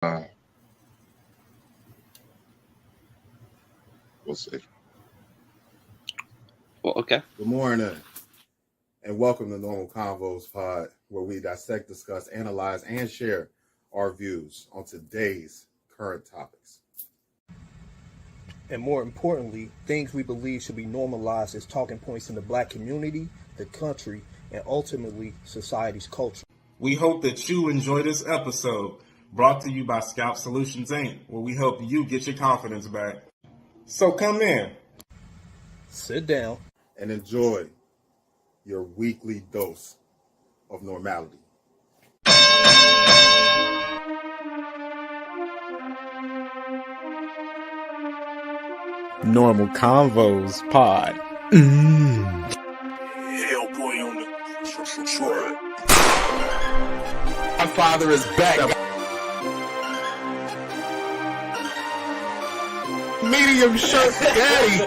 We'll see. Well, okay. Good morning, and welcome to Normal Convos Pod, where we dissect, discuss, analyze, and share our views on today's current topics. And more importantly, things we believe should be normalized as talking points in the Black community, the country, and ultimately society's culture. We hope that you enjoy this episode, brought to you by Scalp Solutions Inc., where we help you get your confidence back. So come in, sit down, and enjoy your weekly dose of normality. Normal Convos Pod. Hellboy on the track. My father is back. Medium shirt daddy.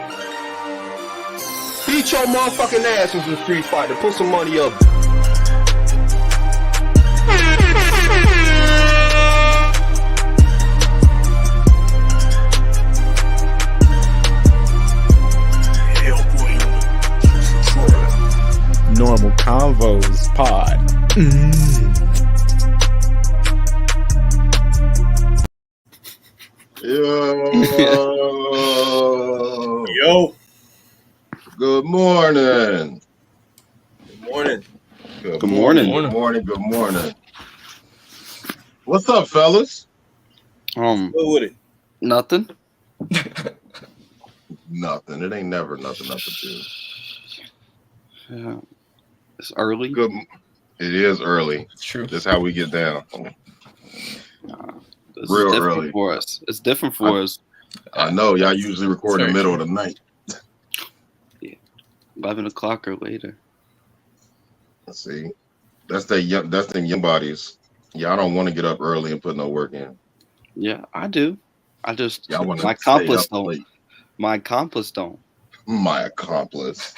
Beat your motherfucking ass in some Street Fighter. Put some money up. Normal Convos Pod. Yo. Good morning. Good morning. Good morning. Good morning. What's up, fellas? What with it? Nothing. Nothing. It ain't never nothing up to do. Yeah. It's early. Good. It is early. It's true. That's how we get down. This Real is different early for us. It's different for us. I know y'all usually record in the middle of the night. 11 o'clock or later. Let's see. That's them young bodies. Y'all don't want to get up early and put no work in. Yeah, I do. I just Y'all want to my accomplice don't. My accomplice don't. My accomplice.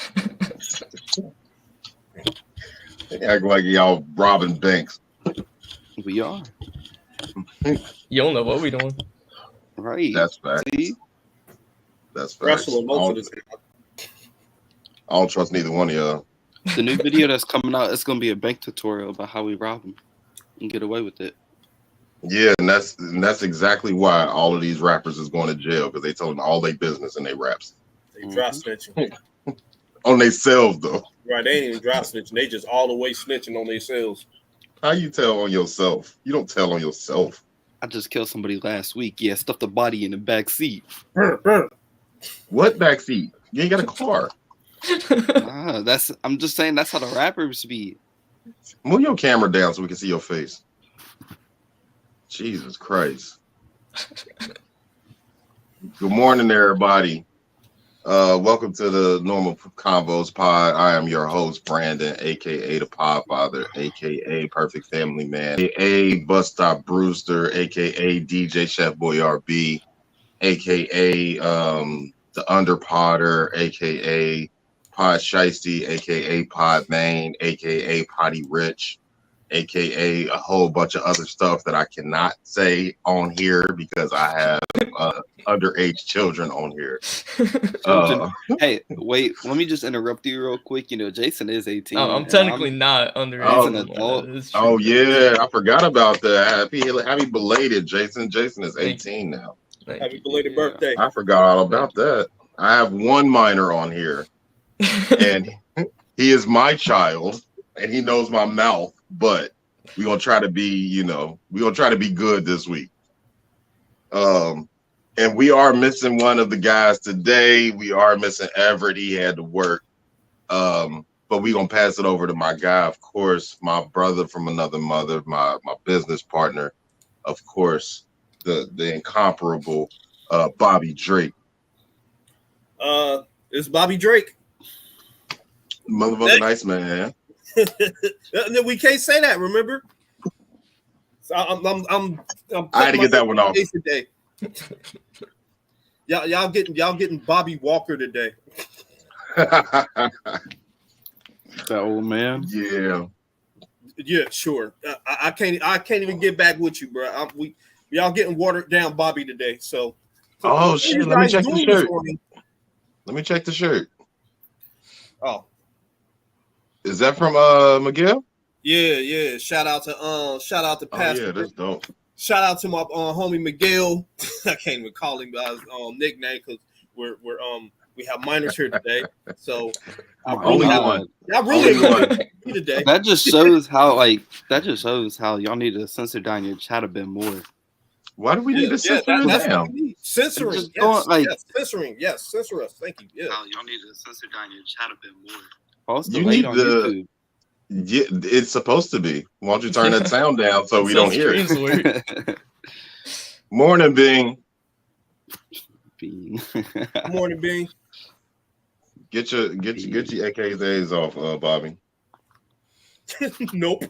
They act like y'all robbing banks. We are. You don't know what we doing. Right. That's facts. See? That's facts. I don't trust neither one of y'all. The new video that's coming out, it's going to be a bank tutorial about how we rob them and get away with it. Yeah, and that's exactly why all of these rappers is going to jail, because they telling all their business and they raps. They dry snitching. On themselves, though. Right, they ain't even dry snitching. They just all the way snitching on themselves. How you tell on yourself? You don't tell on yourself. I just killed somebody last week. Yeah, stuffed the body in the back seat. What backseat? You ain't got a car. I'm just saying that's how the rappers be. Move your camera down so we can see your face. Jesus Christ. Good morning, everybody. Welcome to the Normal Convos Pod. I am your host, Brandon, aka the Podfather, aka Perfect Family Man, aka Bus Stop Brewster, aka DJ Chef Boy RB, aka the Underpotter, aka Pod Shiesty, aka Pod Main, aka Potty Rich, aka a whole bunch of other stuff that I cannot say on here because I have underage children on here. Hey, wait, let me just interrupt you real quick. You know, Jason is 18. I'm technically not underage. He's an adult. Oh yeah, I forgot about that. Happy belated, Jason. Jason is 18 now. Happy belated birthday. I forgot all about that. I have one minor on here, and he is my child, and he knows my mouth. But we're gonna try to be, we're gonna try to be good this week. And we are missing one of the guys today. We are missing Everett. He had to work. But we're gonna pass it over to my guy, of course, my brother from another mother, my business partner, of course, the incomparable Bobby Drake. It's Bobby Drake. Motherfucking nice man. We can't say that, remember? So I had to get that one off today. Y'all getting Bobby Walker today. That old man. Yeah. Yeah, sure. I can't even get back with you, bro. Y'all getting watered down, Bobby, today. So, Oh shit! you Let me guys check the doing this shirt. morning? Let me check the shirt. Oh, Is that from Miguel? yeah. Shout out to Pastor. Yeah, that's dope. Shout out to my homie Miguel. I can't even call him by his nickname because we have minors here today. So I really one. I really want you today. That just shows how y'all need to censor down your chat a bit more. Why do we need to censor it down? Censoring, censoring, censor us. Thank you. Yeah, y'all need to censor down your chat a bit more. Post You delayed need on the. YouTube. Yeah, it's supposed to be. Why don't you turn that sound down so we don't hear it? Morning, Bing. Bean. Morning, Bing. Get your AKAs off, Bobby. Nope.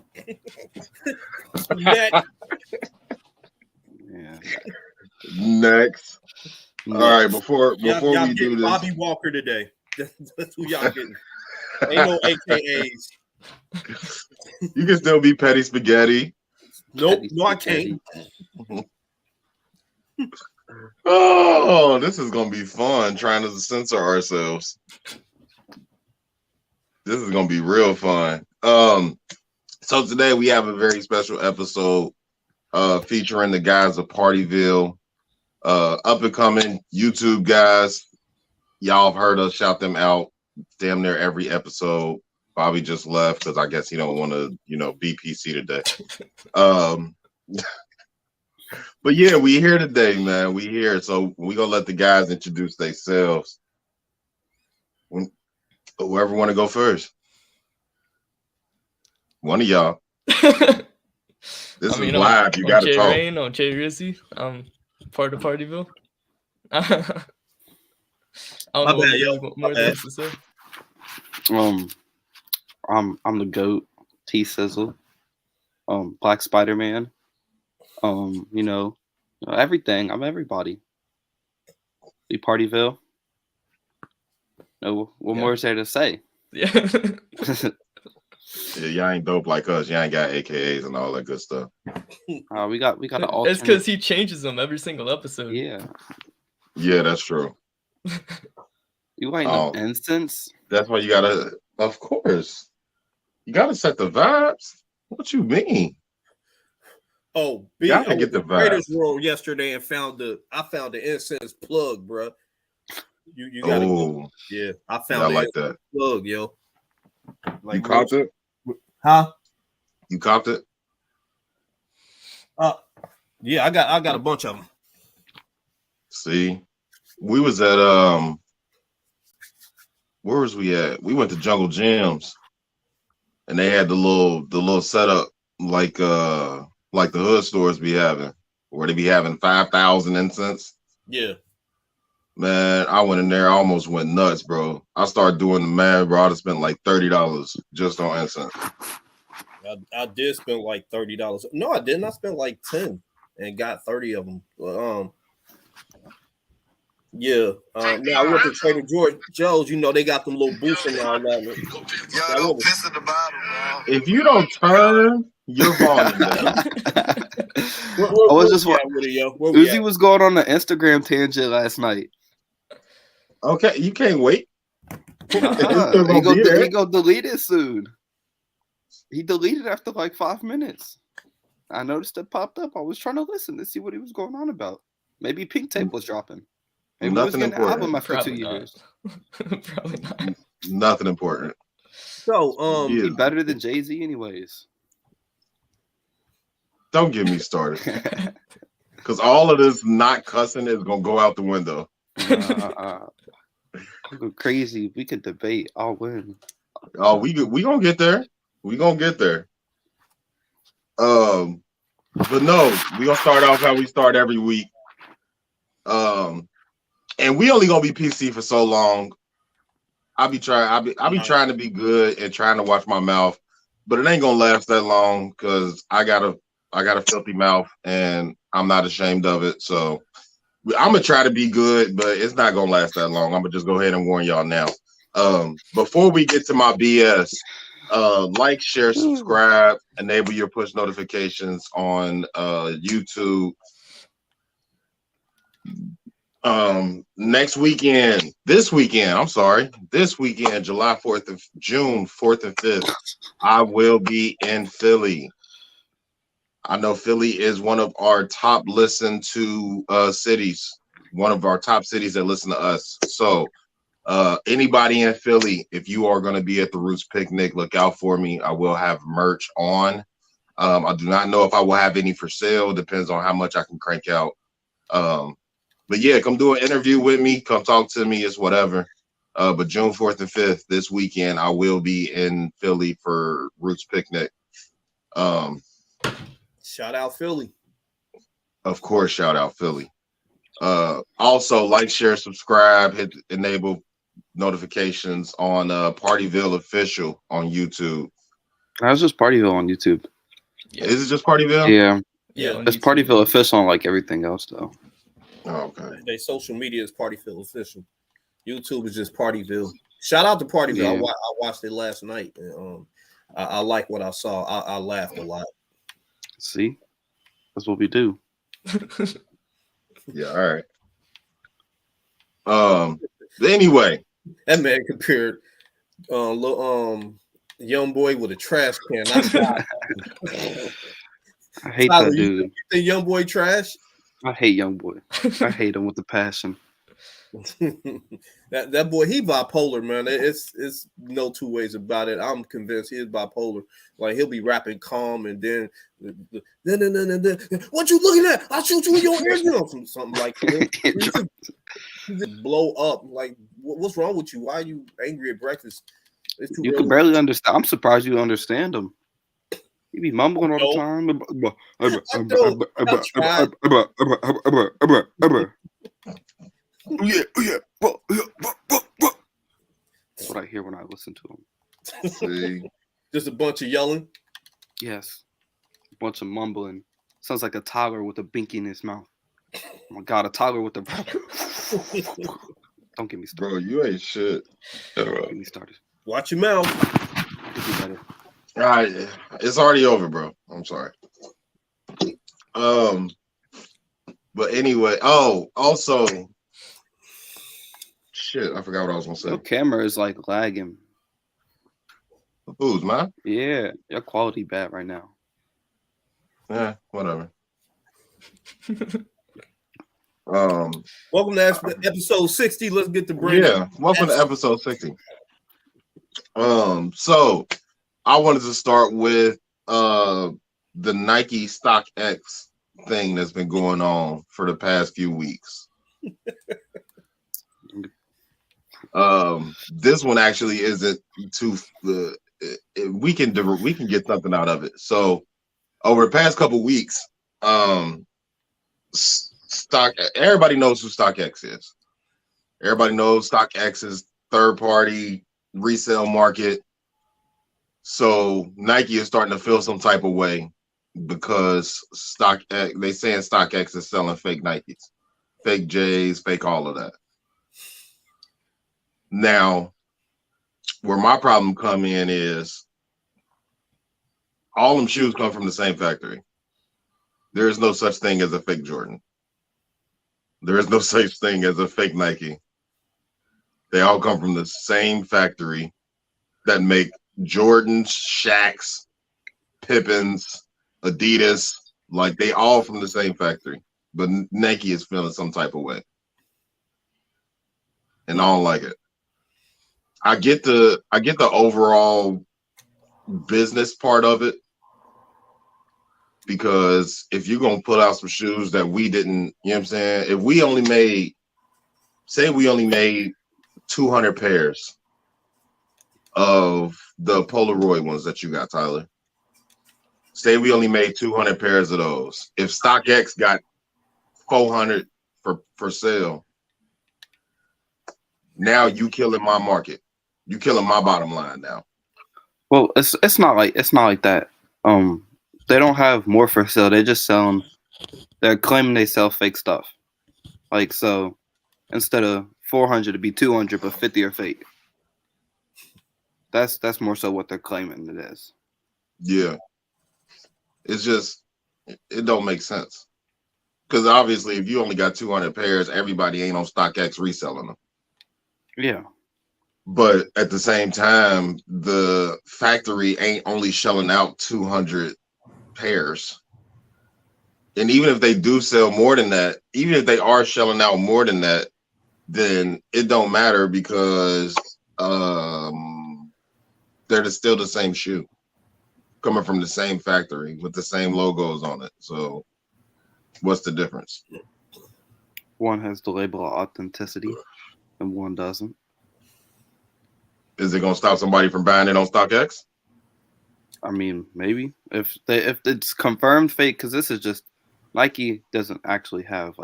Next. All right, before y'all we do this, Bobby Walker today. That's who y'all getting. Ain't no AKAs. You can still be Petty Spaghetti. Nope, no, I can't. Oh, this is gonna be fun trying to censor ourselves. This is gonna be real fun. So today we have a very special episode featuring the guys of Partyville, up and coming YouTube guys. Y'all have heard us shout them out damn near every episode. Bobby just left because I guess he don't want to, be PC today. But yeah, we here today, man. We here, so we gonna let the guys introduce themselves. Whoever want to go first. One of y'all. This is live. You got to talk. J Rehn, I'm J Rehn. I'm part of Partyville. I don't know what more there is to say. I'm the GOAT, T Sizzle, Black Spider-Man, everything. I'm everybody. The Partyville. No, what more is there to say? Yeah. Yeah, y'all ain't dope like us. Y'all ain't got AKAs and all that good stuff. We got an alternate. It's because he changes them every single episode. Yeah. Yeah, that's true. You ain't no instance. That's why you gotta, of course. You gotta set the vibes. What you mean? Oh, I get the Raiders roll yesterday and I found the incense plug, bro. You gotta go. Yeah, I found that plug, yo. You copped it? Huh? You copped it? Yeah, I got a bunch of them. See, we was at where was we at? We went to Jungle Gyms, and they had the little setup like the hood stores be having, where they be having 5,000 incense. Yeah. Man, I went in there, I almost went nuts, bro. I started doing the math, bro. I spent like $30 just on incense. I did spend like $30. No, I didn't. I spent like 10 and got 30 of them. Yeah. Now I went to Trader Joe's. They got them little boosts in there. If you don't turn your volume down. I was just Uzi was going on an Instagram tangent last night. Okay, you can't wait. He gonna delete it soon. He deleted after like 5 minutes. I noticed it popped up. I was trying to listen to see what he was going on about. Maybe Pink Tape was dropping. Maybe nothing he was getting an album important. after Probably 2 years. Probably not. Nothing important. So he better than Jay-Z anyways. Don't get me started. Because all of this not cussing is gonna go out the window. I go crazy. We could debate. I'll win. Oh, we gonna get there. We gonna get there. But no, we gonna start off how we start every week. And we only gonna be PC for so long. I'll be trying to be good and trying to watch my mouth, but it ain't gonna last that long because I got a filthy mouth and I'm not ashamed of it. So I'm gonna try to be good, but it's not gonna last that long. I'm gonna just go ahead and warn y'all now. Before we get to my BS, like, share, subscribe, enable your push notifications on YouTube, This weekend, July 4th and June 4th and 5th, I will be in Philly. I know Philly is one of our top listened to cities, one of our top cities that listen to us. So anybody in Philly, if you are going to be at the Roots Picnic, look out for me. I will have merch on. I do not know if I will have any for sale. Depends on how much I can crank out. But yeah, come do an interview with me. Come talk to me. It's whatever. But June 4th and 5th, this weekend, I will be in Philly for Roots Picnic. Shout out Philly. Of course, shout out Philly. Also, like, share, subscribe, hit enable notifications on Partyville Official on YouTube. I was just Partyville on YouTube. Yeah. Is it just Partyville? Yeah. Yeah. It's Partyville Official on like everything else though. Oh, okay. They social media is Partyville Official. YouTube is just Partyville. Shout out to Partyville. Yeah. I watched it last night. And, I like what I saw. I laughed a lot. See, that's what we do. Yeah. All right. Anyway, that man compared young boy with a trash can. I hate that dude. You think young boy trash? I hate young boy. I hate him with a passion. that boy, he bipolar, man. It's no two ways about it. I'm convinced he is bipolar. Like he'll be rapping calm and then what you looking at? I'll shoot you in your eardrum. Something like that. He just blow up. Like what's wrong with you? Why are you angry at breakfast? It's too you can barely understand. I'm surprised you understand him. You be mumbling all the time. That's what I hear when I listen to him. See? Just a bunch of yelling. Yes, a bunch of mumbling. Sounds like a toddler with a binky in his mouth. Oh my God, a toddler with a. Don't get me started. Bro, you ain't shit. Don't get me started. Watch your mouth. All right, it's already over, bro. I'm sorry. But anyway, also, shit, I forgot what I was gonna say. Your camera is like lagging. Who's mine? Yeah, your quality bad right now. Yeah, whatever. Welcome to episode 60. Let's get to Brandon. Yeah, welcome to episode 60. So I wanted to start with the Nike StockX thing that's been going on for the past few weeks. This one actually isn't too we can get something out of it. So over the past couple weeks, everybody knows who StockX is. Everybody knows StockX is third party resale market. So Nike is starting to feel some type of way because they saying StockX is selling fake Nikes, fake J's, fake all of that. Now, where my problem come in is all them shoes come from the same factory. There is no such thing as a fake Jordan. There is no such thing as a fake Nike. They all come from the same factory that make Jordans, Shaqs, Pippins, Adidas, like they all from the same factory. But Nike is feeling some type of way. And I don't like it. I get the overall business part of it. Because if you're gonna put out some shoes that we didn't, you know what I'm saying? If we only made 200 pairs of the Polaroid ones that you got, Tyler. Say we only made 200 pairs of those. If StockX got 400 for sale, now you killing my market. You killing my bottom line now. Well, it's not like that. They don't have more for sale. They're just selling. They're claiming they sell fake stuff. Like so, instead of 400, it'd be 200, but 50 are fake. That's more so what they're claiming it is. Yeah, it's just it don't make sense. Because obviously, if you only got 200 pairs, everybody ain't on StockX reselling them. Yeah. But at the same time, the factory ain't only shelling out 200 pairs. And even if they do sell more than that, even if they are shelling out more than that, then it don't matter because they're still the same shoe coming from the same factory with the same logos on it. So what's the difference? One has the label of authenticity and one doesn't. Is it gonna stop somebody from buying it on StockX? I mean, maybe if it's confirmed fake, because this is just Nike doesn't actually have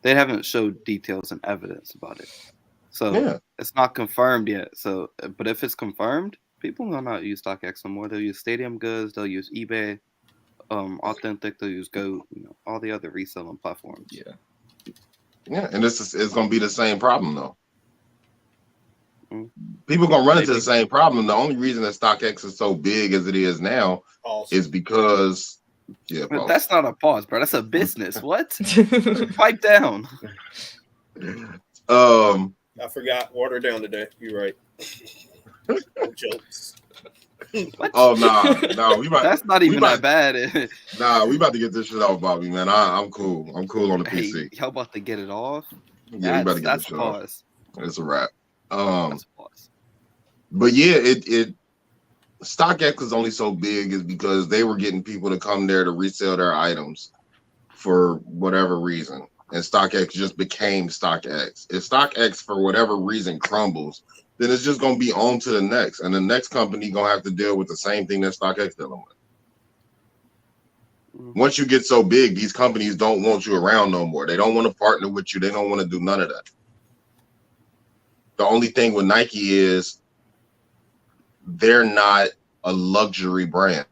they haven't showed details and evidence about it, so it's not confirmed yet. So, but if it's confirmed, people will not use StockX no more. They'll use Stadium Goods, they'll use eBay, Authentic, they'll use Go, all the other reselling platforms. Yeah, and it's gonna be the same problem though. People gonna run into the same problem. The only reason that StockX is so big as it is now is because but that's not a pause, bro. That's a business. What? Pipe down. I forgot. Water down today. You're right. No jokes. What? Oh no, we about. That's not even that bad. Nah, we about to get this shit off, Bobby, man. I'm cool. I'm cool on the PC. Y'all about to get it off? Yeah, we about to get this shit off. It's a wrap. But yeah, it StockX is only so big is because they were getting people to come there to resell their items for whatever reason, and StockX just became StockX. If StockX for whatever reason crumbles, then it's just gonna be on to the next, and the next company gonna have to deal with the same thing that StockX dealing with. Once you get so big, these companies don't want you around no more. They don't want to partner with you. They don't want to do none of that. The only thing with Nike is they're not a luxury brand.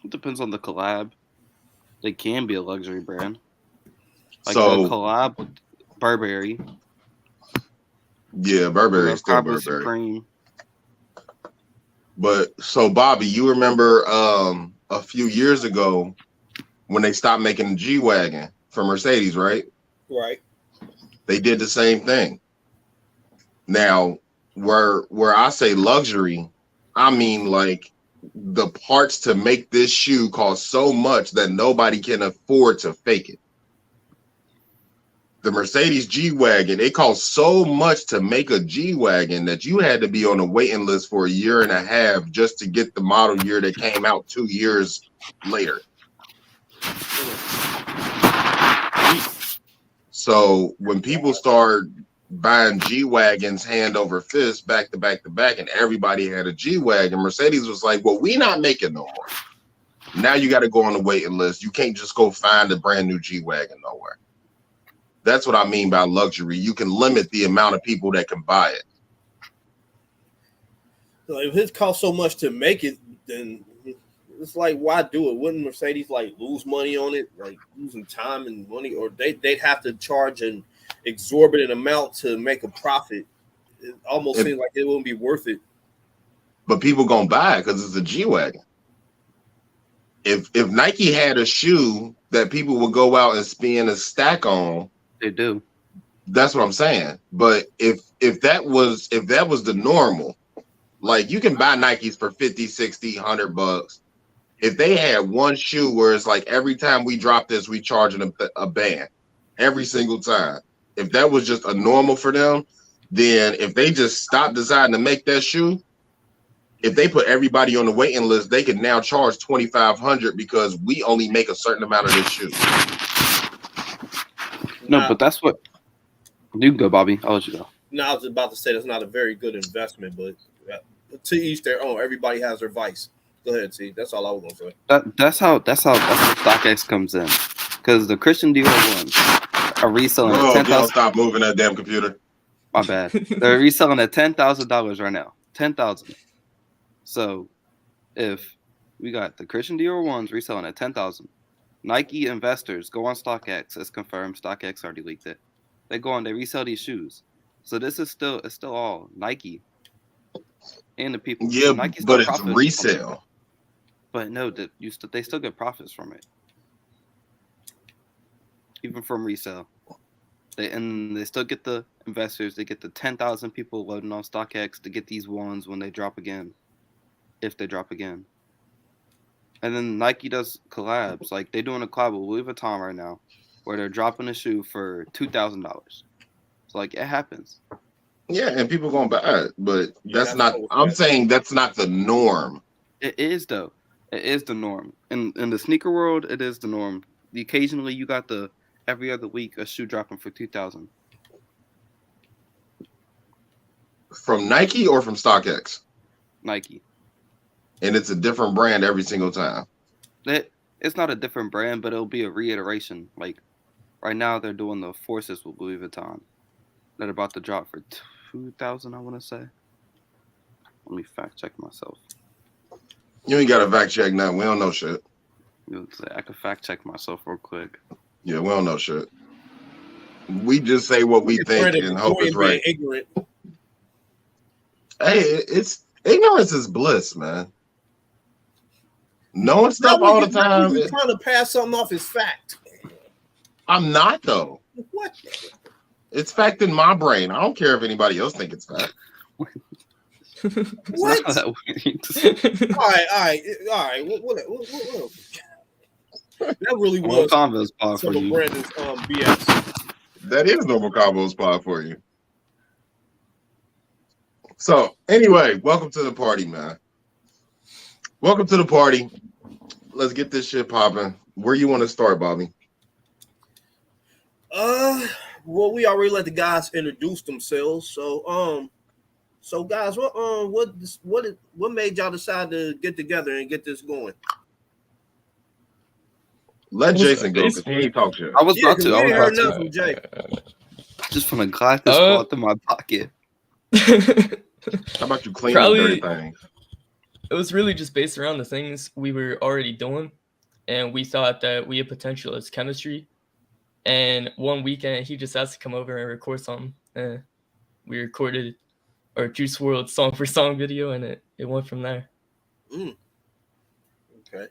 It depends on the collab. They can be a luxury brand. So the collab with Burberry. Yeah, Burberry is still Burberry. Supreme. But so Bobby, you remember a few years ago when they stopped making the G-Wagon for Mercedes, right? Right. They did the same thing. Now, where I say luxury, I mean like the parts to make this shoe cost so much that nobody can afford to fake it. The Mercedes G-Wagon, it cost so much to make a G-Wagon that you had to be on a waiting list for a year and a half just to get the model year that came out 2 years later. So when people start buying G-Wagons hand over fist, back to back to back, and everybody had a G-Wagon, Mercedes was like, well, we not making no more. Now you got to go on the waiting list. You can't just go find a brand new G-Wagon nowhere. That's what I mean by luxury. You can limit the amount of people that can buy it. So if it costs so much to make it, then it's like, why do it? Wouldn't Mercedes like lose money on it, like losing time and money, or they'd have to charge an exorbitant amount to make a profit? It almost seems like it wouldn't be worth it. But people gonna buy it because it's a G-Wagon. If Nike had a shoe that people would go out and spend a stack on, they do. That's what I'm saying. But if that was the normal, like you can buy Nikes for 50, 60, $100. If they had one shoe where it's like every time we drop this, we charging a band every single time. If that was just a normal for them, then if they just stopped deciding to make that shoe, if they put everybody on the waiting list, they can now charge $2,500 because we only make a certain amount of this shoe. No, but that's what you can go, Bobby. I'll let you go. No, I was about to say that's not a very good investment, but to each their own. Everybody has their vice. Go ahead, see. That's all I was gonna say. That's how StockX comes in, because the Christian Dior ones are reselling at $10,000. Stop moving that damn computer. My bad. They're reselling at $10,000 right now. $10,000. So, if we got the Christian Dior ones reselling at $10,000, Nike investors go on StockX. It's confirmed. StockX already leaked it. They go on. They resell these shoes. So this is still all Nike and the people. Yeah, Nike but it's resale. But no, they still get profits from it. even from resale. They still get the investors. They get the 10,000 people loading on StockX to get these ones when they drop again, if they drop again. And then Nike does collabs. Like they're doing a collab with Louis Vuitton right now, where they're dropping a shoe for $2,000. So like it happens. Yeah, and people gonna buy it, but that's not. I'm saying that's not the norm. It is though. It is the norm. In the sneaker world, it is the norm. Occasionally, you got the every other week a shoe dropping for $2,000. From Nike or from StockX? Nike. And it's a different brand every single time. It's not a different brand, but it'll be a reiteration. Like right now, they're doing the Forces with Louis Vuitton. They're about to drop for $2,000. I want to say. Let me fact check myself. You ain't got to fact check now. We don't know shit. I can fact check myself real quick. Yeah, we don't know shit. We just say what we think and hope it's right. Ignorant. Hey, it's ignorance is bliss, man. Knowing stuff all the time. You're trying to pass something off as fact. I'm not though. What? It's fact in my brain. I don't care if anybody else think it's fact. What? All right. What? That really was Convo's pod for you. Brandon's BS. That is normal combo spot for you. So anyway, welcome to the party, man. Welcome to the party. Let's get this shit popping. Where you want to start, Bobby? Well, we already let the guys introduce themselves. So guys, what made y'all decide to get together and get this going? Let Jason go because he ain't talk shit. I was about to. I heard nothing from Jay. Just from a glide this fall through my pocket. How about you clean the dirty things? It was really just based around the things we were already doing, and we thought that we had potential as chemistry. And one weekend, he just asked to come over and record something. And we recorded our Juice WRLD song for song video, and it went from there. Okay.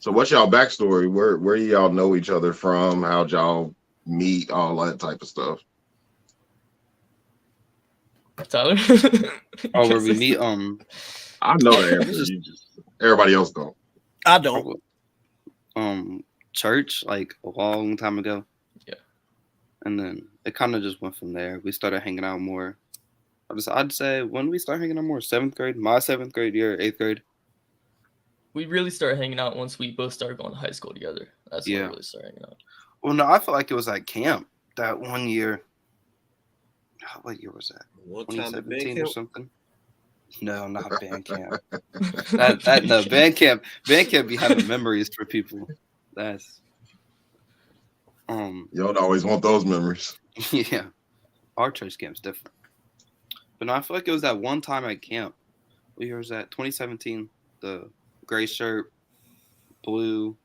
So what's y'all backstory? Where y'all know each other from? How'd y'all meet? All that type of stuff. Tyler? Where we meet? I know the answer. Everybody else don't. I don't. Church, like a long time ago. Yeah. And then it kind of just went from there. We started hanging out more. I'd say when we started hanging out more, 7th grade, my 7th grade year, 8th grade. We really started hanging out once we both started going to high school together. That's when we really started hanging out. Well, no, I feel like it was at camp that one year. What year was that? 2017 or something? No, not band camp. No, band camp be having memories for people. That's you don't always want those memories. Yeah. Our church camp's different. But no, I feel like it was that one time at camp. What year was that? 2017. The gray shirt, blue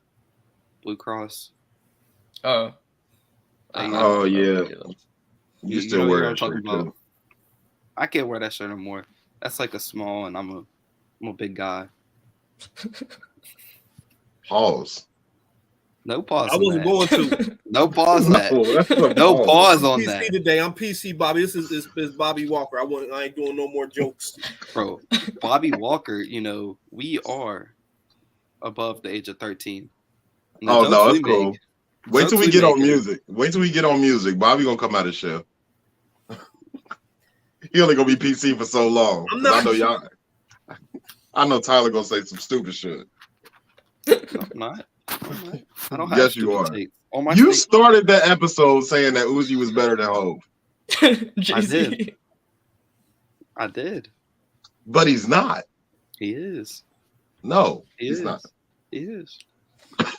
cross. Oh. Yeah. You still wear that shirt too. I can't wear that shirt anymore. That's like a small, and I'm a big guy. Pause. No pause. I wasn't going to. No pause. No pause on PC that. Today, I'm PC Bobby. This is Bobby Walker. I ain't doing no more jokes, bro. Bobby Walker. You know we are above the age of 13. Oh no, that's cool. Wait till we get on music. Wait till we get on music. Bobby gonna come out of shell. He only gonna be PC for so long. I know y'all. I know Tyler gonna say some stupid shit. No, I'm not. I don't have. Yes, you are. You started that episode saying that Uzi was better than Hov. I did. But he's not. He is. No, he's not. He is. I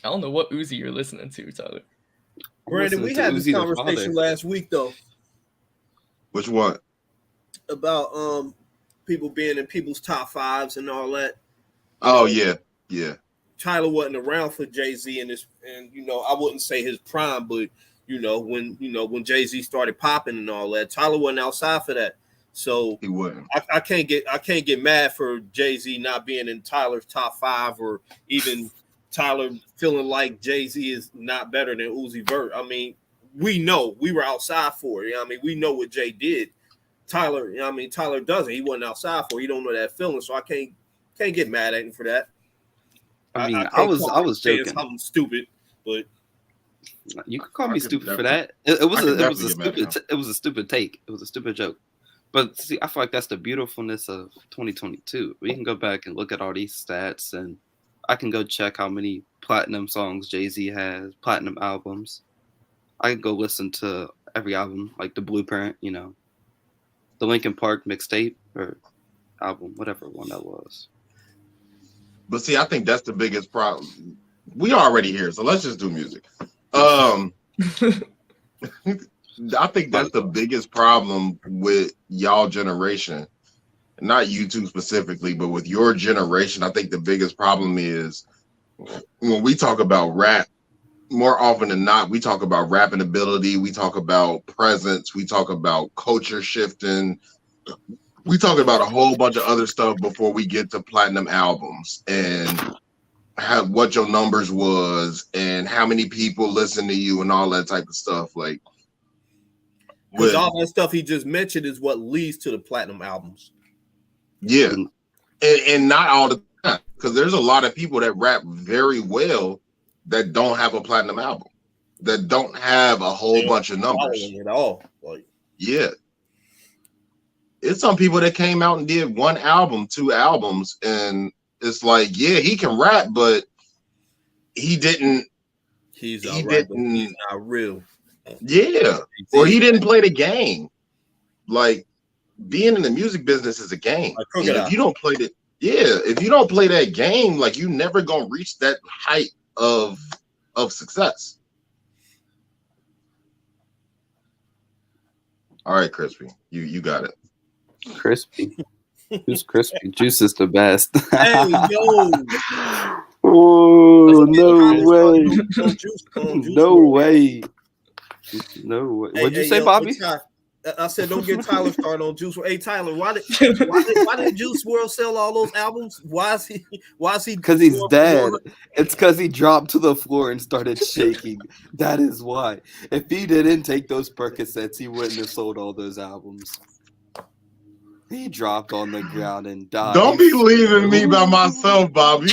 don't know what Uzi you're listening to, Tyler. Brandon, we had this conversation last week, though. Which one? About people being in people's top fives and all that. Oh yeah. Tyler wasn't around for Jay-Z and I wouldn't say his prime, but when Jay-Z started popping and all that, Tyler wasn't outside for that. So he wouldn't. I can't get mad for Jay-Z not being in Tyler's top 5 or even Tyler feeling like Jay-Z is not better than Uzi Vert. I mean, we know we were outside for it. You know what I mean, we know what Jay did. Tyler, you know what I mean, Tyler doesn't. He wasn't outside for it. He don't know that feeling, so I can't get mad at him for that. I mean, I was joking. Something stupid, but you could call me stupid for that. It was a stupid take. It was a stupid joke. But see, I feel like that's the beautifulness of 2022. We can go back and look at all these stats, and I can go check how many platinum songs Jay-Z has, platinum albums. I can go listen to every album, like the Blueprint, you know, the Linkin Park mixtape or album, whatever one that was. But see, I think that's the biggest problem. We already here, so let's just do music. I think that's the biggest problem with y'all generation, not you two specifically, but with your generation. I think the biggest problem is when we talk about rap, more often than not, we talk about rapping ability, we talk about presence, we talk about culture shifting, we talk about a whole bunch of other stuff before we get to platinum albums and what your numbers was and how many people listen to you and all that type of stuff. Like, because all that stuff he just mentioned is what leads to the platinum albums. Yeah, and not all the time, because there's a lot of people that rap very well that don't have a platinum album, that don't have a whole bunch of numbers at all. Like, yeah, it's some people that came out and did one album, 2 albums, and it's like, yeah, he can rap, but he didn't. He's not real. Yeah, or he didn't play the game. Like, being in the music business is a game. And if you don't play it, if you don't play that game, like, you never gonna reach that height of success. All right, Crispy, you got it. Crispy, who's Crispy? Juice is the best. Hey yo! Oh, no way! No way! No way! What'd you say, Bobby? I said, don't get Tyler started on Juice. Hey, Tyler, why did Juice WRLD sell all those albums? Why is he? Because he's dead. It's because he dropped to the floor and started shaking. That is why. If he didn't take those Percocets, he wouldn't have sold all those albums. He dropped on the ground and died. Don't be leaving me by myself, Bobby.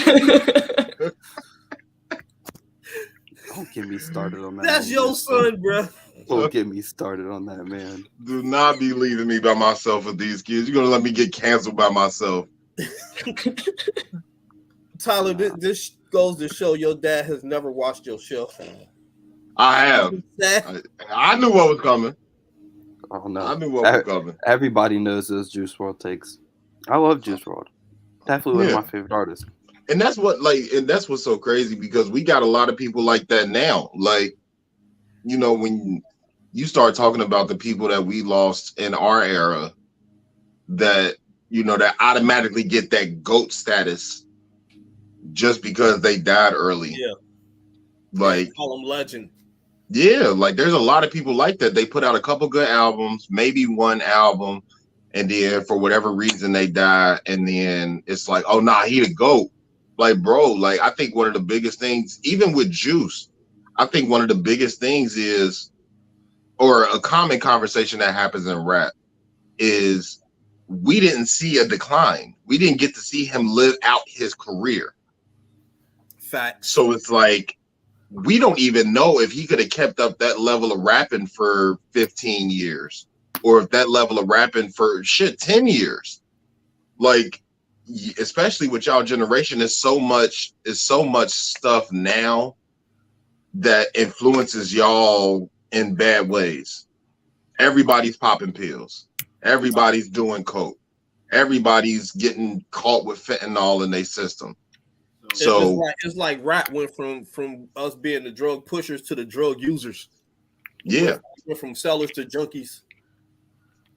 Don't get me started on that. That's your son, bro. Don't get me started on that, man. Do not be leaving me by myself with these kids. You're gonna let me get canceled by myself. Tyler, this goes to show your dad has never watched your show. I have. I knew what was coming. Oh no! I knew what was coming. Everybody knows those Juice WRLD takes. I love Juice WRLD. Definitely one of my favorite artists. And that's what's so crazy, because we got a lot of people like that now. Like, you know, when you start talking about the people that we lost in our era, that, you know, that automatically get that GOAT status just because they died early. Yeah. Like, call them legend. Yeah, like there's a lot of people like that. They put out a couple good albums, maybe one album, and then for whatever reason they die, and then it's like, oh nah, he the GOAT. Like, bro, like I think one of the biggest things, even with Juice, I think one of the biggest things is, or a common conversation that happens in rap, is we didn't see a decline. We didn't get to see him live out his career. Facts. So it's like, we don't even know if he could have kept up that level of rapping for 15 years, or if that level of rapping for 10 years. Like, especially with y'all generation, is so much stuff now that influences y'all in bad ways. Everybody's popping pills. Everybody's doing coke. Everybody's getting caught with fentanyl in their system. So it's like rap went from us being the drug pushers to the drug users. Yeah. Went from sellers to junkies.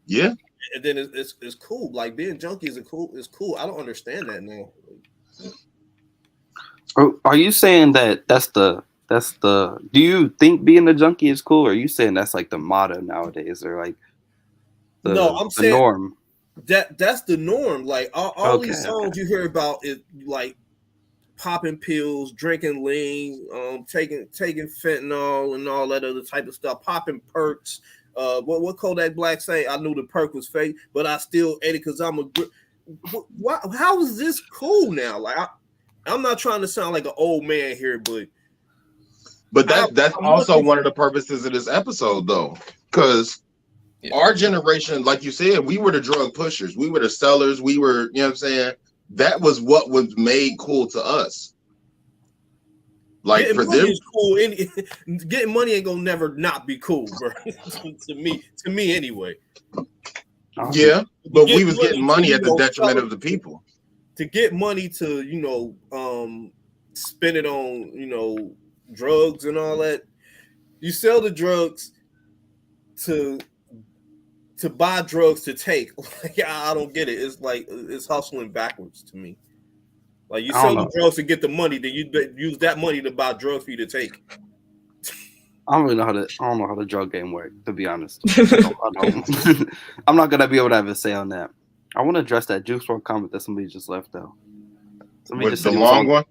Yeah. And then it's cool. Like, being junkies is cool. I don't understand that now. Are you saying that's the do you think being a junkie is cool, or are you saying that's like the motto nowadays, or like I'm saying norm? That's the norm. Like all these songs you hear about is like popping pills, drinking lean, taking fentanyl and all that other type of stuff, popping perks. What Kodak Black say? I knew the perk was fake, but I still ate it because I'm a. How is this cool now? Like I'm not trying to sound like an old man here, but that's also one of the purposes of this episode, though, because our generation, like you said, we were the drug pushers, we were the sellers, we were, you know what I'm saying. That was what was made cool to us. Like getting for money them, is cool. Getting money ain't gonna never not be cool, bro. to me anyway. Yeah, but we was getting money at the detriment of the people. To get money to spend it on drugs and all that. You sell the drugs to buy drugs to take. Like, I don't get it. It's like it's hustling backwards to me. Like you sell the drugs to get the money, then you use that money to buy drugs for you to take. I don't know how the drug game works, to be honest. I'm not gonna be able to have a say on that. I want to address that Juice WRLD comment that somebody just left though. Somebody just said the long one.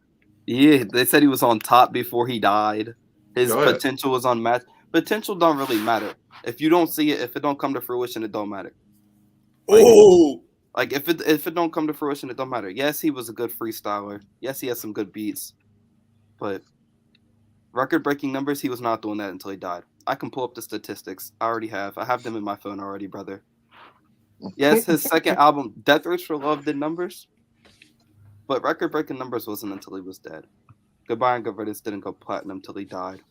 Yeah, they said he was on top before he died. His potential was unmatched. Potential don't really matter. If you don't see it, if it don't come to fruition, it don't matter. Like if it don't come to fruition, it don't matter. Yes, he was a good freestyler. Yes, he has some good beats. But record-breaking numbers, he was not doing that until he died. I can pull up the statistics. I already have. I have them in my phone already, brother. Yes, his second album, Death Wish for Love, did numbers. But record-breaking numbers wasn't until he was dead. Goodbye and Good Riddance didn't go platinum until he died.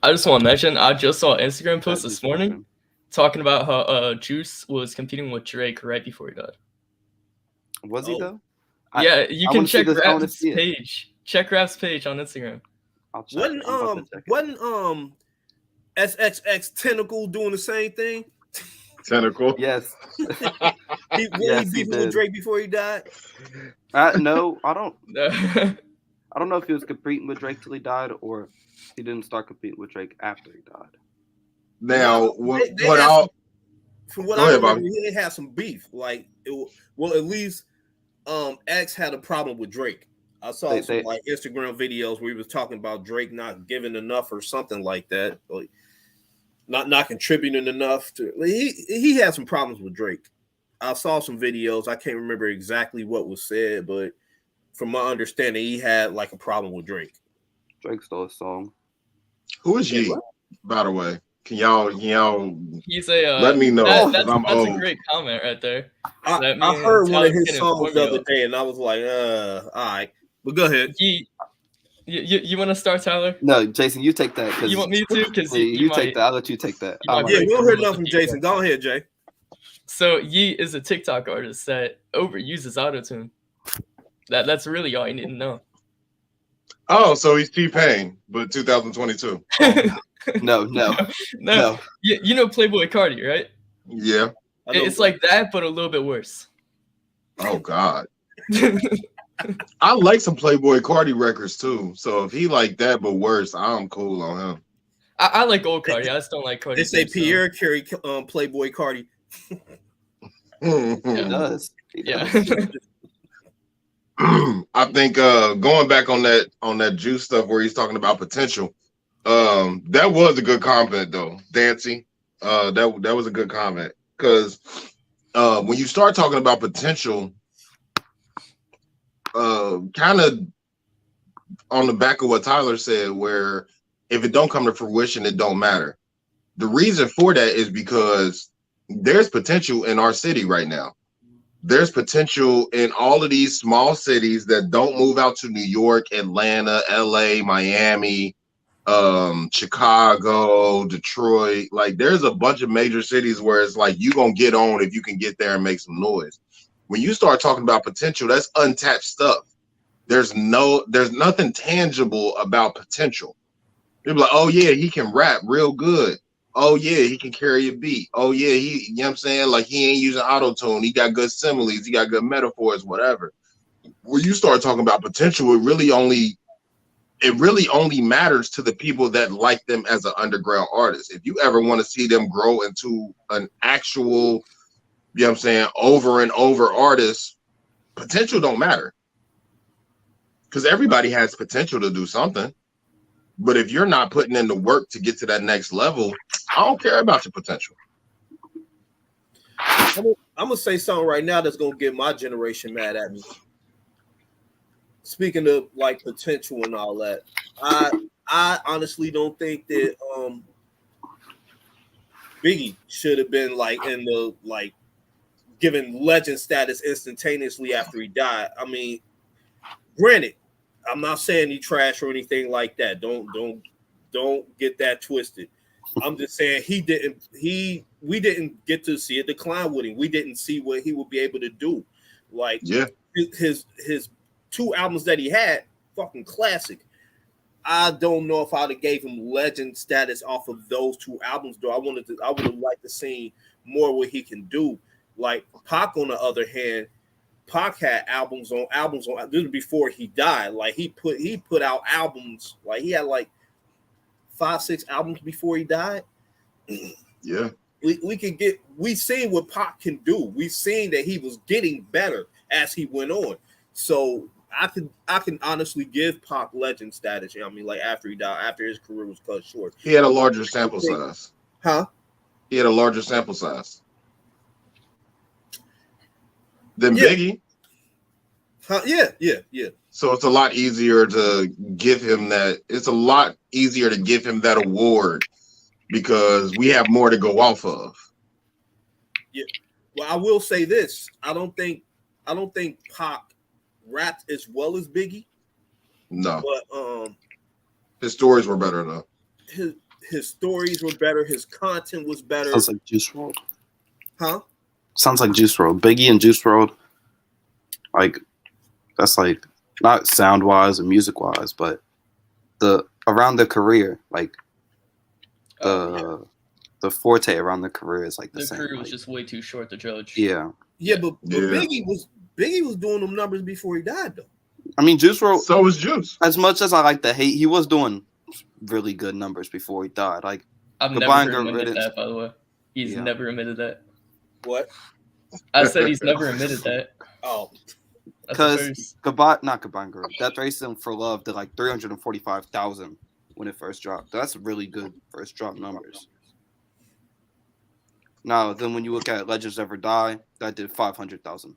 I just want to mention, I just saw an Instagram post this morning talking about how Juice was competing with Drake right before he died. Was he though? Yeah, you can check Rap's page. Check Rap's page on Instagram. Wasn't SXX Tentacle doing the same thing? Tentacle? Yes. he beefing with Drake before he died? No, I don't. I don't know if he was competing with Drake till he died or he didn't start competing with Drake after he died. Now, from what I remember, they had some beef. Like, at least X had a problem with Drake. I saw some like Instagram videos where he was talking about Drake not giving enough or something like that, like not contributing enough to. He had some problems with Drake. I saw some videos. I can't remember exactly what was said, but from my understanding, he had like a problem with Drake. Drake stole a song. Who is Ye, by the way? Can y'all He's a let me know. That's a great comment right there. I heard one of his songs the other day, and I was like, all right. But go ahead. You want to start, Tyler? No, Jason, you take that. You want me to? Because you take that. I'll let you take that. Yeah, we don't hear enough from Jason. Go ahead, Jay. So Ye is a TikTok artist that overuses autotune. That's really all you need to know. Oh, so he's T-Pain, but 2022. No. You know Playboy Cardi, right? Yeah. It's like that, but a little bit worse. Oh God. I like some Playboy Cardi records too. So if he like that but worse, I'm cool on him. I like old Cardi. I just don't like Cardi. They say Pierre carry Playboy Cardi. He does. Yeah. I think going back on that Juice stuff where he's talking about potential, that was a good comment though, Dancy. That was a good comment because when you start talking about potential, kind of on the back of what Tyler said, where if it don't come to fruition, it don't matter. The reason for that is because there's potential in our city right now. There's potential in all of these small cities that don't move out to New York, Atlanta, LA, Miami, Chicago, Detroit. Like there's a bunch of major cities where it's like you gonna get on if you can get there and make some noise. When you start talking about potential, that's untapped stuff. There's nothing tangible about potential. People like, oh yeah, he can rap real good. Oh yeah, he can carry a beat. Oh yeah, you know what I'm saying? Like he ain't using auto-tune. He got good similes, he got good metaphors, whatever. When you start talking about potential, it really only matters to the people that like them as an underground artist. If you ever want to see them grow into an actual, you know what I'm saying, over and over artist, potential don't matter. because everybody has potential to do something. But if you're not putting in the work to get to that next level, I don't care about your potential. I'm gonna say something right now that's gonna get my generation mad at me. Speaking of like potential and all that, I honestly don't think that Biggie should have been like in the like given legend status instantaneously after he died. I mean, granted, I'm not saying he trash or anything like that. Don't get that twisted. I'm just saying we didn't get to see a decline with him. We didn't see what he would be able to do. Like his 2 albums that he had, fucking classic. I don't know if I'd have gave him legend status off of those 2 albums, though. I would have liked to see more what he can do. Like Pac, on the other hand, Pac had albums on. This was before he died. Like he put out albums. Like he had like 5-6 albums before he died. Yeah, we seen what Pac can do. We seen that he was getting better as he went on. So I can honestly give Pac legend status. You know what I mean? Like after he died, after his career was cut short. He had a larger sample size. Huh? He had a larger sample size than Biggie. Huh? Yeah. So it's a lot easier to give him that. It's a lot easier to give him that award because we have more to go off of. Yeah. Well, I will say this. I don't think Pac rapped as well as Biggie. No. But his stories were better though. His stories were better. His content was better. Sounds like Juice WRLD. Huh? Sounds like Juice WRLD. Biggie and Juice WRLD. Like that's like not sound wise and music wise, but around the career, like the forte around the career is like the same. The career was just way too short to judge. Yeah. But Biggie was doing them numbers before he died though. I mean, Juice WRLD. So was Juice. As much as I like to hate, he was doing really good numbers before he died. Like I've never admitted that, by the way. He's never admitted that. What? I said he's never admitted that. Oh. Because not Combined Gorilla. Death Racing for Love did like 345,000 when it first dropped. That's really good first drop numbers. Now, then when you look at Legends Never Die, that did 500,000.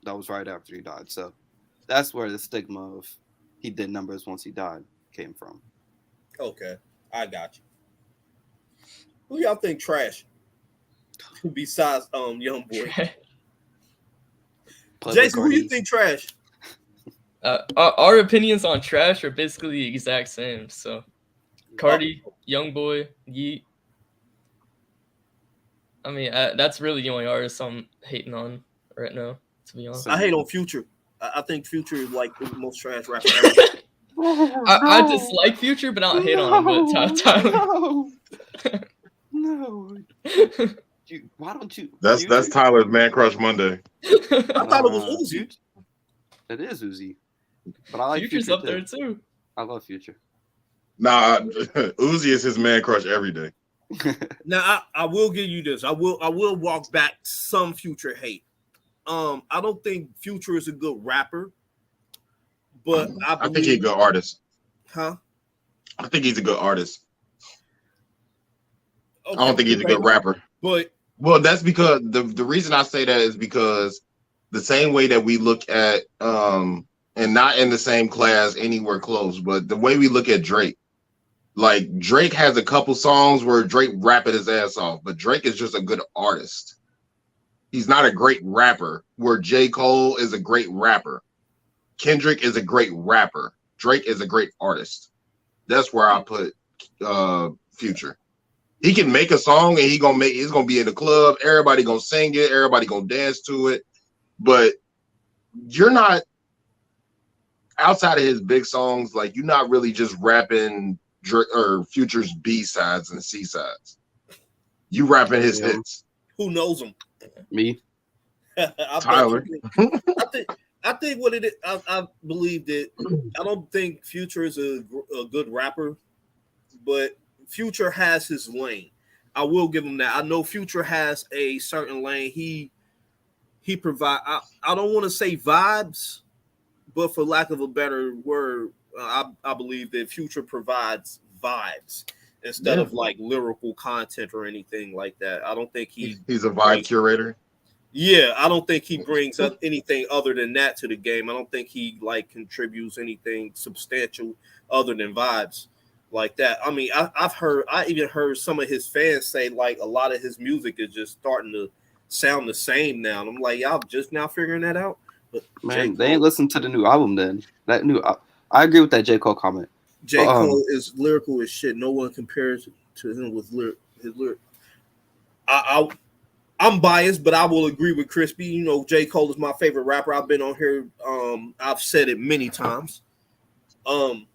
That was right after he died. So that's where the stigma of he did numbers once he died came from. Okay, I got you. Who y'all think trash? Besides Young Boy. Jason, who you think trash? Our opinions on trash are basically the exact same. So, Cardi, Young Boy, Yeet. I mean, that's really the only artist I'm hating on right now, to be honest. I hate on Future. I think Future is like the most trash rapper ever. I dislike Future, but I don't hate on him. But Tyler. No. Why don't you? That's Tyler's Man Crush Monday. I thought it was Uzi. It is Uzi, but I like Future's Future up there too. I love Future. Nah, Uzi is his man crush every day. Now I will give you this. I will walk back some Future hate. I don't think Future is a good rapper, but I think he's a good artist. Huh? I think he's a good artist. Okay, I don't think he's a good rapper. But well, that's because the reason I say that is because the same way that we look at and not in the same class anywhere close, but the way we look at Drake, like Drake has a couple songs where Drake rapping his ass off, but Drake is just a good artist. He's not a great rapper, where J. Cole is a great rapper. Kendrick is a great rapper. Drake is a great artist. That's where I put Future. He can make a song and it's gonna be in the club. Everybody gonna sing it. Everybody gonna dance to it. But you're not outside of his big songs. Like you're not really just rapping or Future's B sides and C sides. You rapping his hits. Who knows him? Me, Tyler. I think what it is. I believe that I don't think Future is a good rapper, but Future has his lane. I will give him that. I know Future has a certain lane. He provide. I don't want to say vibes, but for lack of a better word, I believe that Future provides vibes instead of like lyrical content or anything like that. I don't think he's a vibe curator. Yeah, I don't think he brings up anything other than that to the game. I don't think he like contributes anything substantial other than vibes like that. I mean, I even heard some of his fans say like a lot of his music is just starting to sound the same now. And I'm like, y'all just now figuring that out? But man, they ain't listened to the new album then. I agree with that J. Cole comment. J. Cole is lyrical as shit. No one compares to him with his lyric. I'm biased, but I will agree with Crispy. You know, J. Cole is my favorite rapper. I've been on here. I've said it many times. Then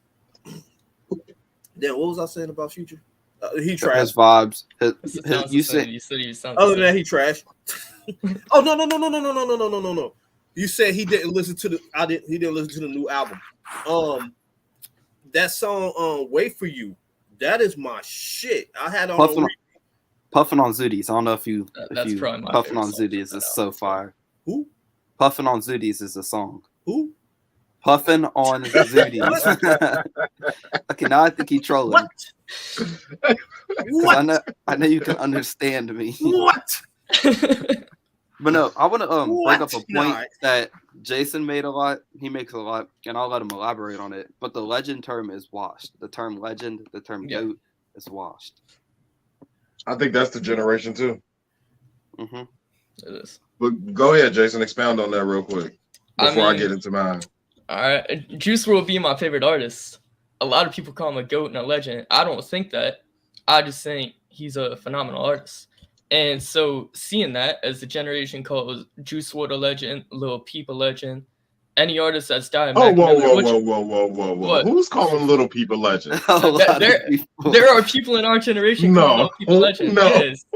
what was I saying about Future? He trash. His vibes. You said he sounds. Other than that, he trash. Oh no. You said he didn't listen to the. He didn't listen to the new album. That song, "Wait for You," that is my shit. I had on. Puffin' on Zooties. I don't know if you probably my Puffin' on Zooties is so fire. Who? Puffin' on Zooties is a song. Who? Puffin' on Zooties. Okay, now I think he's trolling. What? I know you can understand me. What? But no, I want to bring up a point that Jason made a lot. He makes a lot, and I'll let him elaborate on it. But the legend term is washed. The term legend, the term GOAT is washed. I think that's the generation too. Mm-hmm. It is. But go ahead, Jason. Expound on that real quick before I get into mine. All right, Juice WRLD be my favorite artist. A lot of people call him a GOAT and a legend. I don't think that. I just think he's a phenomenal artist. And so seeing that as the generation calls Juice WRLD a legend, Lil Peep a legend, any artist that's died. Oh, whoa. Who's calling Little Peep a legend? There are people in our generation calling Little Peep a legend.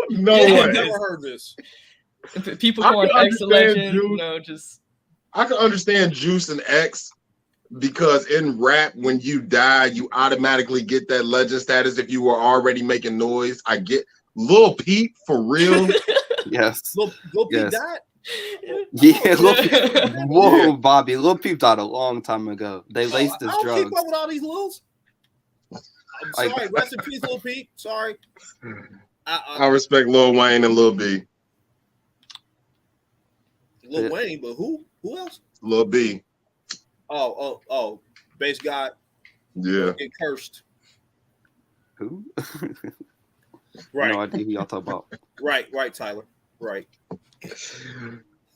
No way. I've never heard this. People calling X a legend, I can understand Juice and X because in rap, when you die, you automatically get that legend status if you were already making noise. I get Lil Peep for real. Yes. Lil Peep died? Yeah, whoa, Bobby. Lil Peep died a long time ago. They laced his drugs. I don't keep up with all these Lils. I'm sorry. Rest in peace, Lil Peep. Sorry. I respect Lil Wayne and Lil B. Lil Wayne, but who? Who else? Lil B. Oh, Bass God. Yeah. Get cursed. Who? Right. No idea who y'all talk about. Right, Tyler. Right.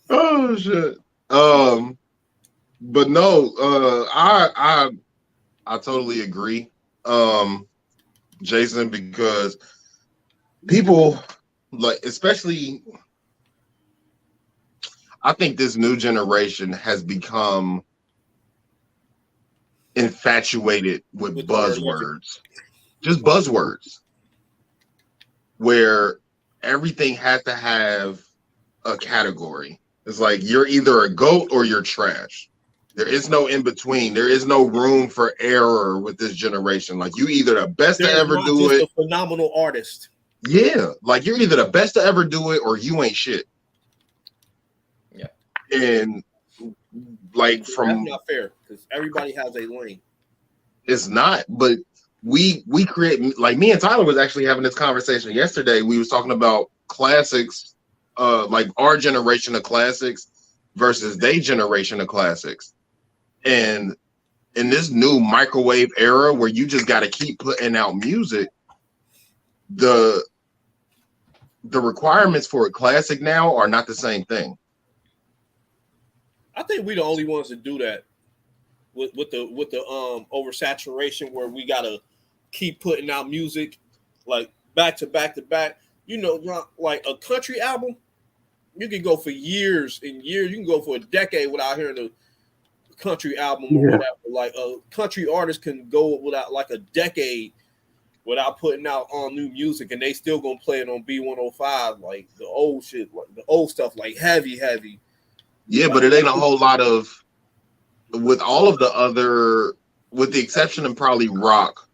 Oh shit. But no, I totally agree, Jason, because people like, especially, I think this new generation has become infatuated with buzzwords, just buzzwords, where everything has to have a category. It's like you're either a GOAT or you're trash. There is no in between. There is no room for error with this generation. Like you either the best to ever do it, a phenomenal artist. Yeah, like you're either the best to ever do it or you ain't shit. Yeah, and like that's not fair because everybody has a lane. It's not, but we create, like me and Tyler was actually having this conversation yesterday. We was talking about classics, like our generation of classics versus their generation of classics. And in this new microwave era where you just got to keep putting out music, the requirements for a classic now are not the same thing. I think we're the only ones that do that with the oversaturation where we gotta keep putting out music like back to back to back. You know, like a country album, you can go for years and years. You can go for a decade without hearing a country album or whatever. Like a country artist can go without like a decade without putting out new music, and they still gonna play it on B105, like the old shit, like the old stuff, like heavy. Yeah, but it ain't a whole lot of, with all of the other, with the exception of probably rock.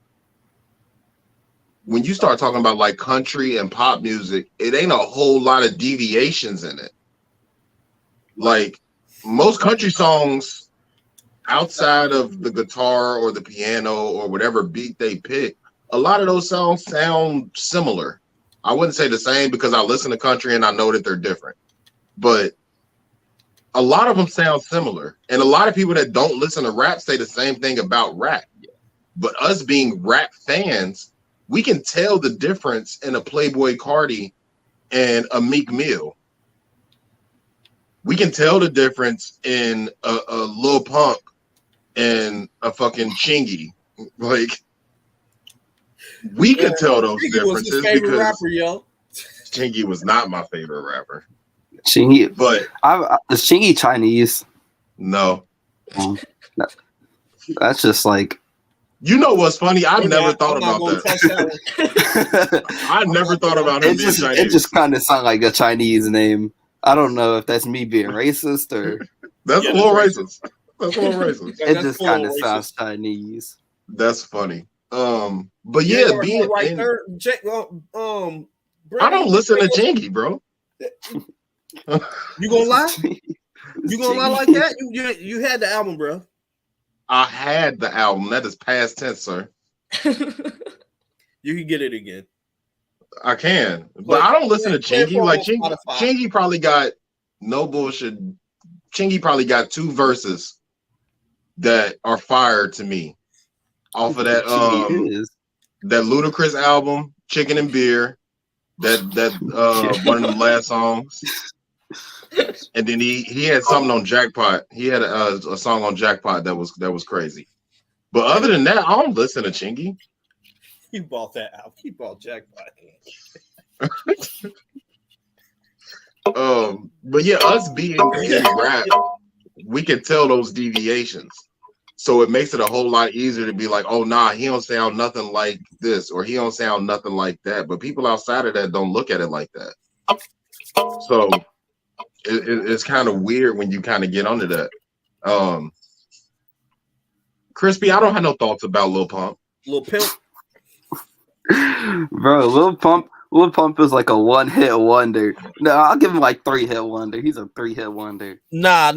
When you start talking about like country and pop music, it ain't a whole lot of deviations in it. Like most country songs outside of the guitar or the piano or whatever beat they pick, a lot of those songs sound similar. I wouldn't say the same because I listen to country and I know that they're different, but a lot of them sound similar. And a lot of people that don't listen to rap say the same thing about rap. But us being rap fans, we can tell the difference in a Playboy Carti and a Meek Mill. We can tell the difference in a Lil Pump and a fucking Chingy. Like, we could tell those Chingy differences was his favorite because rapper, yo. Chingy was not my favorite rapper. Chingy, but is Chingy Chinese? No. That's just like. You know what's funny? I never thought about that. I never thought about him being Chinese. It just kind of sounds like a Chinese name. I don't know if that's me being racist or. That's a little racist. That's a little racist. It just kind of sounds Chinese. That's funny. But yeah, being right there, I don't listen to Chingy, bro. You gonna lie? You gonna lie like that? You had the album, bro. I had the album. That is past tense, sir. You can get it again. I can, but I don't listen to Chingy. Like Chingy probably got no bullshit. Chingy probably got 2 verses that are fire to me off of that that Ludacris album, Chicken and Beer. That one of the last songs. And then he had something on Jackpot. He had a song on Jackpot that was crazy. But other than that, I don't listen to Chingy. He bought that out. He bought Jackpot. But yeah, us being in rap, we can tell those deviations. So it makes it a whole lot easier to be like, oh nah, he don't sound nothing like this, or he don't sound nothing like that. But people outside of that don't look at it like that. So it's kind of weird when you kind of get onto that. Crispy, I don't have no thoughts about Lil Pump. Lil Pimp. Bro, Lil Pump is like a one-hit wonder. No, I'll give him like 3-hit wonder. He's a 3-hit wonder. Nah.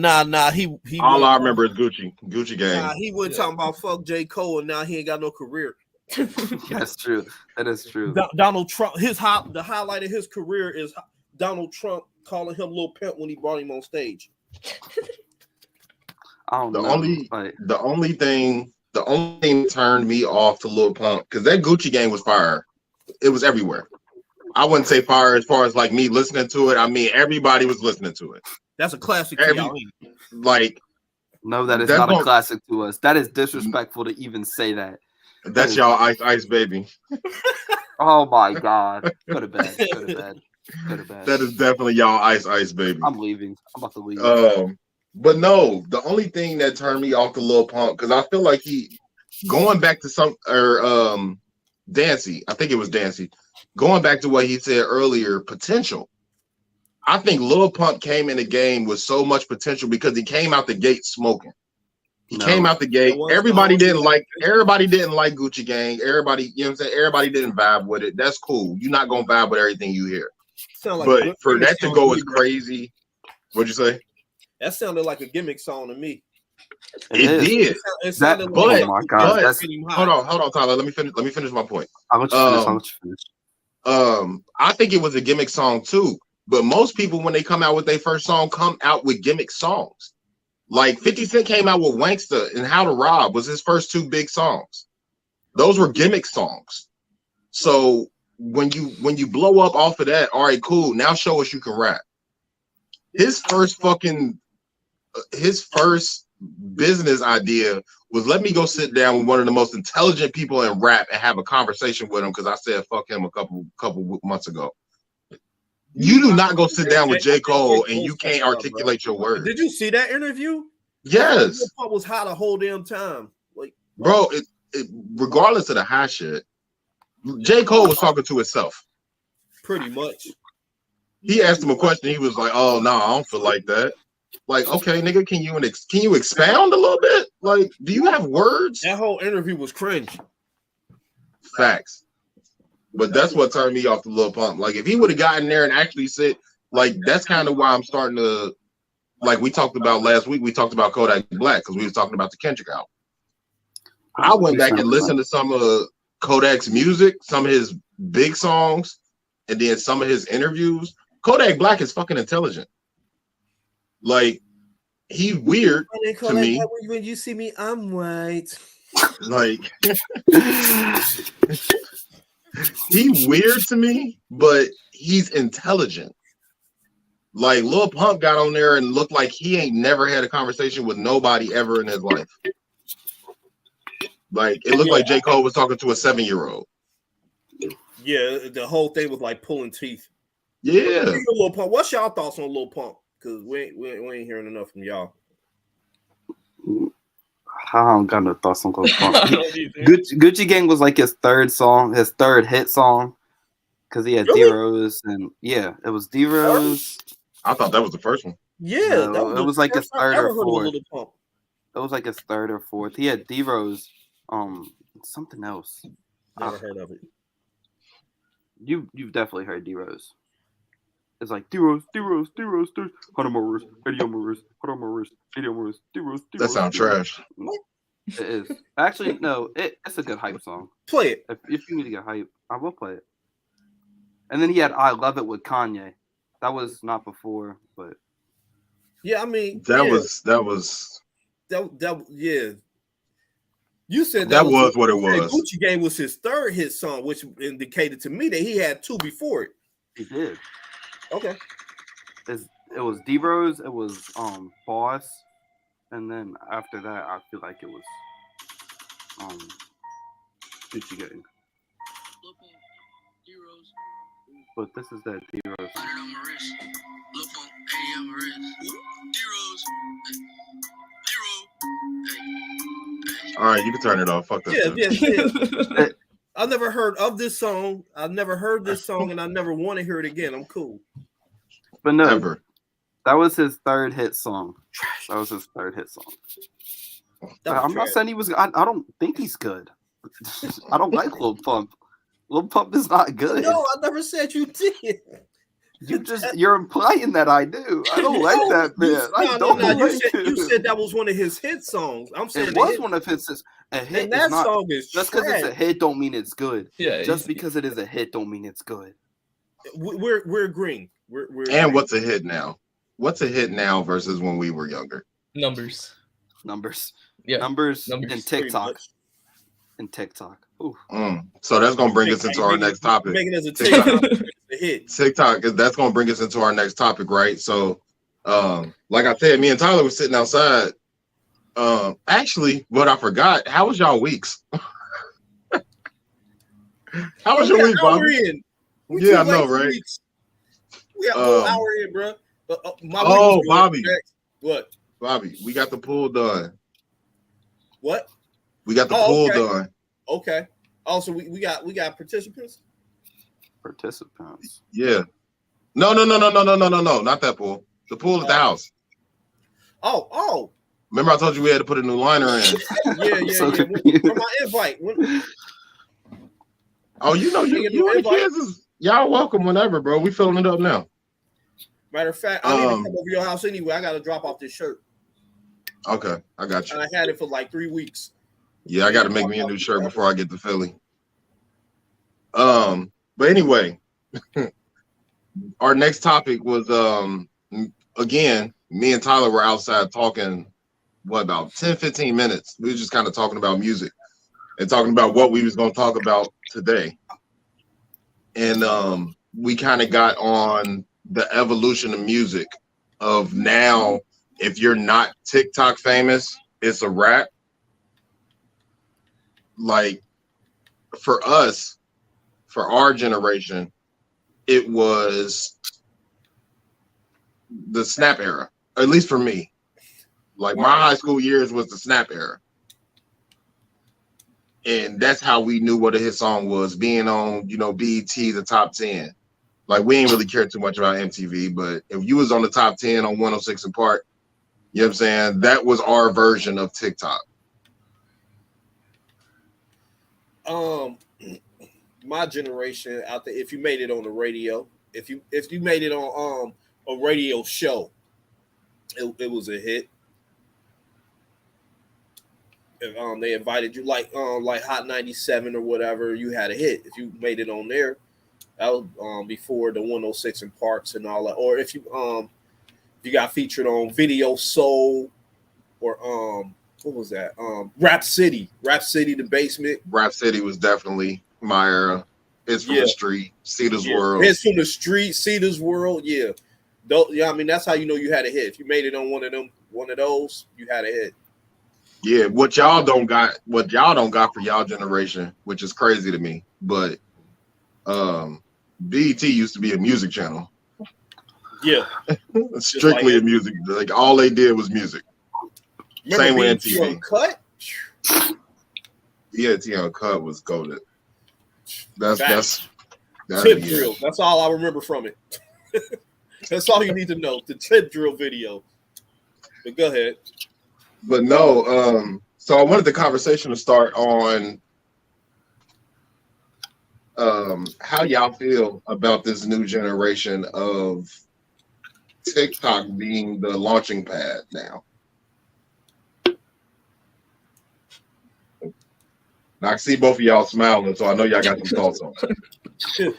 He all I remember is Gucci Gang. Nah, he wasn't talking about fuck J. Cole, and now he ain't got no career. That's true. That is true. Donald Trump, the highlight of his career is Donald Trump calling him Lil Pimp when he brought him on stage. The only thing that turned me off to Lil Pump, because that Gucci Gang was fire. It was everywhere. I wouldn't say fire as far as like me listening to it. I mean, everybody was listening to it. That's a classic. Like, no, that is not a classic to us. That is disrespectful to even say that. That's y'all Ice Baby. Oh my God. Go to bed. That is definitely y'all Ice Baby. I'm leaving. I'm about to leave. But no, the only thing that turned me off the Lil Pump, because I feel like he going back to Dancy, I think it was Dancy, going back to what he said earlier, potential. I think Lil Pump came in the game with so much potential because he came out the gate smoking. He came out the gate. Everybody didn't like Gucci Gang. Everybody, you know what I'm saying? Everybody didn't vibe with it. That's cool. You're not gonna vibe with everything you hear. But for that to go as crazy, what'd you say? That sounded like a gimmick song to me. It did. Oh my God. Hold on, Tyler. Let me finish my point. I'll let you finish. I think it was a gimmick song too. But most people, when they come out with their first song, come out with gimmick songs. Like 50 Cent came out with Wanksta and How to Rob was his first 2 big songs. Those were gimmick songs. So when you blow up off of that, all right, cool. Now show us you can rap. His first business idea was, let me go sit down with one of the most intelligent people in rap and have a conversation with him, because I said fuck him a couple months ago. You do not go sit down with J. Cole and you can't articulate your words. Did you see that interview? Yes. It was hot the whole damn time. Like, bro, regardless of the high shit, J. Cole was talking to himself. Pretty much. He asked him a question. He was like, "Oh no, I don't feel like that." Like, okay, nigga, can you expound a little bit? Like, do you have words? That whole interview was cringe. Facts. But that's what turned me off the Lil Pump. Like, if he would have gotten there and actually said, like, that's kind of why I'm starting to like we talked about last week, we talked about Kodak Black because we was talking about the Kendrick album. I went back and listened to some of Kodak's music, some of his big songs, and then some of his interviews. Kodak Black is fucking intelligent. Like, he's weird to me. When you see me, I'm white. Like, he's weird to me, but he's intelligent. Like, Lil Pump got on there and looked like he ain't never had a conversation with nobody ever in his life. Like, it looked like J. Cole was talking to a 7-year-old. Yeah, the whole thing was like pulling teeth. Yeah. Lil Pump. What's y'all thoughts on Lil Pump? Because we ain't hearing enough from y'all. I don't got no thoughts on Lil Pump. Gucci Gang was like his third hit song. Because he had really? D-Rose and it was D-Rose. I thought that was the first one. Yeah, no, it was like his third or fourth. It was like his third or fourth. He had D-Rose, something else. Never heard of it. You've definitely heard D-Rose. It's like D-Rose, D-Rose, D-Rose, D-Rose, D-Rose, D-Rose. That sounds trash. It is. Actually, no, it's a good hype song. Play it. If you need to get hype, I will play it. And then he had I Love It with Kanye. That was not before, but yeah, I mean that was You said that was what it was. Gucci Gang was his third hit song, which indicated to me that he had two before it. He did. Okay. It was D-Rose, it was Boss, and then after that I feel like it was Gucci Gang. But this is that D-Rose. All right, you can turn it off. Fuck that. Yeah. I've never heard of this song. I've never heard this song, and I never want to hear it again. I'm cool. But no, Ever. That was his third hit song. That was his third hit song. I'm not saying he was. I don't think he's good. I don't like Lil Pump. Lil Pump is not good. No, I never said you did. You're implying that I do. I don't like that, man. You said that was one of his hit songs. I'm saying it was one of his hits. A hit. And that song is just because it's a hit don't mean it's good. Yeah. Just because it is a hit don't mean it's good. We're agreeing. We're and agreeing. What's a hit now? What's a hit now versus when we were younger? Numbers. Yeah. Numbers. And TikTok. Ooh. So that's gonna bring us into our next topic. Making us a TikTok hit. TikTok, that's gonna bring us into our next topic, right? So, like I said, me and Tyler were sitting outside. Actually, what I forgot, how was y'all weeks? How was your week, Bobby? Yeah, I know, right? We got an hour in, bro. Bobby. What? Bobby, we got the pool done. What? We got the pool done. Okay. Also, we got participants. Participants. Yeah. No, not that pool. The pool at the house. Oh. Remember I told you we had to put a new liner in. Yeah. Where my invite? Oh, you in Kansas. Y'all welcome whenever, bro. We filling it up now. Matter of fact, I need to come over your house anyway. I got to drop off this shirt. Okay, I got you. And I had it for like 3 weeks. Yeah, I got to make me a new shirt before I get to Philly. But anyway, our next topic was again, me and Tyler were outside talking, about 10-15 minutes. We were just kind of talking about music and talking about what we was going to talk about today. And we kind of got on the evolution of music of now, if you're not TikTok famous, it's a wrap. Like for us, for our generation, it was the Snap era, at least for me. Like my high school years was the Snap era. And that's how we knew what a hit song was, being on, BET, the top 10. Like we ain't really care too much about MTV, but if you was on the top 10 on 106 and Park, you know what I'm saying? That was our version of TikTok. My generation out there, if you made it on the radio, if you made it on a radio show, it was a hit. If they invited you like Hot 97 or whatever, you had a hit. If you made it on there, that was before the 106 in Parks and all that. Or if you got featured on Video Soul or what was that? Rap City, The Basement. Rap City was definitely my era. It's from the street, Cedar's World. It's from the street, Cedar's World. Yeah, I mean that's how you know you had a hit. If you made it on one of those, you had a hit. Yeah, what y'all don't got for y'all generation, which is crazy to me. But BET used to be a music channel. Yeah, strictly a music. Like all they did was music. Same with MTV. Uncut? Yeah, T Uncut was goated. That's tip drill. That's all I remember from it. That's all you need to know. The tip drill video. But go ahead. But no, so I wanted the conversation to start on how y'all feel about this new generation of TikTok being the launching pad now. I can see both of y'all smiling, so I know y'all got some thoughts on it.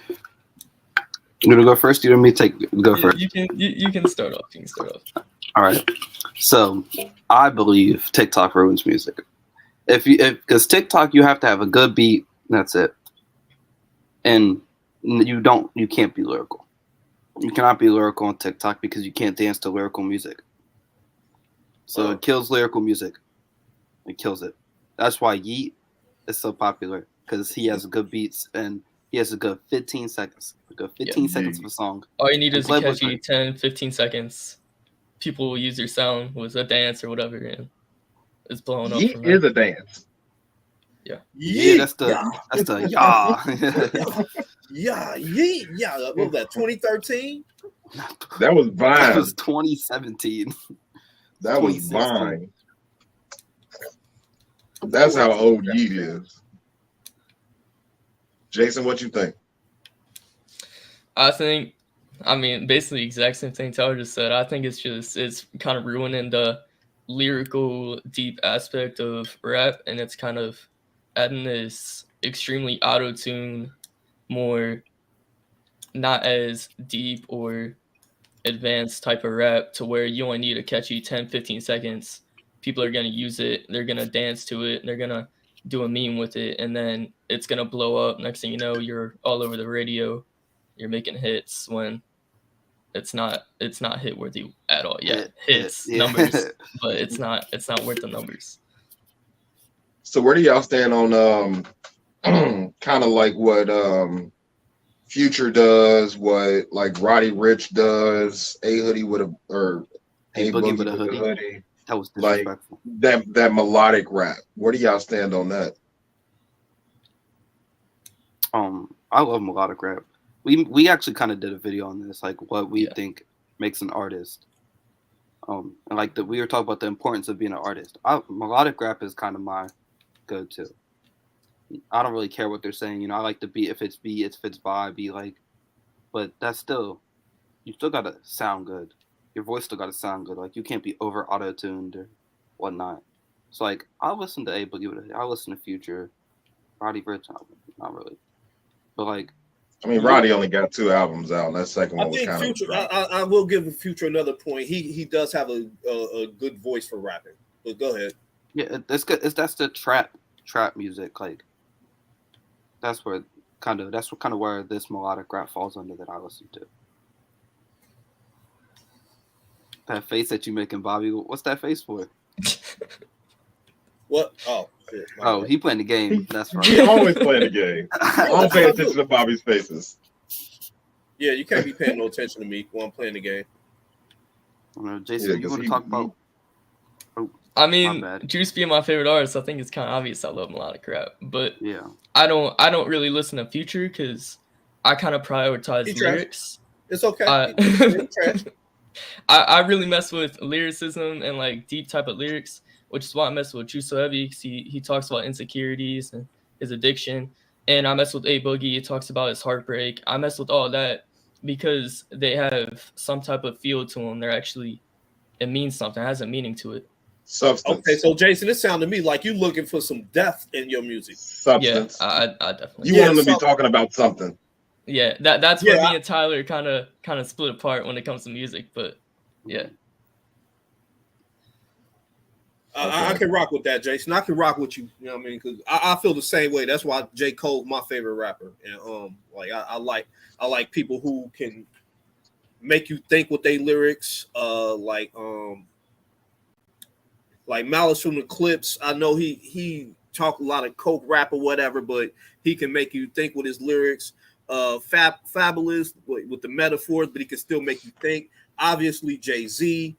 You gonna go first? You want me to go first? You can start off. You can start off. All right. So I believe TikTok ruins music. Because TikTok, you have to have a good beat. That's it. And you can't be lyrical. You cannot be lyrical on TikTok because you can't dance to lyrical music. So it kills lyrical music. It kills it. That's why Yeet is so popular, because he has good beats and he has a good 15 seconds. A good 15 seconds of a song. All you need is a catchy 10, 15 seconds. People will use your sound with a dance or whatever, and it's blowing up. Yeet is a dance. Yeah. Yeah, that's the yeah. Yeah. What was that? 2013? That was Vine. That was 2017. That was Vine. That's how old Yeet is. Jason, what you think? I mean, basically the exact same thing Tyler just said. I think it's kind of ruining the lyrical, deep aspect of rap, and it's kind of adding this extremely auto-tune, more not as deep or advanced type of rap to where you only need a catchy 10, 15 seconds. People are going to use it, they're going to dance to it, and they're going to do a meme with it, and then it's going to blow up. Next thing you know, you're all over the radio. You're making hits when it's not hit worthy at all. Yeah, hits, numbers, but it's not worth the numbers. So where do y'all stand on kind of like what Future does, what like Roddy Ricch does, A Hoodie with a Boogie with a hoodie. That was disrespectful. Like that melodic rap. Where do y'all stand on that? I love melodic rap. We actually kind of did a video on this, like what we think makes an artist. And like we were talking about the importance of being an artist. Melodic rap is kind of my go-to. I don't really care what they're saying. You know, I like the beat. If it's vibe, be like, but that's still, you still gotta sound good. Your voice still gotta sound good. Like you can't be over auto-tuned or whatnot. So like I'll listen to A Boogie with it. I'll listen to Future, Roddy Ricch, not really, but like. I mean, Roddy only got 2 albums out, and that second one was kind of. Future, I will give Future another point. He does have a good voice for rapping. But go ahead. Yeah, that's good. That's the trap music. Like that's kind of where this melodic rap falls under that I listen to. That face that you making, Bobby. What's that face for? What? Oh. Shit, he playing the game. That's right. He always playing the game. I don't pay attention to Bobby's faces. Yeah, you can't be paying no attention to me while I'm playing the game. Jason, you want to talk about? I mean, Juice being my favorite artist, I think it's kind of obvious I love melodic rap. But yeah, I don't really listen to Future because I kind of prioritize lyrics. It's okay. I really mess with lyricism and like deep type of lyrics, which is why I mess with Juice so heavy, because he talks about insecurities and his addiction. And I mess with A Boogie, he talks about his heartbreak. I mess with all that because they have some type of feel to them. They're actually it means something. It has a meaning to it. Substance. Okay, so Jason, it sounded to me like you looking for some depth in your music. Substance. Yeah, I definitely. You want them to be talking about something. Yeah, that's where me and Tyler kind of split apart when it comes to music, but yeah. I can rock with that, Jason. I can rock with you. You know what I mean? Because I feel the same way. That's why J. Cole's my favorite rapper, and like I like people who can make you think with their lyrics. Like Malice from the Clips. I know he talk a lot of coke rap or whatever, but he can make you think with his lyrics. Fabulous with the metaphors, but he can still make you think. Obviously, Jay-Z.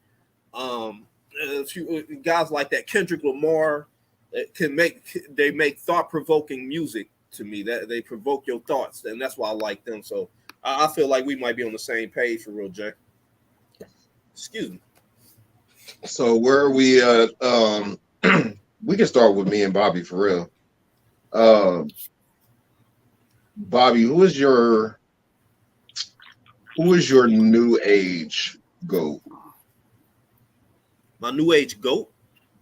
A few guys like that, Kendrick Lamar, they make thought-provoking music to me. That they provoke your thoughts, and that's why I like them. So I feel like we might be on the same page for real, Jay. Excuse me. So where are we at? We can start with me and Bobby for real. Bobby, who is your new age GOAT? My new age GOAT?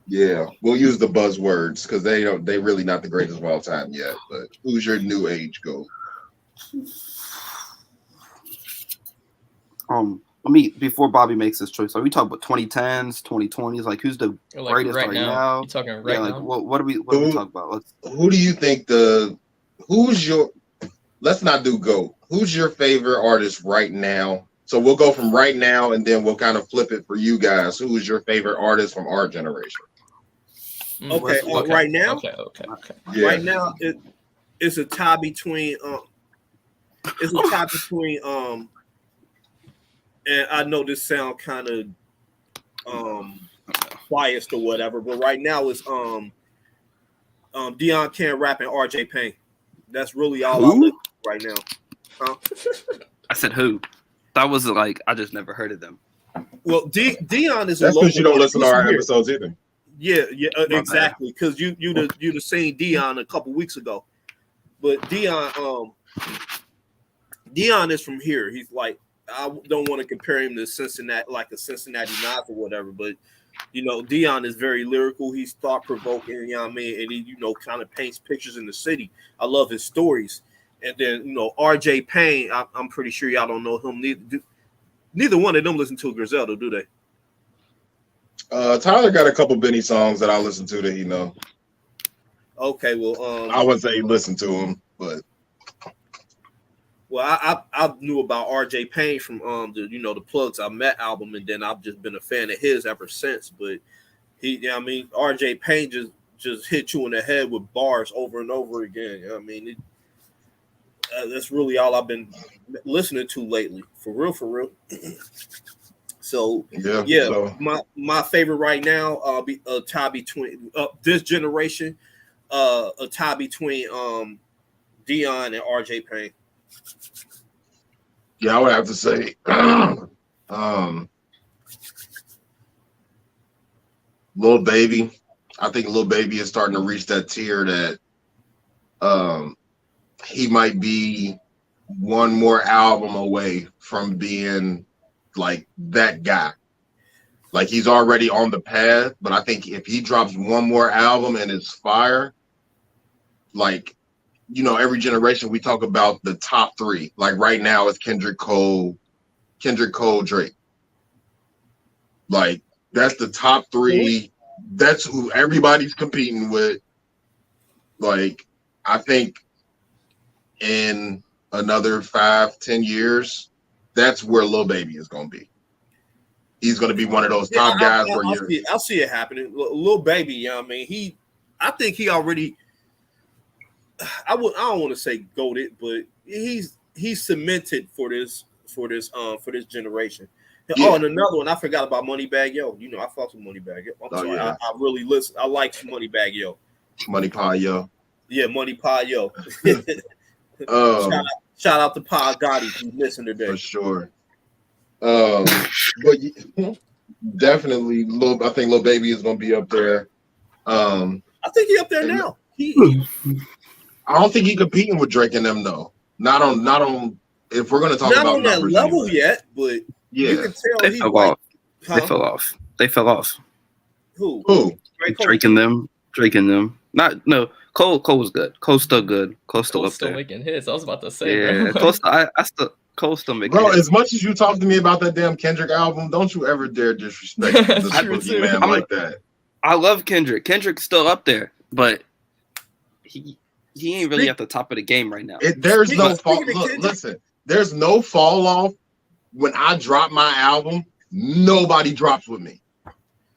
Yeah, we'll use the buzzwords because they really not the greatest of all time yet. But who's your new age GOAT? Let me, before Bobby makes his choice, are we talking about 2010s, 2020s? Like, who's the greatest right now? You talking right now? What are we talking about? Who do you think let's not do GOAT. Who's your favorite artist right now? So we'll go from right now, and then we'll kind of flip it for you guys. Who is your favorite artist from our generation? Okay. Right now? Okay. Yeah. Right now, it's a tie between and I know this sound kind of biased or whatever, but right now it's Deion Can Rap and RJ Payne. That's really all I look right now. Huh? I said who? That was like I just never heard of them. Well, Deion is that's because you don't listen to our episodes either. Yeah, exactly. Because you'd have seen Deion a couple weeks ago, but Deion is from here. He's like, I don't want to compare him to Cincinnati, like a Cincinnati Knives or whatever, but Deion is very lyrical. He's thought provoking, you know what I mean, and he kind of paints pictures in the city. I love his stories. And then RJ Payne, I'm pretty sure y'all don't know him. Neither one of them listen to Griselda, do they? Tyler got a couple Benny songs that I listen to that he know. Okay, well, I wouldn't say listen to him, but I knew about RJ Payne from the Plugs I Met album, and then I've just been a fan of his ever since. But RJ Payne just hit you in the head with bars over and over again. I mean, that's really all I've been listening to lately, for real. So my favorite right now be a tie between this generation, a tie between Deion and RJ Payne. Yeah, I would have to say Lil Baby. I think Lil Baby is starting to reach that tier that he might be one more album away from being like that guy. Like he's already on the path, but I think if he drops one more album and it's fire, like, every generation we talk about the top three. Like right now it's Kendrick Cole, Drake. Like that's the top three. That's who everybody's competing with. Like I think in another 5-10 years, that's where Lil Baby is going to be. He's going to be one of those top guys. I'll see it happening. Lil Baby, I mean, I think he already. I don't want to say goated, but he's cemented for this generation. Yeah. Oh, and another one, I forgot about Moneybagg Yo. I fuck with Moneybagg Yo. I'm sorry, yeah. I really listen. I like Moneybagg Yo. Money Pie Yo. Yeah, Money Pie Yo. Shout out to Pa Gotti who listened today. For sure. But definitely, I think Lil Baby is going to be up there. I think he's up there now. I don't think he's competing with Drake and them though. Not on. If we're going to talk about not on that level yet, but yeah, you can tell they fell off. They fell off. Who? Drake and them. Cole was good. Cole's still good. Cole's still up there. Making hits. I was about to say, yeah, bro. Cole's still making bro, hits. As much as you talk to me about that damn Kendrick album, don't you ever dare disrespect this boogie man like that. I love Kendrick. Kendrick's still up there, but he ain't really at the top of the game right now. There's no fall. Listen, there's no fall off when I drop my album. Nobody drops with me.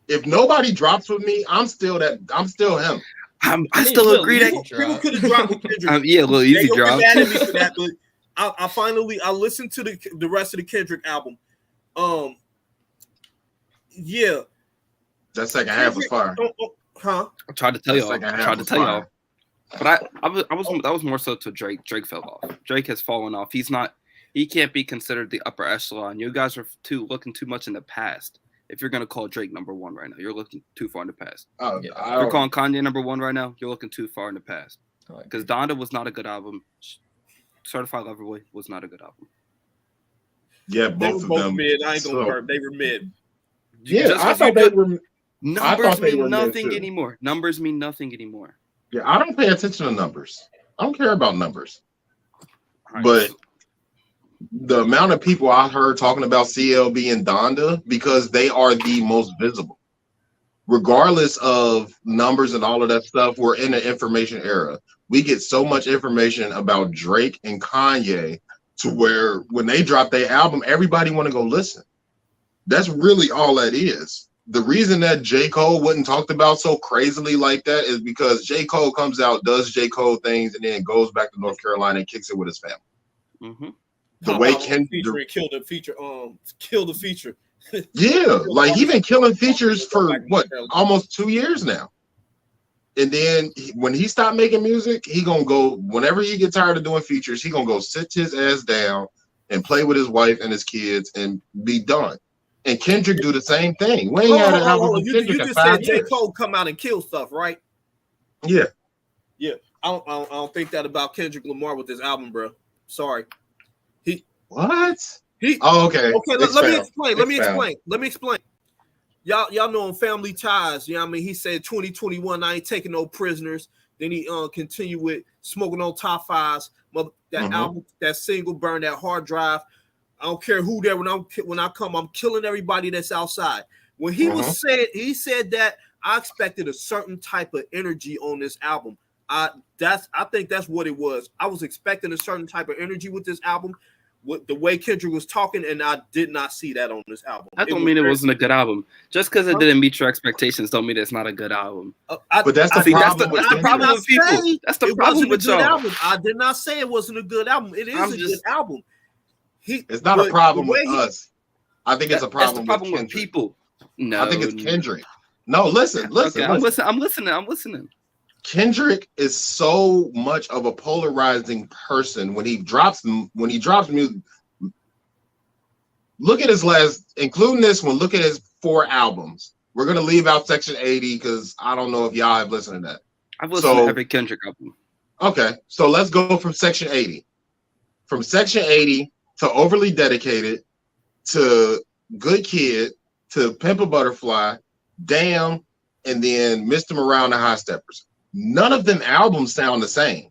If nobody drops with me, I'm still him. I still agree that people could have dropped with Kendrick. Yeah, a little easy drop. Mad at me for that, but I listened to the rest of the Kendrick album. Yeah, that second half was fire. Huh? I tried to tell y'all. But that was more so to Drake. Drake fell off. Drake has fallen off. He can't be considered the upper echelon. You guys are looking too much in the past. If you're gonna call Drake number one right now, you're looking too far in the past. Oh, if you're calling Kanye number one right now, you're looking too far in the past. Because Donda was not a good album. Certified Lover Boy was not a good album. Yeah, both of them. Mid. I ain't gonna hurt. They were mid. Yeah, I thought they were. Numbers mean nothing anymore. Numbers mean nothing anymore. Yeah, I don't pay attention to numbers. I don't care about numbers. Right. But the amount of people I heard talking about CLB and Donda, because they are the most visible. Regardless of numbers and all of that stuff, we're in an information era. We get so much information about Drake and Kanye to where when they drop their album, everybody want to go listen. That's really all that is. The reason that J. Cole wasn't talked about so crazily like that is because J. Cole comes out, does J. Cole things, and then goes back to North Carolina and kicks it with his family. Mm-hmm. The way killed the feature. Killed the feature. Yeah, like he been killing features for what, almost 2 years now. And then when he stopped making music, he gonna go, whenever he get tired of doing features, he gonna go sit his ass down and play with his wife and his kids and be done. And Kendrick do the same thing. We ain't had an album with Kendrick you in just 5 said J. years. Cole come out and kill stuff, right? Yeah. Yeah. I don't think that about Kendrick Lamar with this album, bro. Sorry. Okay. Okay, let me explain. Y'all know on Family Ties, you know what I mean? He said 2021, I ain't taking no prisoners. Then he continued with Smoking on Top Fives. That album, that single, Burn That Hard Drive. I don't care who there when I come, I'm killing everybody that's outside. When he he said that I expected a certain type of energy on this album. I think that's what it was. I was expecting a certain type of energy with this album. With the way Kendrick was talking, and I did not see that on this album. That don't mean it wasn't a good album. Just because it didn't meet your expectations don't mean it's not a good album. But that's the problem. That's the problem with people. That's the problem with y'all. I did not say it wasn't a good album. It is a good album. It's not a problem with us. I think it's a problem. That's the problem with people. No, I think it's Kendrick. No, listen. Okay, I'm listening. Kendrick is so much of a polarizing person when he drops music. Look at his last, including this one. Look at his 4 albums. We're gonna leave out Section 80 because I don't know if y'all have listened to that. I've listened to every Kendrick album. Okay, so let's go from Section 80. From Section 80 to Overly Dedicated to Good Kid to Pimp a Butterfly, Damn, and then Mr. Morale and the High Steppers. None of them albums sound the same.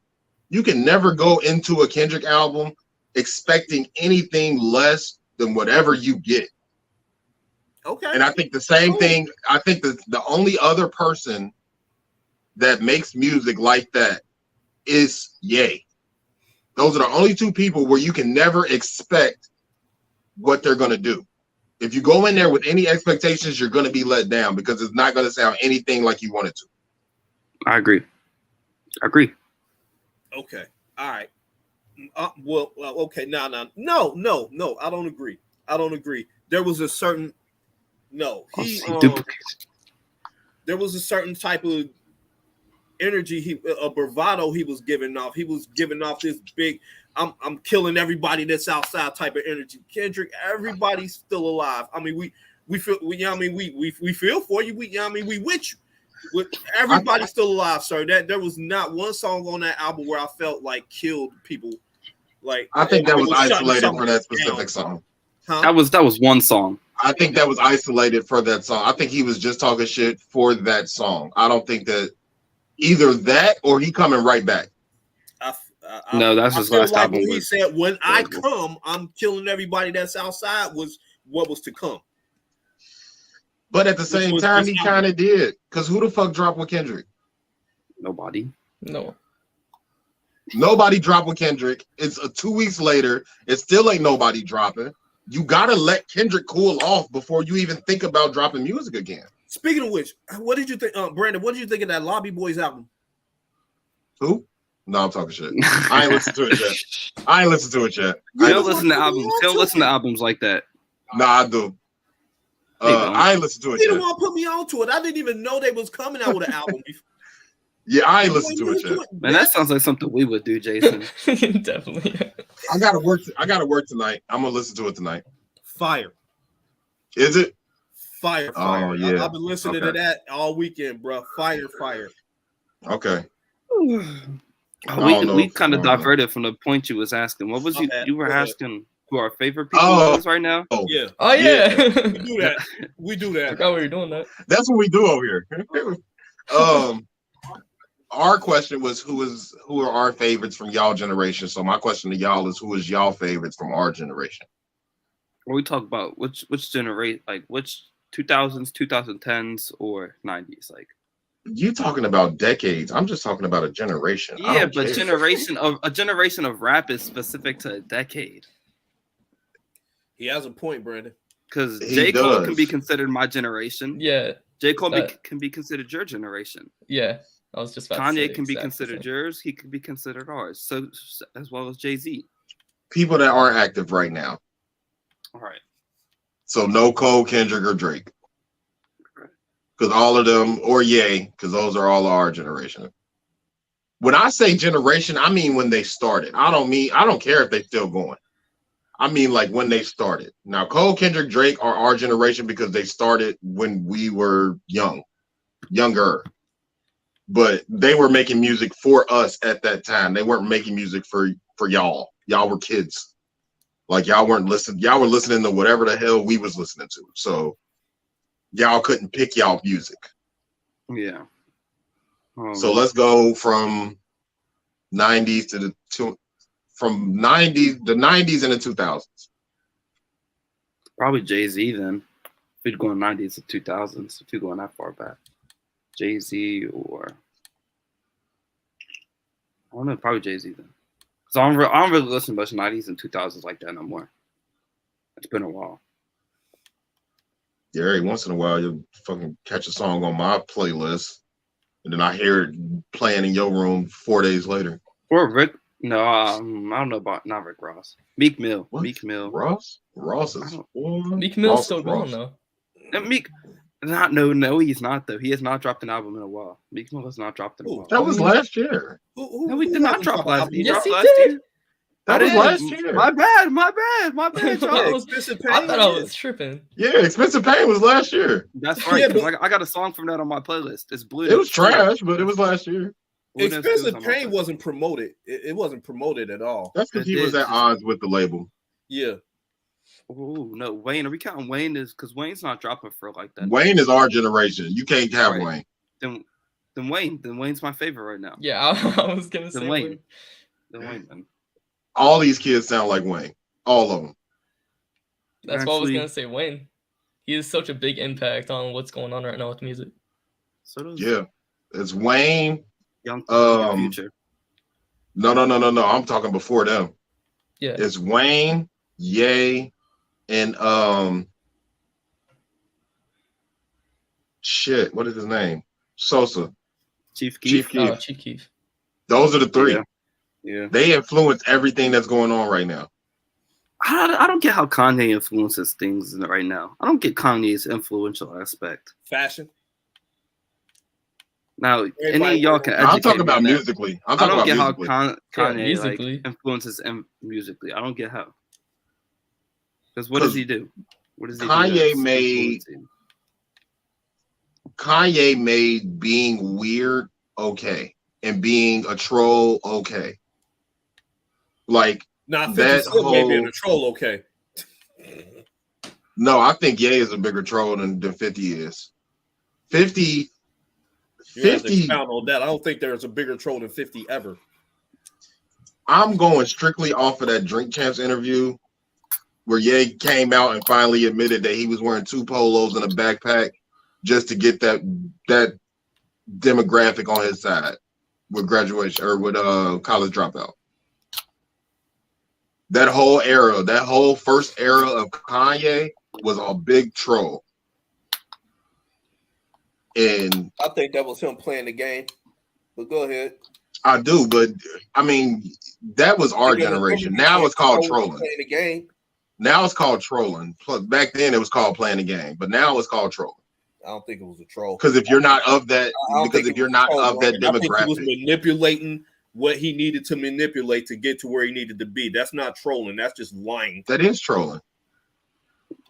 You can never go into a Kendrick album expecting anything less than whatever you get. Okay. And I think the same thing, I think that the only other person that makes music like that is Ye. Those are the only 2 people where you can never expect what they're going to do. If you go in there with any expectations, you're going to be let down because it's not going to sound anything like you want it to. I agree. Okay. All right. Okay. No. I don't agree. There was a certain there was a certain type of energy, a bravado he was giving off. He was giving off this big, I'm killing everybody that's outside type of energy. Kendrick, everybody's still alive. I mean, we feel, we feel for you. We with you. With everybody's still alive, sir. That there was not one song on that album where I felt like killed people. Like I think that was isolated for that specific song. Huh? That was one song. I think that was isolated for that song. I think he was just talking shit for that song. I don't think that either that or he coming right back. No, that's his last album. He said, "When I come, I'm killing everybody that's outside." Was what was to come. But at the same time, he kind of did. Because who the fuck dropped with Kendrick? Nobody. No. Nobody dropped with Kendrick. It's 2 weeks later. It still ain't nobody dropping. You gotta let Kendrick cool off before you even think about dropping music again. Speaking of which, what did you think, Brandon? What did you think of that Lobby Boys album? Who? No, I'm talking shit. I ain't listened to it yet. I don't listen to albums. Don't listen to albums like that. Nah, I do. I ain't listened to it yet. You didn't want to put me onto it. I didn't even know they was coming out with an album before. Yeah, I ain't listened to it yet. Man, that sounds like something we would do, Jason. Definitely. I gotta work tonight. I'm gonna listen to it tonight. Fire. Is it? Fire. Oh, yeah. I've been listening to that all weekend, bro. Fire. Okay. We kind of diverted from the point you was asking. What was you were asking who our favorite people is right now? Yeah. Oh yeah. We do that. I forgot we were doing that. That's what we do over here. Our question was who are our favorites from y'all generation. So my question to y'all is who is y'all favorites from our generation? We talk about which generation, like which 2000s, 2010s, or 90s, like. You talking about decades? I'm just talking about a generation. Yeah, but a generation of rap is specific to a decade. He has a point, Brandon. Because J. Cole can be considered my generation. Yeah. J. Cole can be considered your generation. Yeah. I was just about Kanye to say can be considered yours. He can be considered ours. So as well as Jay-Z. People that aren't active right now. All right. So no Cole, Kendrick, or Drake. Because all of them, or Ye, because those are all our generation. When I say generation, I mean when they started. I don't care if they still going. I mean like when they started. Now Cole, Kendrick, Drake are our generation because they started when we were younger. But they were making music for us at that time. They weren't making music for y'all. Y'all were kids. Like y'all weren't listening. Y'all were listening to whatever the hell we was listening to. So y'all couldn't pick y'all music. Yeah. So let's go from 90s to the 90s and the 2000s. Probably Jay-Z then. If you're going 90s to 2000s, if you're going that far back. Jay-Z or I don't know, probably Jay-Z then. Because I don't really listen to much 90s and 2000s like that no more. It's been a while. Yeah, every once in a while you'll fucking catch a song on my playlist, and then I hear it playing in your room 4 days later. Or Rick? No, I don't know about not Rick Ross. Meek Mill. What? Meek Mill. Ross is Meek Mill's still going though. And Meek. No, he's not though. He has not dropped an album in a while. Meek Mill has not dropped in a while. That was last year. No, he did not drop last year. Yes, he did. That was last year. My bad, I thought I was tripping. Yeah, Expensive Pain was last year. That's right. Because I got a song from that on my playlist. It's Blue. It was trash, but it was last year. Expensive Pain wasn't promoted. It wasn't promoted at all. That's because he was at odds with the label. Yeah. Oh no, Wayne. Are we counting Wayne? Because Wayne's not dropping for like that. Wayne is our generation. You can't have Wayne. Then Wayne. Then Wayne's my favorite right now. Yeah, I was gonna say Wayne. Then Wayne. Then. All these kids sound like Wayne. All of them. That's what I was gonna say. Wayne. He has such a big impact on what's going on right now with music. Yeah, it's Wayne. Young Future. No. I'm talking before them. Yeah, it's Wayne, Ye, and shit. What is his name? Sosa. Chief Keef. Chief Keef. Those are the three. Yeah. They influence everything that's going on right now. I don't get how Kanye influences things right now. I don't get Kanye's influential aspect. Fashion. Now, any of y'all can educate I'm talking about me on musically. I don't get how Kanye musically. like, influences musically. I don't get how. Because what does he do? What does he do? Kanye made being weird okay and being a troll okay. Like not that whole being a troll okay. No, I think Ye is a bigger troll than 50 is. 50. You have to expound on that. I don't think there's a bigger troll than 50 ever. I'm going strictly off of that Drink Champs interview where Ye came out and finally admitted that he was wearing 2 polos and a backpack just to get that demographic on his side with graduation or with college dropout. That whole era, that whole first era of Kanye was a big troll. And I think that was him playing the game. But go ahead. I do, but I mean, that was our generation. Now it's called trolling. Playing the game. Now it's called trolling. Back then it was called playing the game, but now it's called trolling. I don't think it was a troll. Because if you're not of that, because if you're not of that demographic, I think he was manipulating what he needed to manipulate to get to where he needed to be. That's not trolling. That's just lying. That is trolling.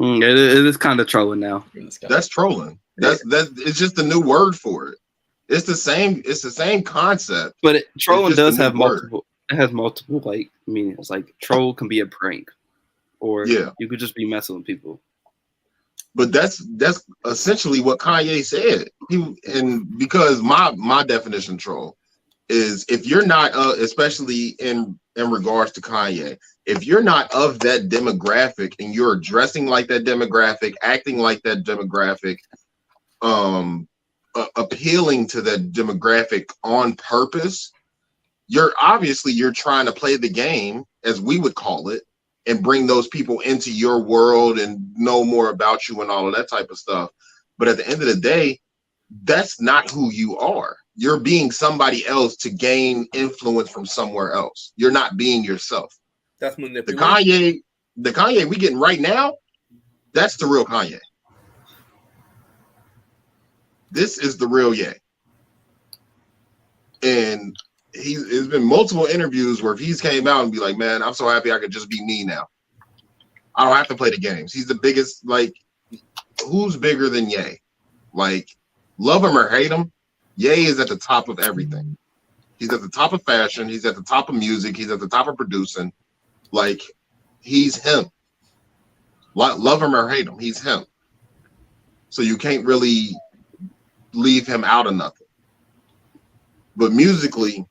It is kind of trolling now. That's trolling. That's it's just a new word for it. It's the same. It's the same concept. But trolling does have multiple. It has multiple like meanings. Like troll can be a prank, or you could just be messing with people. But that's essentially what Kanye said. And because my definition of troll is if you're not especially in regards to Kanye, if you're not of that demographic and you're dressing like that demographic, acting like that demographic, appealing to that demographic on purpose, you're trying to play the game, as we would call it, and bring those people into your world and know more about you and all of that type of stuff. But at the end of the day, that's not who you are. You're being somebody else to gain influence from somewhere else. You're not being yourself. That's manipulation. The Kanye we getting right now, that's the real Kanye. This is the real Ye. And there's been multiple interviews where he's came out and be like, man, I'm so happy I could just be me now. I don't have to play the games. He's the biggest, like, who's bigger than Ye? Like, love him or hate him, Ye is at the top of everything. He's at the top of fashion. He's at the top of music. He's at the top of producing. Like, he's him. Love him or hate him, he's him. So you can't really leave him out of nothing. But musically,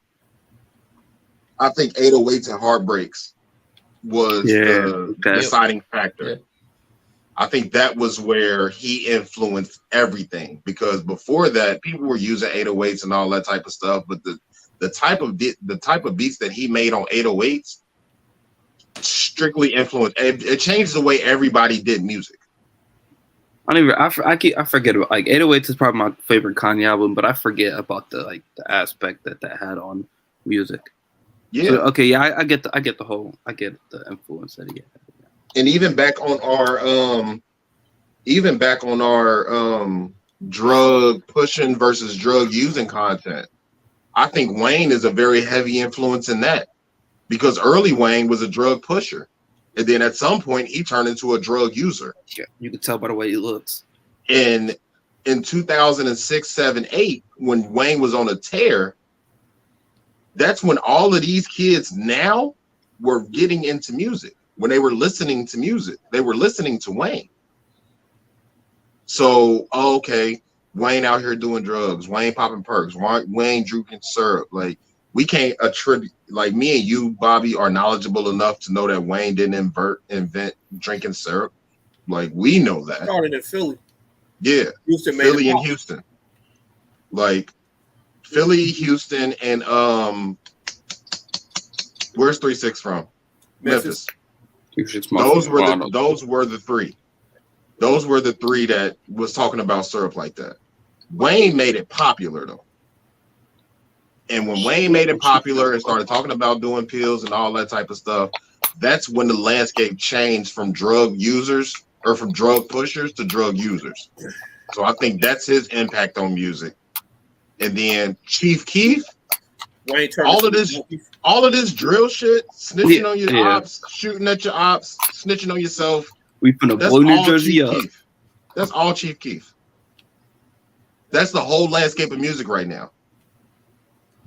I think 808s and Heartbreaks was the deciding factor. Yeah. I think that was where he influenced everything, because before that, people were using 808s and all that type of stuff. But the type of beats that he made on 808s strictly influenced. It changed the way everybody did music. I forget about, like, 808s is probably my favorite Kanye album, but I forget about the aspect that had on music. Yeah. So, okay. Yeah. I get the influence that he had. And even back on our drug pushing versus drug using content, I think Wayne is a very heavy influence in that, because early Wayne was a drug pusher. And then at some point he turned into a drug user. Yeah, you can tell by the way he looks. And in 2006, 7, 8, when Wayne was on a tear, that's when all of these kids now were getting into music. When they were listening to music, they were listening to Wayne. So, okay, Wayne out here doing drugs, Wayne popping perks, Wayne drinking syrup. Like, we can't attribute, like, me and you, Bobby, are knowledgeable enough to know that Wayne didn't invent drinking syrup. Like, we know that. Started in Philly. Yeah, Houston, Philly and Houston. Like, Philly, Houston, and where's 3 6 from? Memphis. Those were the three. Those were the three that was talking about syrup like that. Wayne made it popular though. And when Wayne made it popular and started talking about doing pills and all that type of stuff, that's when the landscape changed from drug users or from drug pushers to drug users. So I think that's his impact on music. And then Chief Keef, all of this drill shit, snitching on your ops, shooting at your ops, snitching on yourself. We finna blow New Jersey up. That's all Chief Keef. That's the whole landscape of music right now.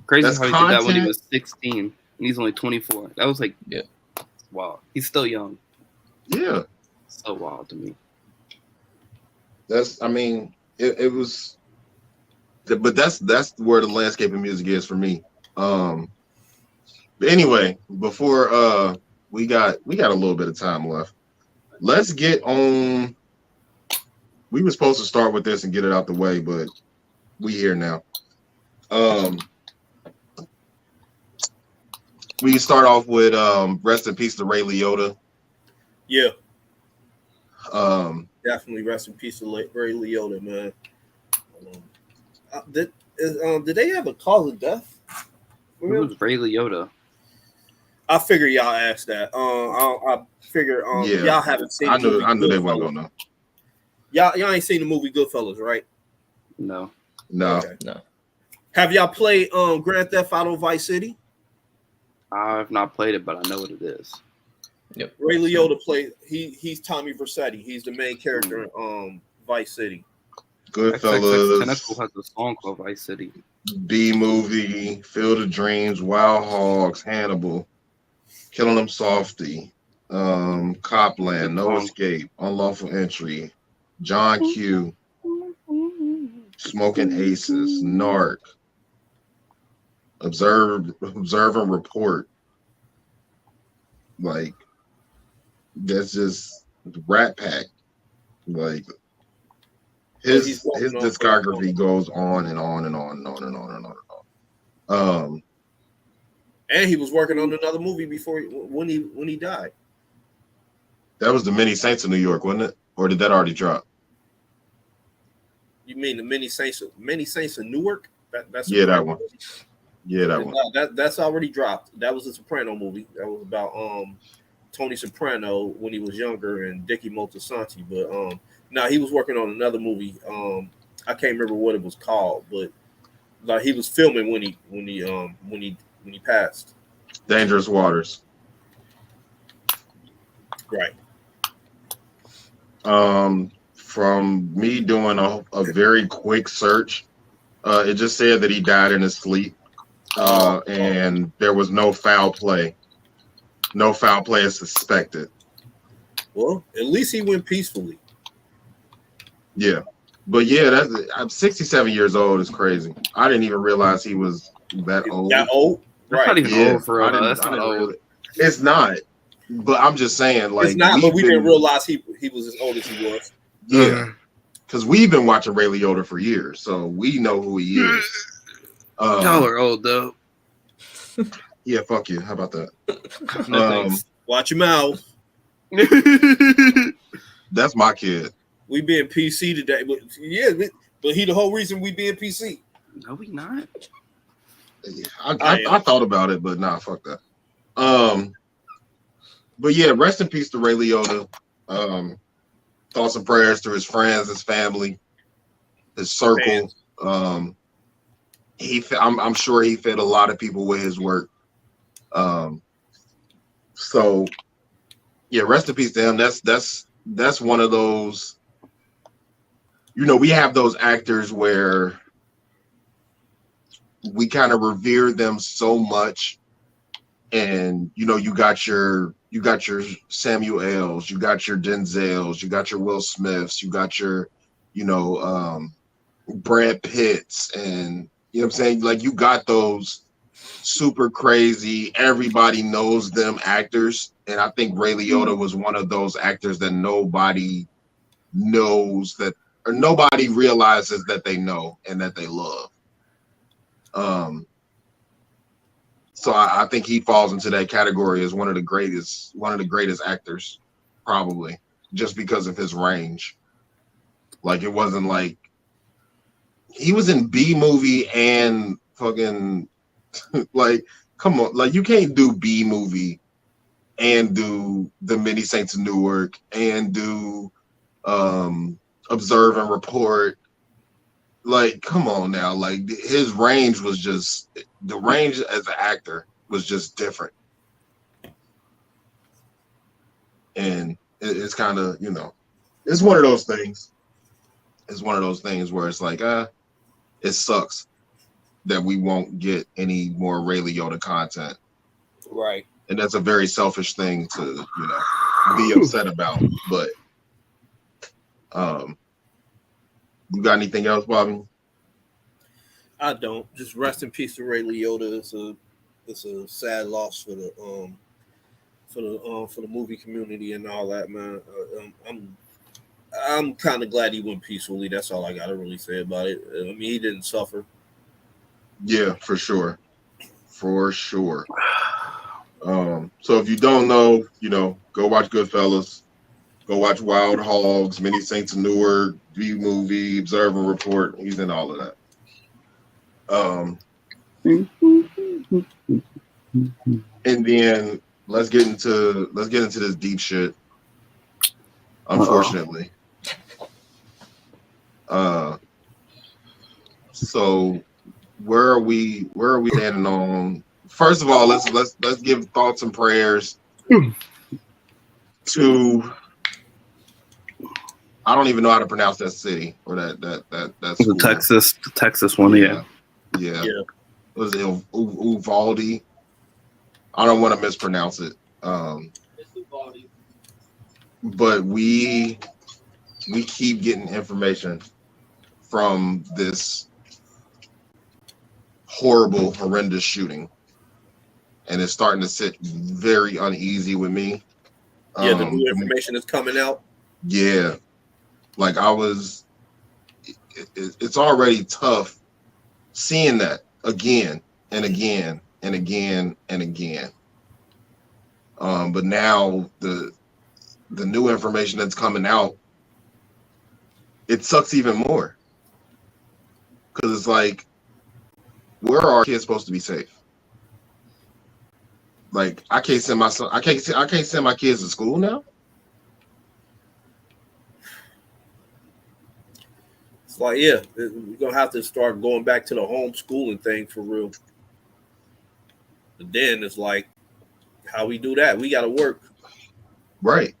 Crazy how he did that when he was 16 and he's only 24. That was like, wow. He's still young. Yeah. So wild to me. That's, I mean, it was, but that's where the landscape of music is for me. But anyway, before we got a little bit of time left. Let's get on. We were supposed to start with this and get it out the way, but we here now. We can start off with rest in peace to Ray Liotta. Yeah. Um, Definitely rest in peace to Ray Liotta, man. Did they have a cause of death? Who was Ray Liotta? I figure y'all asked that. I figure yeah, y'all haven't seen. I knew they weren't gonna know. Y'all ain't seen the movie Goodfellas, right? No. Okay. No. Have y'all played Grand Theft Auto Vice City? I've not played it, but I know what it is. Yep. Ray Liotta played. He's Tommy Vercetti. He's the main character in Vice City. Goodfellas. Tentacle has a song called Vice City. B movie, Field of Dreams, Wild Hogs, Hannibal, Killing Them Softly, Copland, No Escape, Unlawful Entry, John Q, Smoking Aces, Narc, Observe and Report. Like, that's just Rat Pack. Like, his discography goes on and on and on and on and on and on and on. And he was working on another movie before when he died. That was the Many Saints of New York, wasn't it? Or did that already drop? You mean the Many Saints of Newark? That's that one. Yeah, that one. That's already dropped. That was a Soprano movie. That was about Tony Soprano when he was younger and Dickie Moltisanti. But no, he was working on another movie. I can't remember what it was called, but like he was filming when he passed. Dangerous Waters. Right. From me doing a very quick search, it just said that he died in his sleep, and there was no foul play. No foul play is suspected. Well, at least he went peacefully. Yeah, but yeah, I'm 67 years old. Is crazy. I didn't even realize he was that old. That old? Right. Not even old for real. That's not old. It's not. But I'm just saying, like, it's not. But we didn't realize he was as old as he was. Yeah, because we've been watching Ray Liotta for years, so we know who he is. Y'all are old though. Yeah, fuck you. How about that? Watch your mouth. That's my kid. We being PC today, but yeah, but he the whole reason we being PC. No, we not. I thought about it, but nah, fuck that. But yeah, rest in peace to Ray Liotta. Thoughts and prayers to his friends, his family, his circle. I'm sure he fed a lot of people with his work. So yeah, rest in peace to him. That's one of those. You know, we have those actors where we kind of revere them so much, and you know, you got your Samuel L's, you got your Denzels, you got your Will Smiths, you got your, you know, Brad Pitts, and you know what I'm saying? Like, you got those super crazy, everybody knows them actors. And I think Ray Liotta was one of those actors that nobody knows that, or nobody realizes that they know and that they love. So I think he falls into that category as one of the greatest actors, probably, just because of his range. Like, it wasn't like he was in B movie and fucking like, come on, like, you can't do B movie and do the Many Saints of Newark and do Observe and Report. Like, come on now. Like, his range was just, the range as an actor was just different. And it's kind of, you know, it's one of those things. It's one of those things where it's like, it sucks that we won't get any more Ray Liotta content. Right. And that's a very selfish thing to, you know, be upset about. But You got anything else, Bobby? I don't. Just rest in peace to Ray Liotta. It's a sad loss for the movie community and all that, man. I'm kind of glad he went peacefully. That's all I got to really say about it. I mean, he didn't suffer. Yeah, for sure. For sure. So if you don't know, go watch Goodfellas. Go watch Wild Hogs, Many Saints of Newark, View Movie, Observe and Report. He's in all of that. And then let's get into this deep shit. Unfortunately. So where are we standing on? First of all, let's give thoughts and prayers to, I don't even know how to pronounce that city or that school. The Texas one, yeah. Was it Uvalde? I don't want to mispronounce it. But we keep getting information from this horrible, horrendous shooting, and it's starting to sit very uneasy with me. Yeah, the new information is coming out. Yeah, like it's already tough seeing that again and again and again and again. But now the new information that's coming out, it sucks even more, because it's like, where are our kids supposed to be safe? Like, I can't send my kids to school now. It's like, yeah, we're gonna have to start going back to the homeschooling thing for real. But then it's like, how we do that? We got to work, right?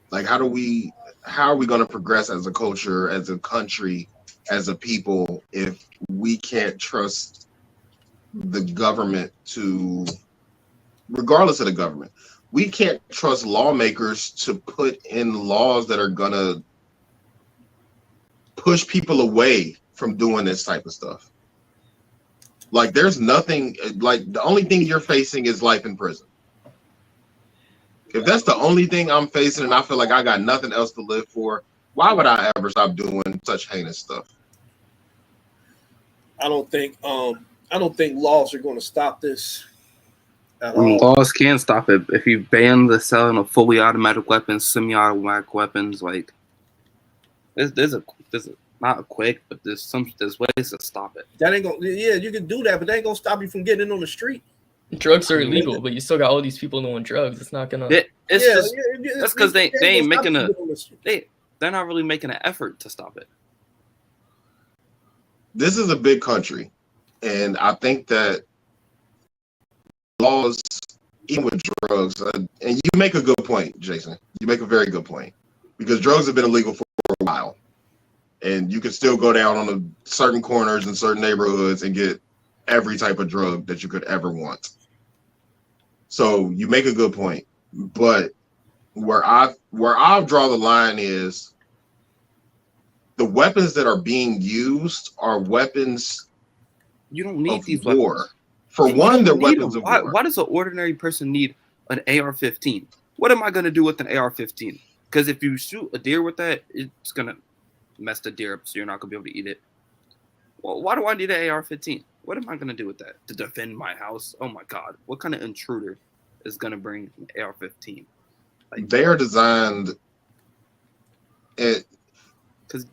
Like, how are we going to progress as a culture, as a country, as a people, if we can't trust the government to, regardless of the government, we can't trust lawmakers to put in laws that are going to push people away from doing this type of stuff. Like, there's nothing, like, the only thing you're facing is life in prison. If that's the only thing I'm facing and I feel like I got nothing else to live for, why would I ever stop doing such heinous stuff? I don't think laws are going to stop this at I mean, all. laws can stop it if you ban the selling of fully automatic weapons, semi-automatic weapons. Like, there's not a quick, but there's ways to stop it. That ain't gonna. Yeah, you can do that, but that ain't gonna stop you from getting it on the street. Drugs are illegal, but you still got all these people doing drugs. It's not gonna. That's because they ain't making they're not really making an effort to stop it. This is a big country, and I think that laws, even with drugs, and you make a good point, Jason. You make a very good point, because drugs have been illegal for a while, and you can still go down on certain corners in certain neighborhoods and get every type of drug that you could ever want. So you make a good point, but where I draw the line is the weapons that are being used are weapons. You don't need these war. Weapons. For one, they're weapons of war. Why does an ordinary person need an AR-15? What am I going to do with an AR-15? Because if you shoot a deer with that, it's going to mess the deer up, so you're not going to be able to eat it. Well, why do I need an AR-15? What am I going to do with that? To defend my house? Oh, my God. What kind of intruder is going to bring an AR-15? Like, they are designed... Because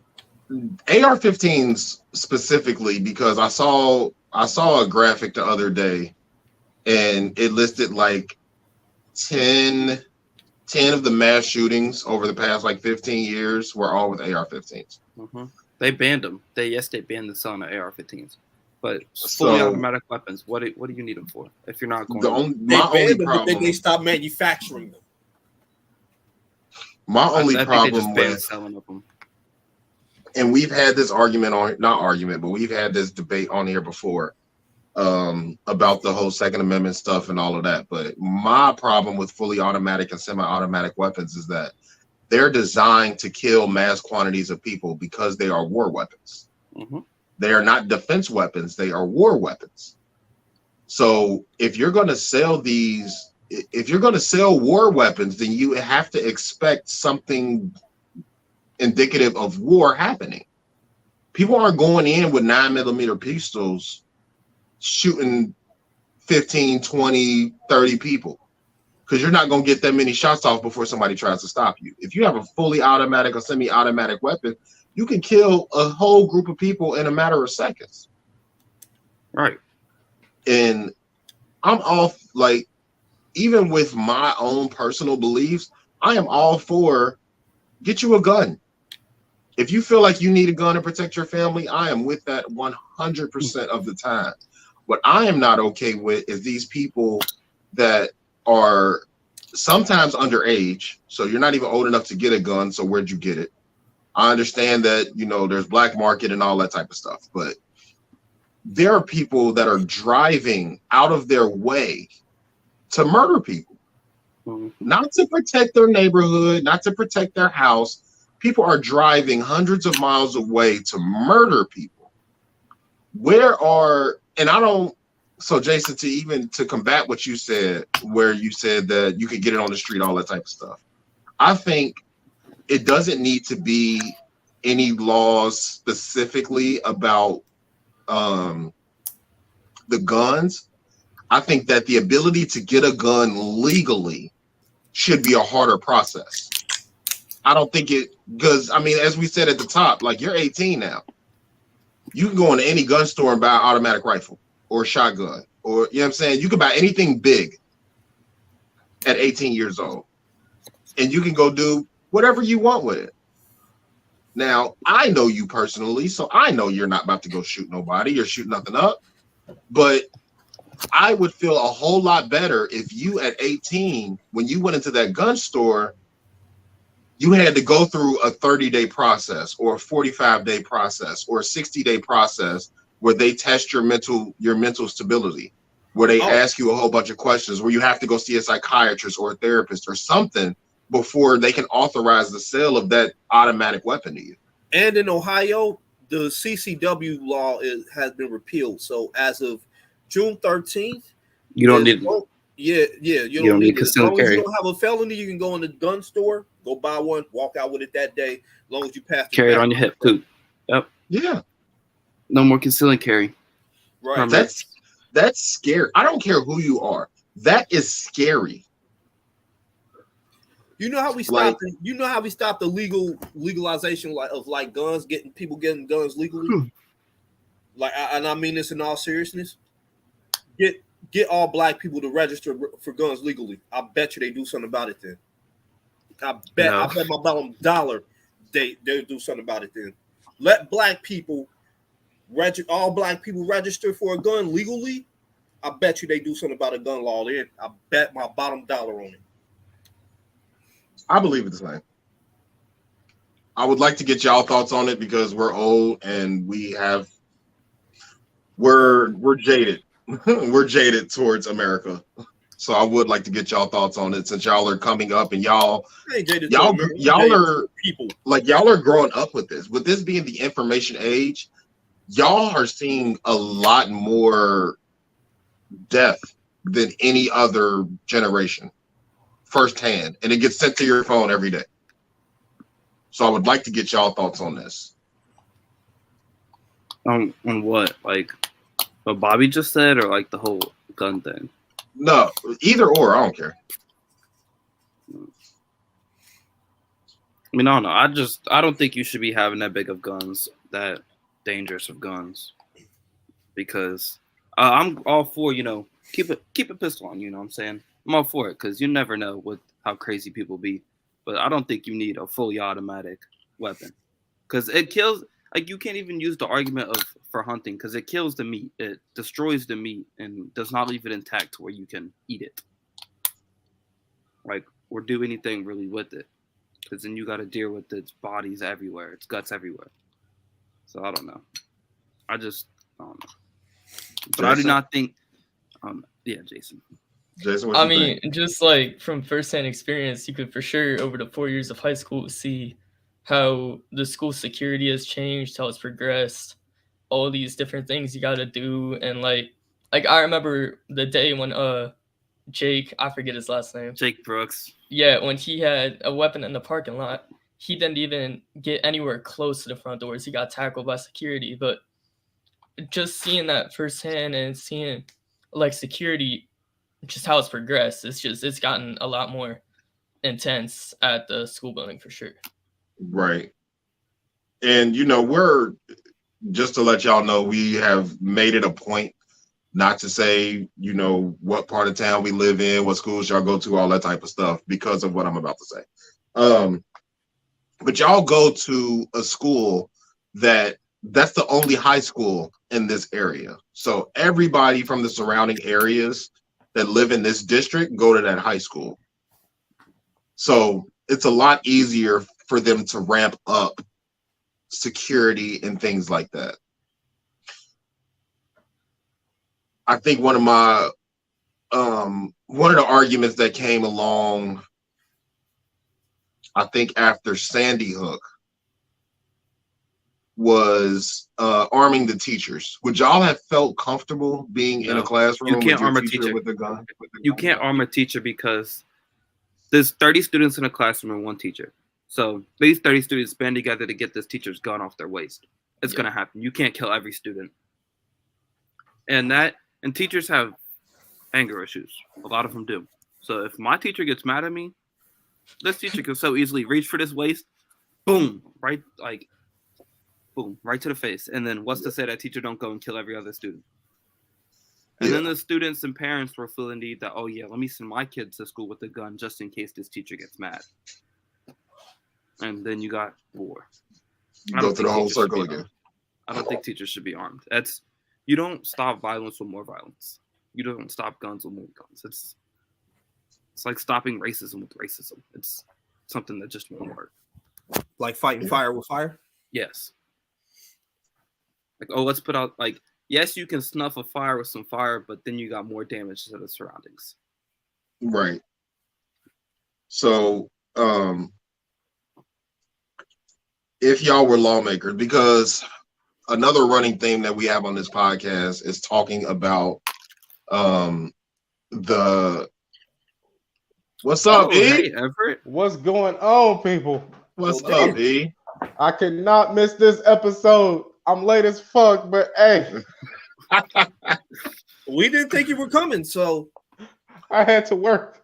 AR-15s specifically, because I saw a graphic the other day, and it listed like 10 of the mass shootings over the past like 15 years were all with AR-15s. Mm-hmm. They banned them. They banned the selling of AR-15s. But fully automatic weapons, what do you need them for if you're not going? They stop manufacturing them. My only problem they just with selling of them. And we've had this we've had this debate on here before about the whole Second Amendment stuff and all of that. But my problem with fully automatic and semi-automatic weapons is that they're designed to kill mass quantities of people because they are war weapons. Mm-hmm. They are not defense weapons. They are war weapons. So if you're going to sell war weapons, then you have to expect something indicative of war happening. People aren't going in with 9mm pistols shooting 15, 20, 30 people, because you're not going to get that many shots off before somebody tries to stop you. If you have a fully automatic or semi-automatic weapon, you can kill a whole group of people in a matter of seconds. Right. And I'm all, like, even with my own personal beliefs, I am all for get you a gun. If you feel like you need a gun to protect your family, I am with that 100% of the time. What I am not okay with is these people that are sometimes underage. So you're not even old enough to get a gun. So where'd you get it? I understand that, you know, there's black market and all that type of stuff, but there are people that are driving out of their way to murder people, not to protect their neighborhood, not to protect their house. People are driving hundreds of miles away to murder people. So Jason, to combat what you said, where you said that you could get it on the street, all that type of stuff, I think it doesn't need to be any laws specifically about the guns. I think that the ability to get a gun legally should be a harder process. I don't think because I mean, as we said at the top, like, you're 18 now. You can go into any gun store and buy an automatic rifle or a shotgun, or, you know what I'm saying? You can buy anything big at 18 years old, and you can go do whatever you want with it. Now, I know you personally, so I know you're not about to go shoot nobody or shoot nothing up, but I would feel a whole lot better if you at 18, when you went into that gun store, you had to go through a 30-day process or a 45-day process or a 60-day process where they test your mental stability, where they ask you a whole bunch of questions, where you have to go see a psychiatrist or a therapist or something before they can authorize the sale of that automatic weapon to you. And in Ohio, the CCW law has been repealed. So as of June 13th, you don't need you don't need it. As long as you don't have a felony, you can go in the gun store, go buy one, walk out with it that day, as long as you pass carry it on your hip too. Yep. Yeah. No more concealing carry. Right. That's scary. I don't care who you are. That is scary. You know how we stopped the legalization of guns, getting guns legally? And I mean this in all seriousness. Get all black people to register for guns legally. I bet you they do something about it then. I bet my bottom dollar they'll do something about it then. Let all black people register for a gun legally. I bet you they do something about a gun law then. I bet my bottom dollar on it. I believe it's the same. I would like to get y'all thoughts on it because we're old and we're jaded. We're jaded towards America. So I would like to get y'all thoughts on it, since y'all are coming up and y'all are people. Like, y'all are growing up with this. With this being the information age, y'all are seeing a lot more death than any other generation firsthand, and it gets sent to your phone every day. So I would like to get y'all thoughts on this. On what? Like what Bobby just said, or like the whole gun thing? No, either or, I don't care. I mean, I don't know. I don't think you should be having that big of guns, that dangerous of guns, because I'm all for, keep a pistol on. You know what I'm saying? I'm all for it, because you never know how crazy people be. But I don't think you need a fully automatic weapon, because it kills. Like, you can't even use the argument for hunting, because it kills the meat. It destroys the meat and does not leave it intact to where you can eat it. Like, or do anything really with it. Because then you got to deal with its bodies everywhere, its guts everywhere. So I don't know. I don't know. But Jason? I do not think. Yeah, Jason. Jason, what I you mean, think? just like from firsthand experience, you could for sure over the 4 years of high school see how the school security has changed, how it's progressed, all these different things you got to do, and like I remember the day when Jake, I forget his last name. Jake Brooks. Yeah, when he had a weapon in the parking lot, he didn't even get anywhere close to the front doors. He got tackled by security. But just seeing that firsthand and seeing like security, just how it's progressed, it's gotten a lot more intense at the school building for sure. Right. And we're just to let y'all know, we have made it a point not to say, what part of town we live in, what schools y'all go to, all that type of stuff, because of what I'm about to say. But y'all go to a school that's the only high school in this area. So everybody from the surrounding areas that live in this district go to that high school. So it's a lot easier for them to ramp up security and things like that. I think one of the arguments that came along, I think after Sandy Hook, was arming the teachers. Would y'all have felt comfortable being in a classroom? You can't with arm a your teacher with a gun? You can't arm a teacher because there's 30 students in a classroom and one teacher. So these 30 students band together to get this teacher's gun off their waist. It's going to happen. You can't kill every student. And teachers have anger issues. A lot of them do. So if my teacher gets mad at me, this teacher can so easily reach for this waist, boom, right to the face. And then what's to say that teacher don't go and kill every other student? And then the students and parents will feel the need that, oh yeah, let me send my kids to school with a gun just in case this teacher gets mad. And then you got war. You go through the whole circle again. I don't think teachers should be armed. You don't stop violence with more violence. You don't stop guns with more guns. It's like stopping racism with racism. It's something that just won't work. Like fighting fire with fire? Yes. Like, oh, let's put out, like, yes, you can snuff a fire with some fire, but then you got more damage to the surroundings. Right. So, if y'all were lawmakers, because another running theme that we have on this podcast is talking about what's up, E? Hey, Everett. What's going on, people? What's up, E? I cannot miss this episode. I'm late as fuck, but hey. We didn't think you were coming, so I had to work.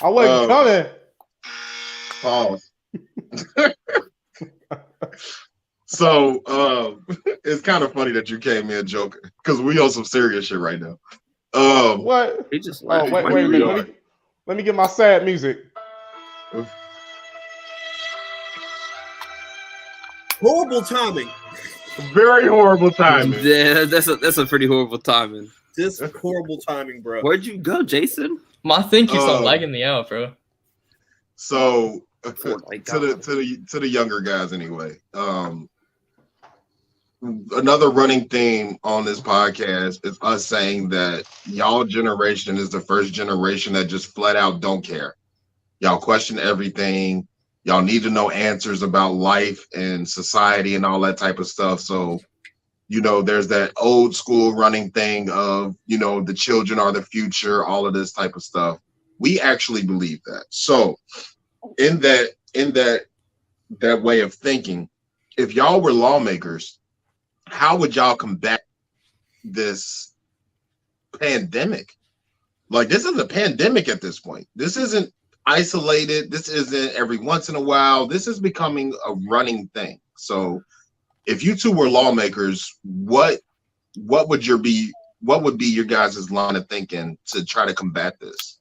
I wasn't coming. Pause. So it's kind of funny that you came in joking because we on some serious shit right now. What? He just wait a minute. Let me get my sad music. horrible timing. Very horrible timing. Yeah, that's a pretty horrible timing. Just horrible timing, bro. Where'd you go, Jason? My thing keeps on lagging me out, bro. So to the younger guys anyway. Another running theme on this podcast is us saying that y'all generation is the first generation that just flat out don't care. Y'all question everything. Y'all need to know answers about life and society and all that type of stuff. So, there's that old school running thing of, the children are the future, all of this type of stuff. We actually believe that. So in that way of thinking, if y'all were lawmakers, how would y'all combat this pandemic? Like, this is a pandemic at this point. This isn't isolated. This isn't every once in a while. This is becoming a running thing. So if you two were lawmakers, what would be your guys' line of thinking to try to combat this?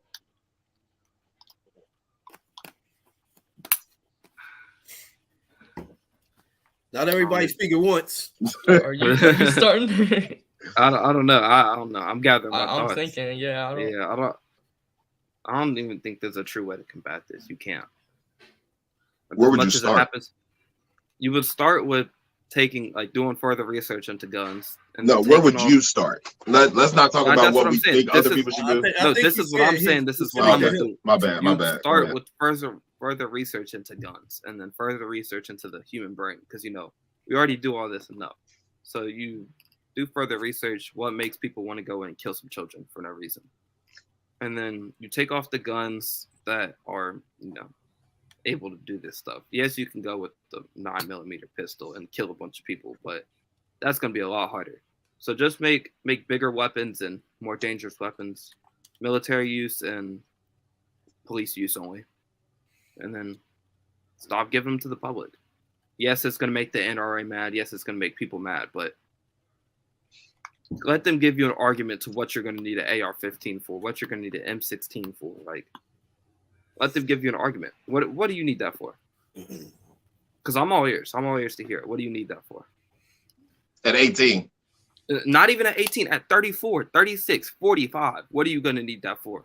Not everybody speak at once. Are you starting? I don't know. I don't know. I'm gathering my thoughts. I'm thinking, yeah. I don't even think there's a true way to combat this. You can't. Where would you start? You would start with doing further research into guns. And no, where would you start? Let's not talk about what we think other people should do. No, this is what I'm saying. This is what I'm going to do. My bad. Start with further research into guns, and then further research into the human brain, because we already do all this enough. So you do further research what makes people want to go and kill some children for no reason, and then you take off the guns that are able to do this stuff. Yes, you can go with the 9mm pistol and kill a bunch of people, but that's going to be a lot harder. So just make bigger weapons and more dangerous weapons, military use and police use only, and then stop giving them to the public. Yes, it's going to make the NRA mad. Yes, it's going to make people mad, but let them give you an argument to what you're going to need an AR-15 for, what you're going to need an M16 for. Let them give you an argument. What do you need that for? Because I'm all ears. I'm all ears to hear it. What do you need that for? At 18. Not even at 18. At 34, 36, 45. What are you going to need that for?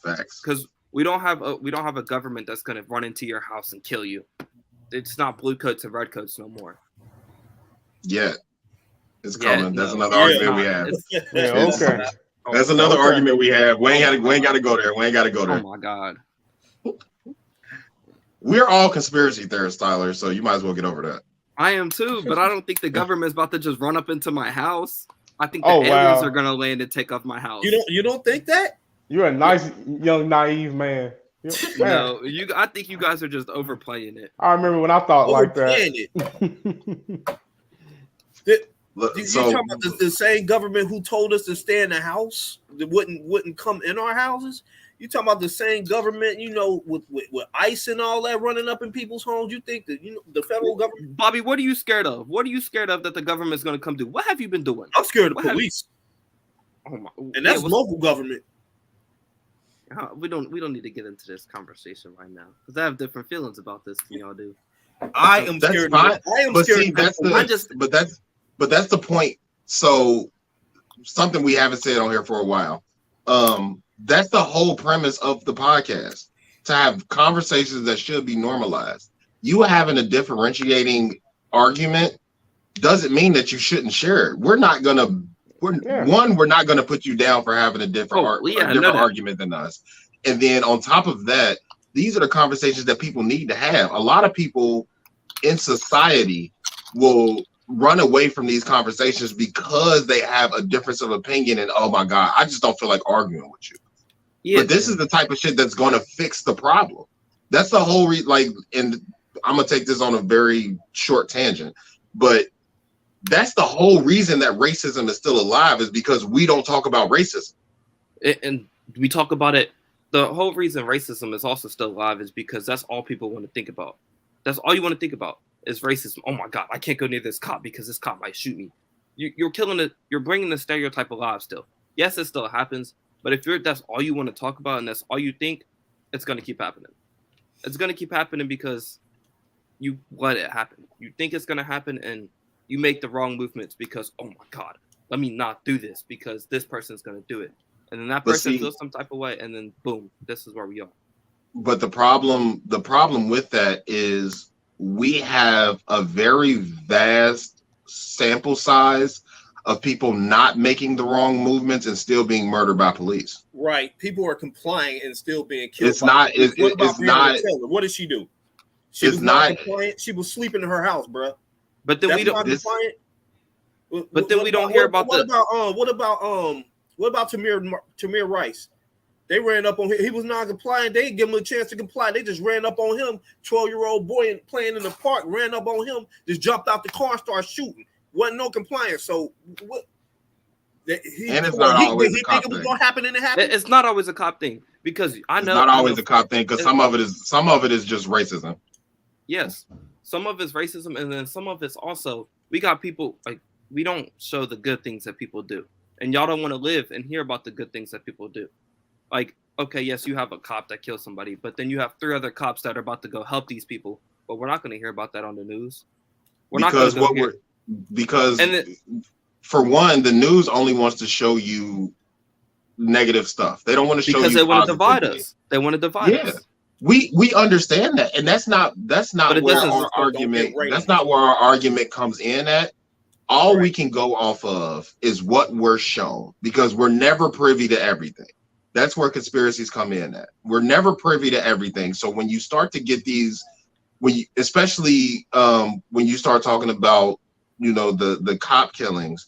Facts. Because we don't have a government that's going to run into your house and kill you. It's not blue coats and red coats no more. Yeah. It's coming. That's another argument we have. Okay. That's another argument we have. We ain't got to go there. Oh my God. We're all conspiracy theorists, Tyler. So you might as well get over that. I am too, but I don't think the government's about to just run up into my house. I think the aliens are gonna land and take off my house. You don't think that? You're a nice young naive man. No, I think you guys are just overplaying it. I remember when I thought like that. You talking about the same government who told us to stay in the house that wouldn't come in our houses? You talking about the same government, with ICE and all that running up in people's homes? You think that the federal government? Bobby, what are you scared of? What are you scared of that the government's going to come do? What have you been doing? I'm scared of police. And that's local government. We don't need to get into this conversation right now because I have different feelings about this than y'all do. I am scared. I am but scared. See, but that's the point. So something we haven't said on here for a while. That's the whole premise of the podcast, to have conversations that should be normalized. You having a differentiating argument doesn't mean that you shouldn't share it. We're not gonna put you down for having a different argument than us. And then on top of that, these are the conversations that people need to have. A lot of people in society will run away from these conversations because they have a difference of opinion and, oh my God, I just don't feel like arguing with you. Yeah, but this is the type of shit that's going to fix the problem. That's the whole and I'm going to take this on a very short tangent, but that's the whole reason that racism is still alive, is because we don't talk about racism. And we talk about it. The whole reason racism is also still alive is because that's all people want to think about. That's all you want to think about is racism. Oh my God, I can't go near this cop because this cop might shoot me. You're killing it. You're bringing the stereotype alive still. Yes, it still happens. But if that's all you want to talk about and that's all you think, it's going to keep happening. It's going to keep happening because you let it happen. You think it's going to happen and you make the wrong movements because, oh my God, let me not do this because this person's going to do it. And then that person feels some type of way and then boom, this is where we are. But the problem with that is we have a very vast sample size of people not making the wrong movements and still being murdered by police. Right. People are complying and still being killed. It's not. What did she do? She was not compliant. She was sleeping in her house, bro. But then we don't. But then we don't hear about what about Tamir Rice? They ran up on him. He was non-compliant. They didn't give him a chance to comply. They just ran up on him. 12-year-old boy playing in the park ran up on him. Just jumped out the car and started shooting. Wasn't no compliance. So what? It's not always a cop thing. It was going to happen and it happened. It's not always a cop thing because I know it's not always a cop thing because some of it is just racism. Yes, some of it's racism, and then some of it's also we got people we don't show the good things that people do, and y'all don't want to live and hear about the good things that people do. Okay, yes, you have a cop that kills somebody, but then you have 3 other cops that are about to go help these people, but we're not going to hear about that on the news. Because for one, the news only wants to show you negative stuff. They don't want to show you because they want to divide us. They want to divide us. We understand that, and that's not where our argument comes in at. All we can go off of is what we're shown, because we're never privy to everything. That's where conspiracies come in at. We're never privy to everything. So when you start to get these, especially when you start talking about, the cop killings,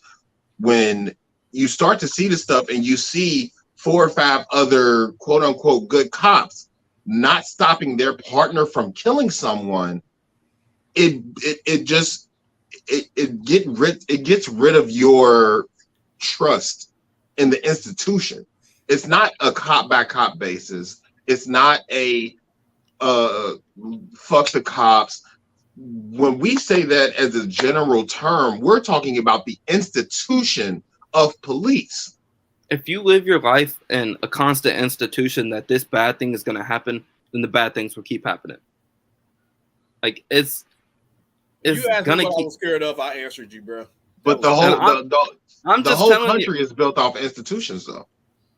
when you start to see the stuff and you see 4 or 5 other quote unquote good cops not stopping their partner from killing someone, it gets rid of your trust in the institution. It's not a cop by cop basis. It's not a fuck the cops. When we say that as a general term, we're talking about the institution of police. If you live your life in a constant institution that this bad thing is going to happen, then the bad things will keep happening. Like it's you asked gonna me what keep... I was scared of. I answered you, bro. But the whole country is built off institutions, though.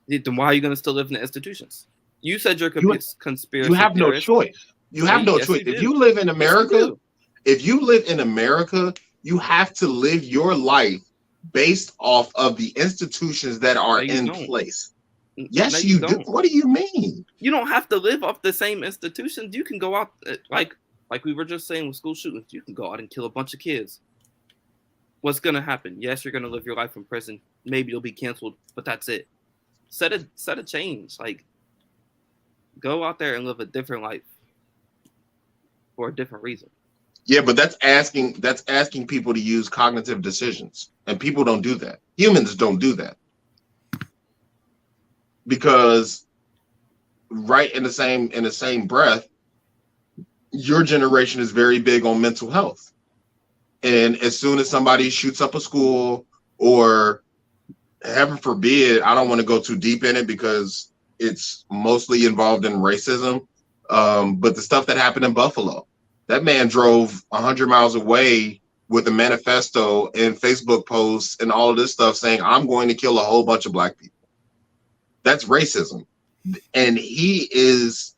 Then why are you going to still live in the institutions? You said you're conspiracy. You have no choice. You have no choice. If you live in America, you have to live your life based off of the institutions that are in place. Yes, you do. What do you mean? You don't have to live off the same institutions. You can go out like we were just saying with school shootings. You can go out and kill a bunch of kids. What's gonna happen? Yes, you're gonna live your life in prison. Maybe you'll be canceled, but that's it. Set a change. Like, go out there and live a different life for a different reason. Yeah, but that's asking people to use cognitive decisions, and people don't do that. Humans don't do that, because right in the same breath, your generation is very big on mental health, and as soon as somebody shoots up a school, or heaven forbid, I don't want to go too deep in it because it's mostly involved in racism, but the stuff that happened in Buffalo, that man drove 100 miles away with a manifesto and Facebook posts and all of this stuff saying, I'm going to kill a whole bunch of black people. That's racism. And he is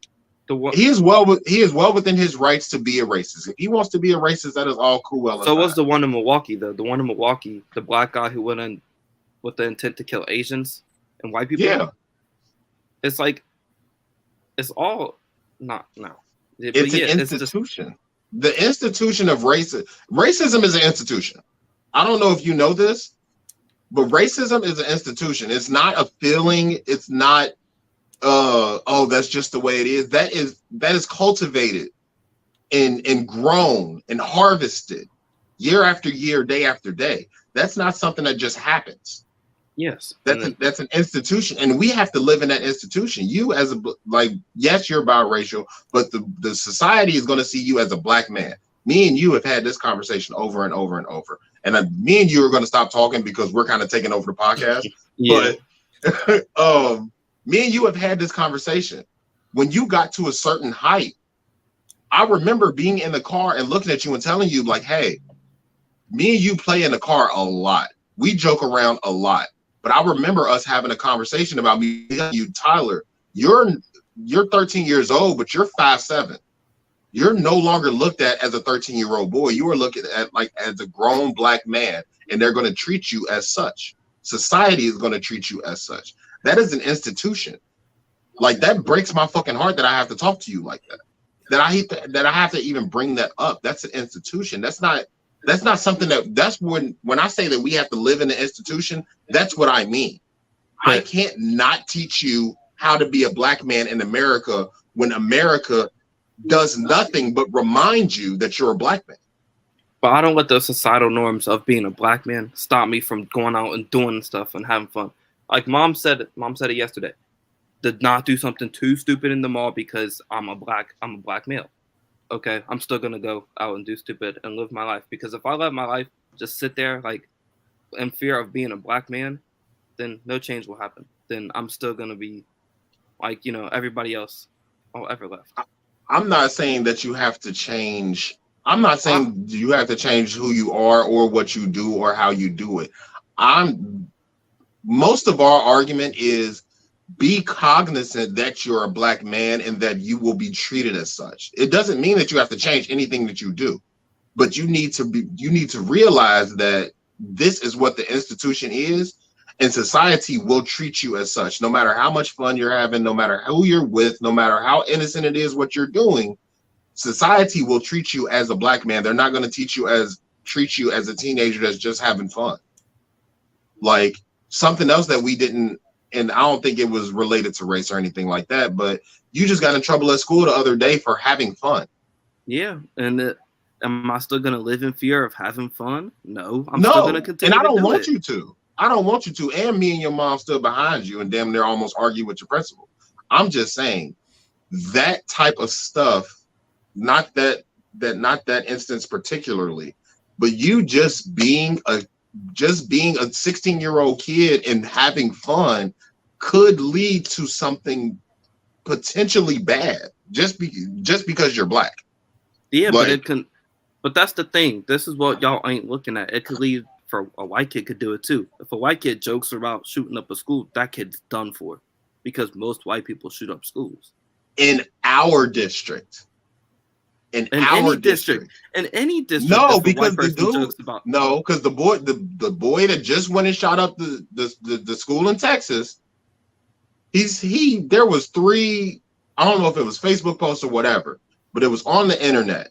well within his rights to be a racist. If he wants to be a racist, that is all cool. Well, so what's the one in Milwaukee, though? The one in Milwaukee, the black guy who went in with the intent to kill Asians and white people? Yeah. It's like, it's all not, no. It's an institution. The institution of racism is an institution. I don't know if you know this, but racism is an institution. It's not a feeling. It's not, that's just the way it is. That is cultivated and grown and harvested year after year, day after day. That's not something that just happens. Yes, that's an institution, and we have to live in that institution. You as yes, you're biracial, but the society is going to see you as a black man. Me and you have had this conversation over and over and over, and me and you are going to stop talking because we're kind of taking over the podcast. Yeah. But me and you have had this conversation. When you got to a certain height, I remember being in the car and looking at you and telling you, like, hey, me and you play in the car a lot. We joke around a lot. But I remember us having a conversation about me telling you, Tyler, you're 13 years old, but you're 5'7". You're no longer looked at as a 13-year-old boy. You are looked at as a grown black man, and they're going to treat you as such. Society is going to treat you as such. That is an institution. Like, that breaks my fucking heart that I have to talk to you like that. That I have to even bring that up. That's an institution. That's not something that's when I say that we have to live in the institution, that's what I mean. I can't not teach you how to be a black man in America when America does nothing but remind you that you're a black man. But I don't let those societal norms of being a black man stop me from going out and doing stuff and having fun. Like mom said it yesterday. Did not do something too stupid in the mall because I'm a black male. Okay, I'm still gonna go out and do stupid and live my life, because if I let my life just sit there like in fear of being a black man, then no change will happen. Then I'm still gonna be like, everybody else ever left. I'm not saying that you have to change. I'm not saying you have to change who you are or what you do or how you do it. Most of our argument is be cognizant that you're a black man and that you will be treated as such. It doesn't mean that you have to change anything that you do, but you need to realize that this is what the institution is, and society will treat you as such. No matter how much fun you're having, no matter who you're with, no matter how innocent it is what you're doing, society will treat you as a black man. They're not going to treat you as a teenager that's just having fun. Like something else that we didn't, and I don't think it was related to race or anything like that, but you just got in trouble at school the other day for having fun. Yeah, and am I still going to live in fear of having fun? No, I'm still going to continue. And I don't want you to. I don't want you to. And me and your mom stood behind you and damn near almost argue with your principal. I'm just saying that type of stuff, not that instance particularly, but you just being a 16-year-old kid and having fun could lead to something potentially bad just because you're black. Yeah, like, but it can. But that's the thing. This is what y'all ain't looking at. It could lead for a white kid could do it too. If a white kid jokes about shooting up a school, that kid's done for, because most white people shoot up schools. In our district. In any district. No, because the dude. No, because the boy that just went and shot up the school in Texas. There was 3. I don't know if it was Facebook posts or whatever, but it was on the internet.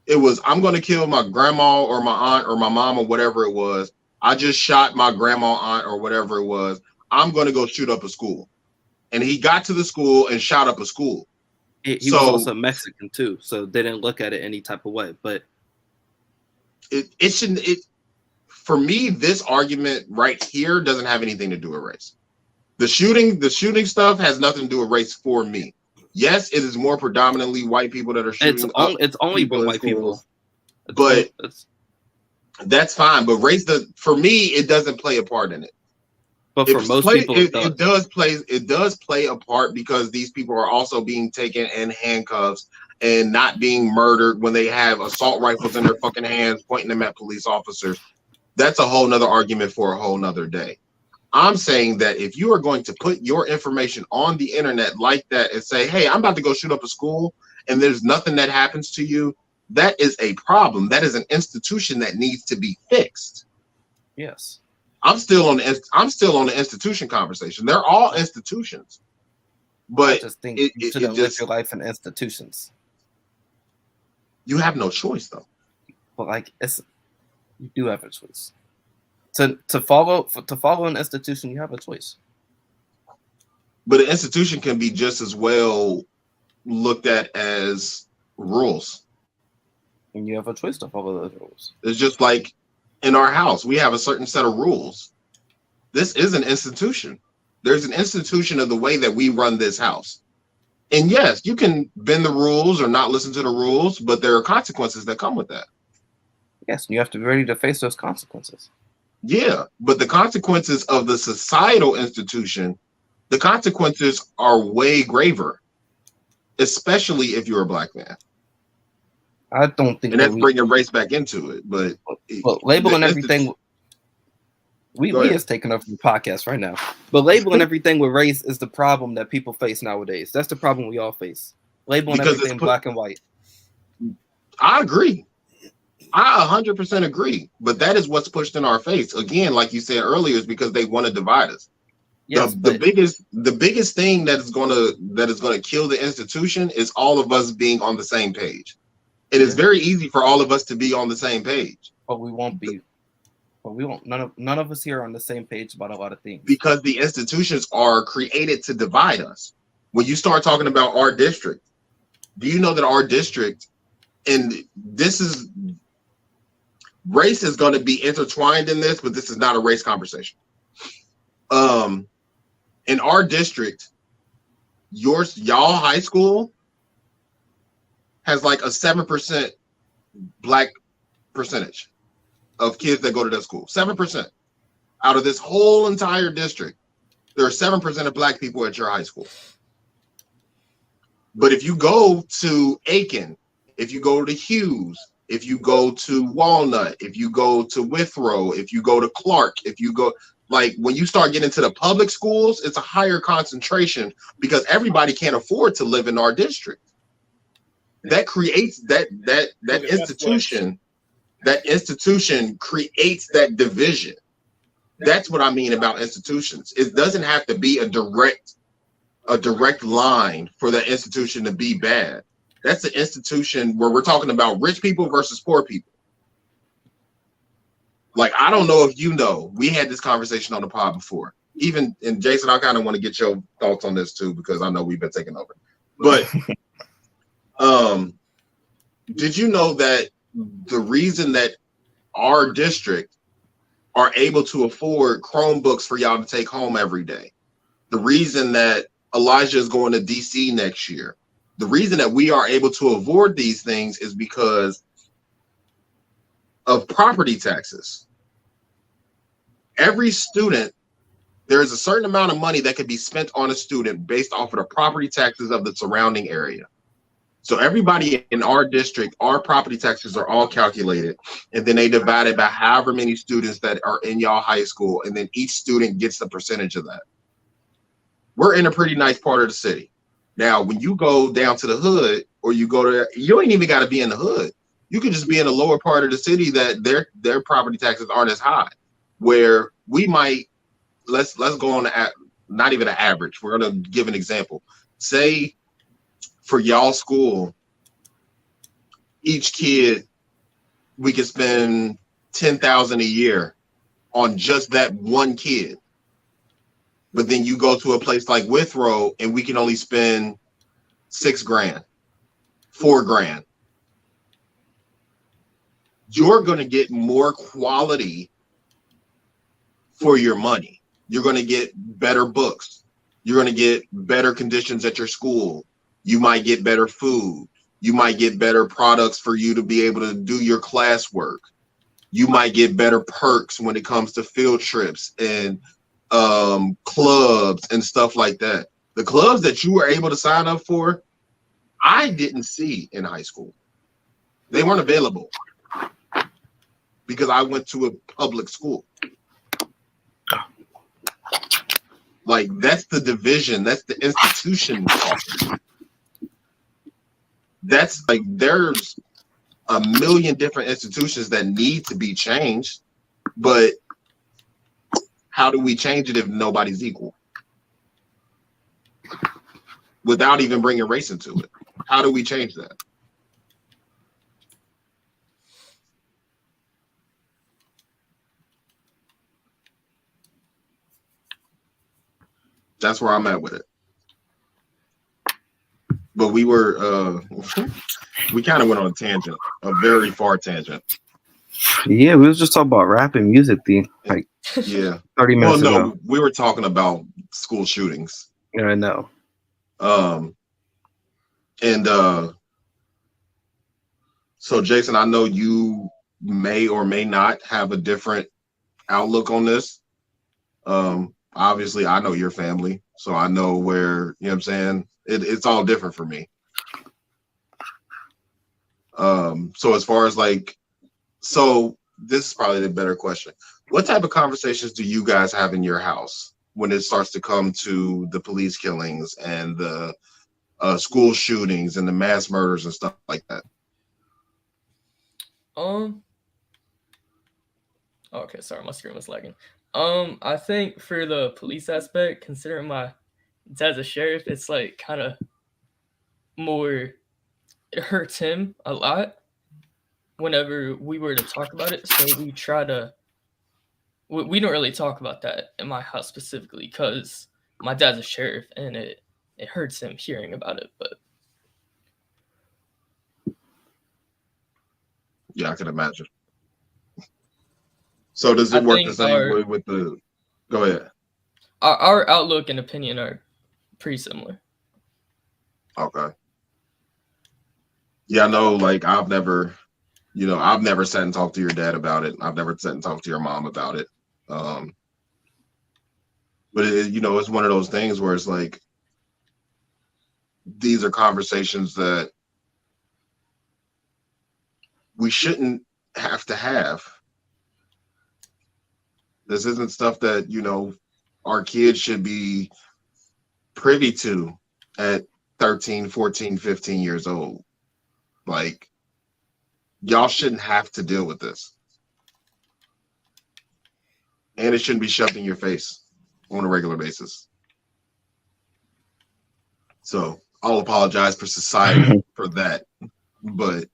It was, I'm going to kill my grandma or my aunt or my mom or whatever it was. I just shot my grandma, aunt or whatever it was. I'm going to go shoot up a school. And he got to the school and shot up a school. He was also Mexican too, so they didn't look at it any type of way. But it shouldn't. For me, this argument right here doesn't have anything to do with race. The shooting stuff has nothing to do with race for me. Yes, it is more predominantly white people that are shooting. It's only been white people. But that's fine. But race for me, it doesn't play a part in it. But for most people, it does play a part, because these people are also being taken in handcuffs and not being murdered when they have assault rifles in their fucking hands, pointing them at police officers. That's a whole nother argument for a whole nother day. I'm saying that if you are going to put your information on the internet like that and say, hey, I'm about to go shoot up a school and there's nothing that happens to you, that is a problem. That is an institution that needs to be fixed. Yes. I'm still on the institution conversation. They're all institutions. But I just think you shouldn't live your life in institutions. You have no choice though. But you do have a choice. To follow an institution, you have a choice. But an institution can be just as well looked at as rules. And you have a choice to follow those rules. It's just like in our house, we have a certain set of rules. This is an institution. There's an institution of the way that we run this house. And yes, you can bend the rules or not listen to the rules, but there are consequences that come with that. Yes, and you have to be ready to face those consequences. Yeah, but the consequences of the societal institution, the consequences are way graver, especially if you're a black man. I don't think, and that's bringing race back into it. But labeling everything, we is taking over the podcast right now. But labeling everything with race is the problem that people face nowadays. That's the problem we all face. Labeling everything black and white. I agree. I 100% agree, but that is what's pushed in our face. Again, like you said earlier, is because they want to divide us. Yes, the biggest thing that is gonna kill the institution is all of us being on the same page. It is very easy for all of us to be on the same page, but we won't be. But we won't. None of us here are on the same page about a lot of things, because the institutions are created to divide us. When you start talking about our district, do you know that our district, and race is going to be intertwined in this, but this is not a race conversation. In our district, y'all high school has like a 7% black percentage of kids that go to that school. 7% out of this whole entire district, there are 7% of black people at your high school. But if you go to Aiken, if you go to Hughes, if you go to Walnut, if you go to Withrow, if you go to Clark, if you go, like when you start getting into the public schools, it's a higher concentration because everybody can't afford to live in our district. That creates that institution. That institution creates that division. That's what I mean about institutions. It doesn't have to be a direct line for that institution to be bad. That's an institution where we're talking about rich people versus poor people. Like, I don't know if you know, we had this conversation on the pod before. Even, and Jason, I kind of want to get your thoughts on this too, because I know we've been taking over. But did you know that the reason that our district are able to afford Chromebooks for y'all to take home every day, the reason that Elijah is going to DC next year, the reason that we are able to avoid these things is because of property taxes. Every student, there is a certain amount of money that can be spent on a student based off of the property taxes of the surrounding area. So everybody in our district, our property taxes are all calculated, and then they divide it by however many students that are in y'all high school, and then each student gets a percentage of that. We're in a pretty nice part of the city. Now, when you go down to the hood, or you go to, you ain't even got to be in the hood. You could just be in the lower part of the city that their property taxes aren't as high, where we might, let's go on not even an average. We're going to give an example. Say for y'all school, each kid, we could spend $10,000 a year on just that one kid. But then you go to a place like Withrow and we can only spend $6,000, $4,000. You're going to get more quality for your money. You're going to get better books. You're going to get better conditions at your school. You might get better food. You might get better products for you to be able to do your classwork. You might get better perks when it comes to field trips and clubs and stuff like that. The clubs that you were able to sign up for, I didn't see in high school. They weren't available because I went to a public school. Like, that's the division. That's the institution. That's like, there's a million different institutions that need to be changed, but how do we change it if nobody's equal? Without even bringing race into it. How do we change that? That's where I'm at with it. But we were, we kind of went on a tangent, a very far tangent. Yeah, we was just talking about rap and music, like 30 minutes ago. We were talking about school shootings. Yeah, I know. So Jason, I know you may or may not have a different outlook on this. Obviously I know your family, so I know where, you know what I'm saying? It's all different for me. So as far as like, so this is probably the better question. What type of conversations do you guys have in your house when it starts to come to the police killings and the school shootings and the mass murders and stuff like that? Okay, sorry, my screen was lagging. I think for the police aspect, considering my dad's a sheriff, it's like kind of more, it hurts him a lot whenever we were to talk about it. So we try to, we don't really talk about that in my house specifically because my dad's a sheriff and it hurts him hearing about it. But yeah, I can imagine. So does it work the same way with the, go ahead. Our outlook and opinion are pretty similar. Okay. Yeah, I know, like, I've never sat and talked to your dad about it. I've never sat and talked to your mom about it. But it's one of those things where it's like, these are conversations that we shouldn't have to have. This isn't stuff that, you know, our kids should be privy to at 13, 14, 15 years old. Like, y'all shouldn't have to deal with this. And it shouldn't be shoved in your face on a regular basis. So I'll apologize for society for that. But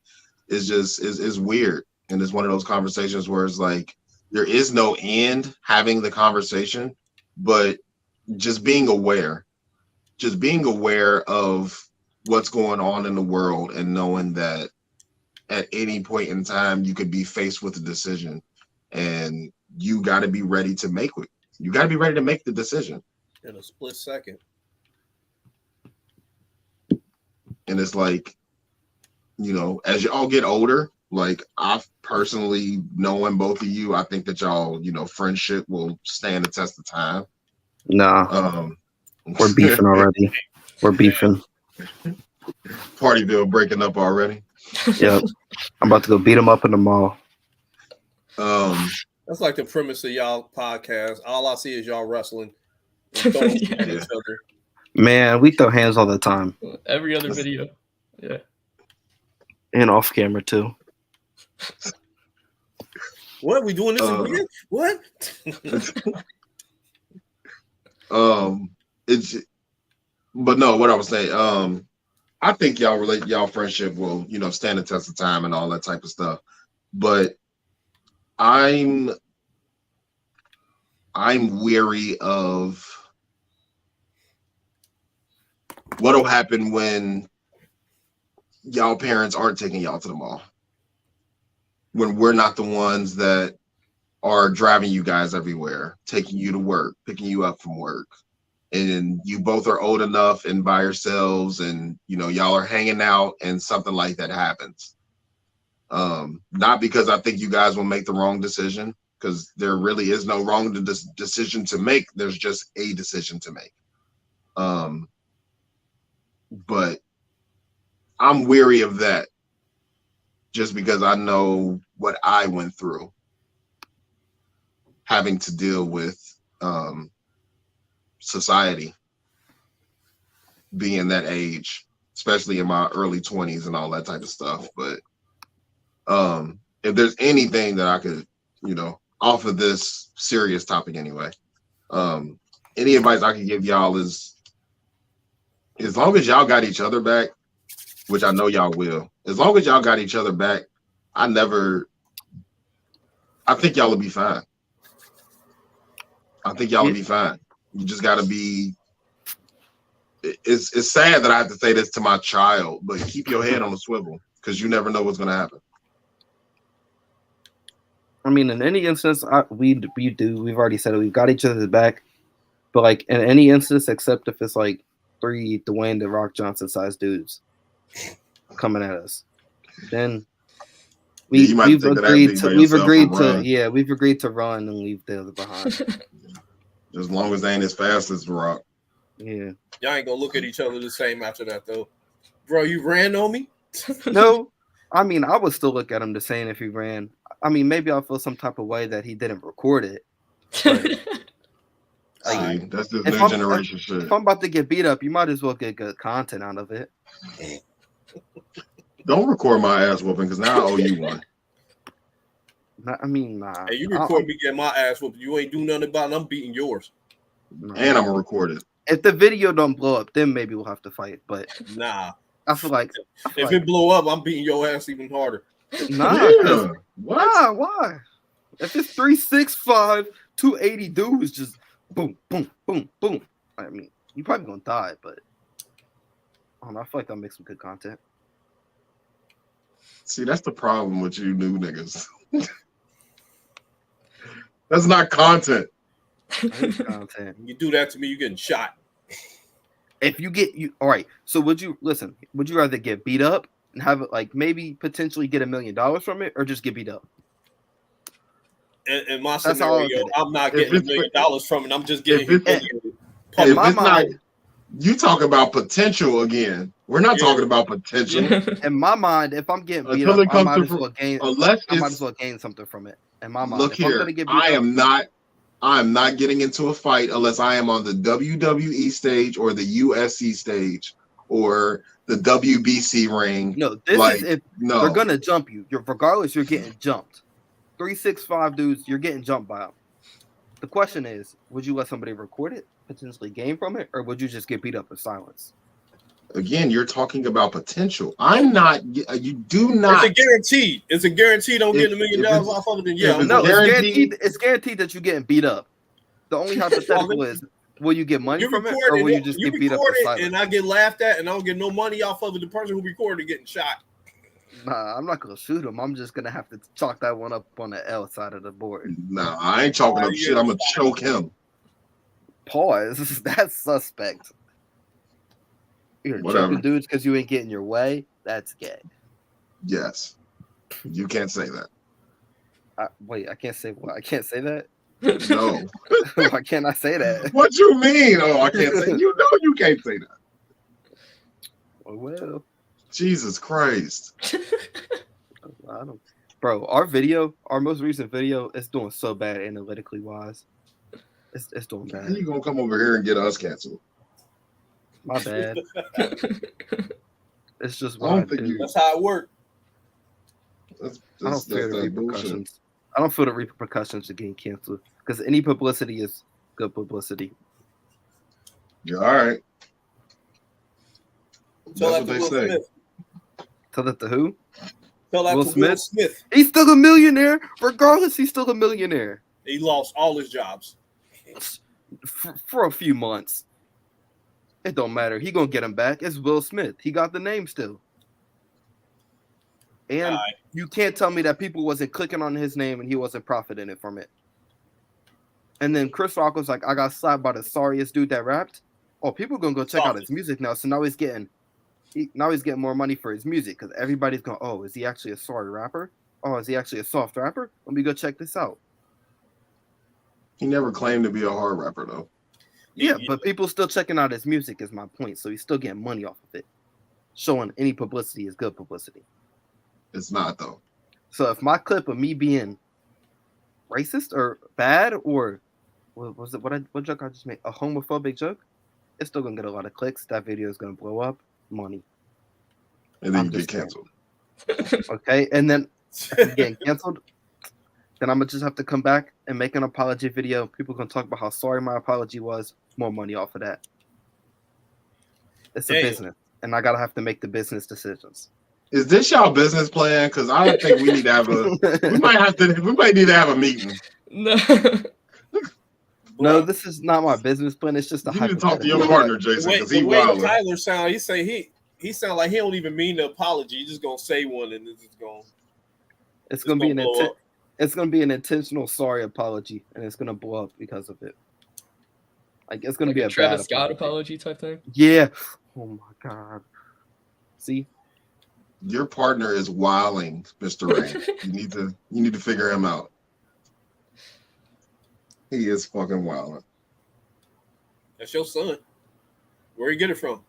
it's just, it's weird. And it's one of those conversations where it's like, there is no end having the conversation, but just being aware of what's going on in the world and knowing that at any point in time you could be faced with a decision, and you got to be ready to make it. You got to be ready to make the decision in a split second. And it's like, you know, as y'all get older, like I've personally knowing both of you, I think that y'all, you know, friendship will stand the test of time. Nah, we're beefing already. We're beefing. Partyville breaking up already. Yep, I'm about to go beat them up in the mall. That's like the premise of y'all podcast. All I see is y'all wrestling and throwing at each other. Man, we throw hands all the time. Every other video. Yeah. And off camera too. What? We doing this again? What? But no, what I was saying, I think y'all friendship will, you know, stand the test of time and all that type of stuff. But I'm weary of what'll happen when y'all parents aren't taking y'all to the mall, when we're not the ones that are driving you guys everywhere, taking you to work, picking you up from work, and you both are old enough and by yourselves, and you know y'all are hanging out and something like that happens. Not because I think you guys will make the wrong decision, because there really is no wrong decision to make. There's just a decision to make. But I'm weary of that, just because I know what I went through having to deal with society, being that age, especially in my early 20s and all that type of stuff. But if there's anything that I could, you know, off of this serious topic anyway, any advice I could give y'all is, as long as y'all got each other back, which I know y'all will, as long as y'all got each other back, I think y'all will be fine. I think y'all will be fine. You just got to be, it's sad that I have to say this to my child, but keep your head on the swivel, because you never know what's going to happen. I mean, in any instance, we've already said it, we've got each other's back, but like in any instance, except if it's like 3 Dwayne The Rock Johnson sized dudes coming at us, then we've agreed to run and leave the other behind. As long as they ain't as fast as The Rock. Yeah. Y'all ain't gonna look at each other the same after that, though. Bro, you ran on me? No, I mean, I would still look at him the same if he ran. I mean, maybe I'll feel some type of way that he didn't record it. But, that's this new generation shit. If I'm about to get beat up, you might as well get good content out of it. Don't record my ass whooping, because now I owe you one. I mean, nah. Hey, you record me getting my ass whooped. You ain't do nothing about it. I'm beating yours. And I'm gonna record it. If the video don't blow up, then maybe we'll have to fight. But nah, I feel like if it blow up, I'm beating your ass even harder. Nah, why? If it's 365, 280 dudes, just boom, boom, boom, boom. I mean, you probably gonna die, but I don't know. I feel like I'll make some good content. See, that's the problem with you new niggas. That's not content. Content. You do that to me, you're getting shot. If you get you all right, so would you rather get beat up and have it like maybe potentially get $1 million from it, or just get beat up? In my scenario, I'm not getting $1 million from it. I'm just getting You talk about potential again. We're not talking about potential. In my mind, if I'm getting beat Until up, it I comes might to as well gain. unless I might it's as well gain something from it. In my mind, look if I'm here. gonna get beat I up, am not getting into a fight unless I am on the WWE stage or the USC stage or the WBC ring. no, this Like, is if no. they're gonna jump you. Regardless, you're getting jumped. 3-6-5 dudes, you're getting jumped by them. The question is, would you let somebody record it, potentially gain from it, or would you just get beat up in silence? Again, you're talking about potential. I'm not. You do not. It's a guaranteed. It's a guaranteed. Don't get $1 million off of it. Then yeah, it's No, guaranteed. It's guaranteed that you're getting beat up. The only hypothetical is, will you get money from it, or will you just get beat up in silence? And I get laughed at, and I don't get no money off of it. The person who recorded getting shot. Nah, I'm not gonna shoot him. I'm just gonna have to chalk that one up on the L side of the board. Nah, I ain't chalking up shit. I'm gonna choke him. Pause. That's suspect. You're choking dudes because you ain't getting your way. That's gay. Yes, you can't say that. Wait, I can't say what? I can't say that. No. Why can't I say that? What you mean? Oh, I can't say. You know you can't say that. Well, Jesus Christ. I don't. Bro, our most recent video, is doing so bad analytically wise. It's doing bad. How you gonna come over here and get us canceled? My bad. It's just I don't think that's how it works. I don't feel the repercussions. I don't feel the repercussions of getting canceled because any publicity is good publicity. You're all right. Tell That's that what to they Will say. Smith. Tell that to who? Tell that Will to Smith? Will Smith. He's still a millionaire. Regardless, he's still a millionaire. He lost all his jobs. For a few months. It don't matter. He gonna get him back. It's Will Smith. He got the name still. And you can't tell me that people wasn't clicking on his name and he wasn't profiting it from it. And then Chris Rock was like, I got slapped by the sorriest dude that rapped. Oh, people gonna go check out his music now. So now he's getting more money for his music because everybody's going, oh, is he actually a sorry rapper? Oh, is he actually a soft rapper? Let me go check this out. He never claimed to be a hard rapper though. Yeah, but people still checking out his music is my point. So he's still getting money off of it. Showing any publicity is good publicity. It's not though. So if my clip of me being racist or bad or what was it? What joke I just made? A homophobic joke? It's still gonna get a lot of clicks. That video is gonna blow up. Money. And then you get canceled. Okay, and then if I'm getting canceled, then I'm gonna just have to come back and make an apology video. People gonna talk about how sorry my apology was. More money off of that. It's a business, and I gotta have to make the business decisions. Is this y'all business plan? Because I think we need to have we might need to have a meeting. No, this is not my business plan. It's just a you need to talk to your partner, Jason, because he wild. Tyler sound. He say he sound like he don't even mean the apology. He's just gonna say one and it's just gonna. It's gonna be it's gonna be an intentional sorry apology, and it's gonna blow up because of it. Like it's gonna be a Travis bad Scott apology type thing. Yeah. Oh my god. See. Your partner is wilding, Mr. Rehn. You need to figure him out. He is fucking wilding. That's your son. Where you get it from?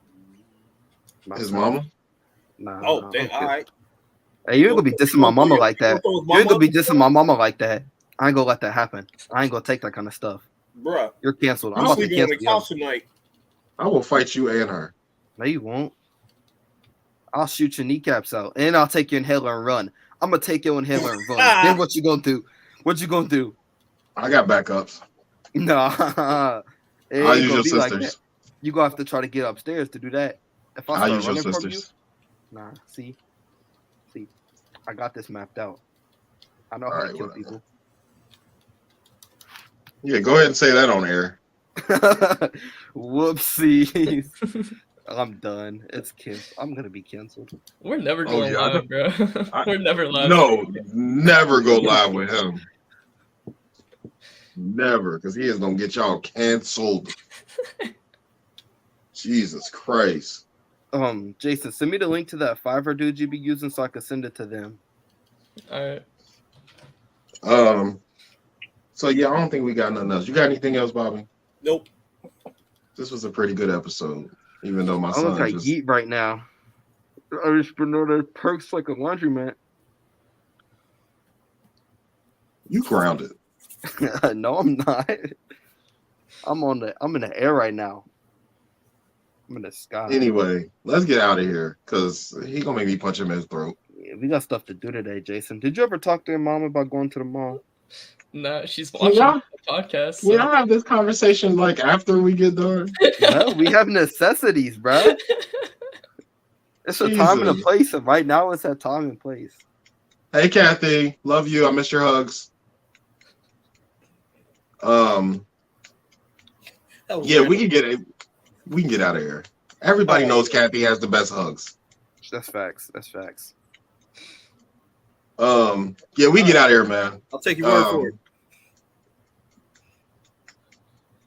His mama? Nah. Oh, damn. All right. Hey, you ain't gonna be dissing my mama like that. You ain't gonna be dissing my mama like that. I ain't gonna let that happen. I ain't gonna take that kind of stuff. Bruh. You're canceled. I'm I'm about to sleeping on cancel the couch tonight. I will fight you and her. No, you won't. I'll shoot your kneecaps out, and I'll take your inhaler and run. I'm gonna take your inhaler and run. Then what you gonna do? What you gonna do? I got backups. Nah. I'll use your sisters. Like you gonna have to try to get upstairs to do that. If I I'll start use your running from you, sisters. nah. See, I got this mapped out. I know All how right, to kill whatever. people. Yeah, go ahead and say that on air. Whoopsies. I'm done. It's canceled. I'm gonna be canceled. We're never going live, bro. We're never live. No, never go live with him. Never, because he is gonna get y'all canceled. Jesus Christ. Jason, send me the link to that Fiverr dude you be using so I can send it to them. All right. So yeah, I don't think we got nothing else. You got anything else, Bobby? Nope. This was a pretty good episode, even though my I look son like just Yeet right now. I just been on the perks like a laundromat. you grounded. No, I'm not. I'm in the air right now. I'm in the sky. Anyway, let's get out of here because he gonna make me punch him in his throat. Yeah, we got stuff to do today, Jason. Did you ever talk to your mom about going to the mall? Nah, she's Can watching y'all- the podcast. We don't have this conversation like after we get done. No, we have necessities, bro. It's a time and a Jesus. place, and right now it's that time and place. Hey, Kathy, love you. I miss your hugs. Yeah, we can get it. We can get out of here. Everybody knows Kathy has the best hugs. That's facts. That's facts. Yeah, we get out of here, man. I'll take your word for it.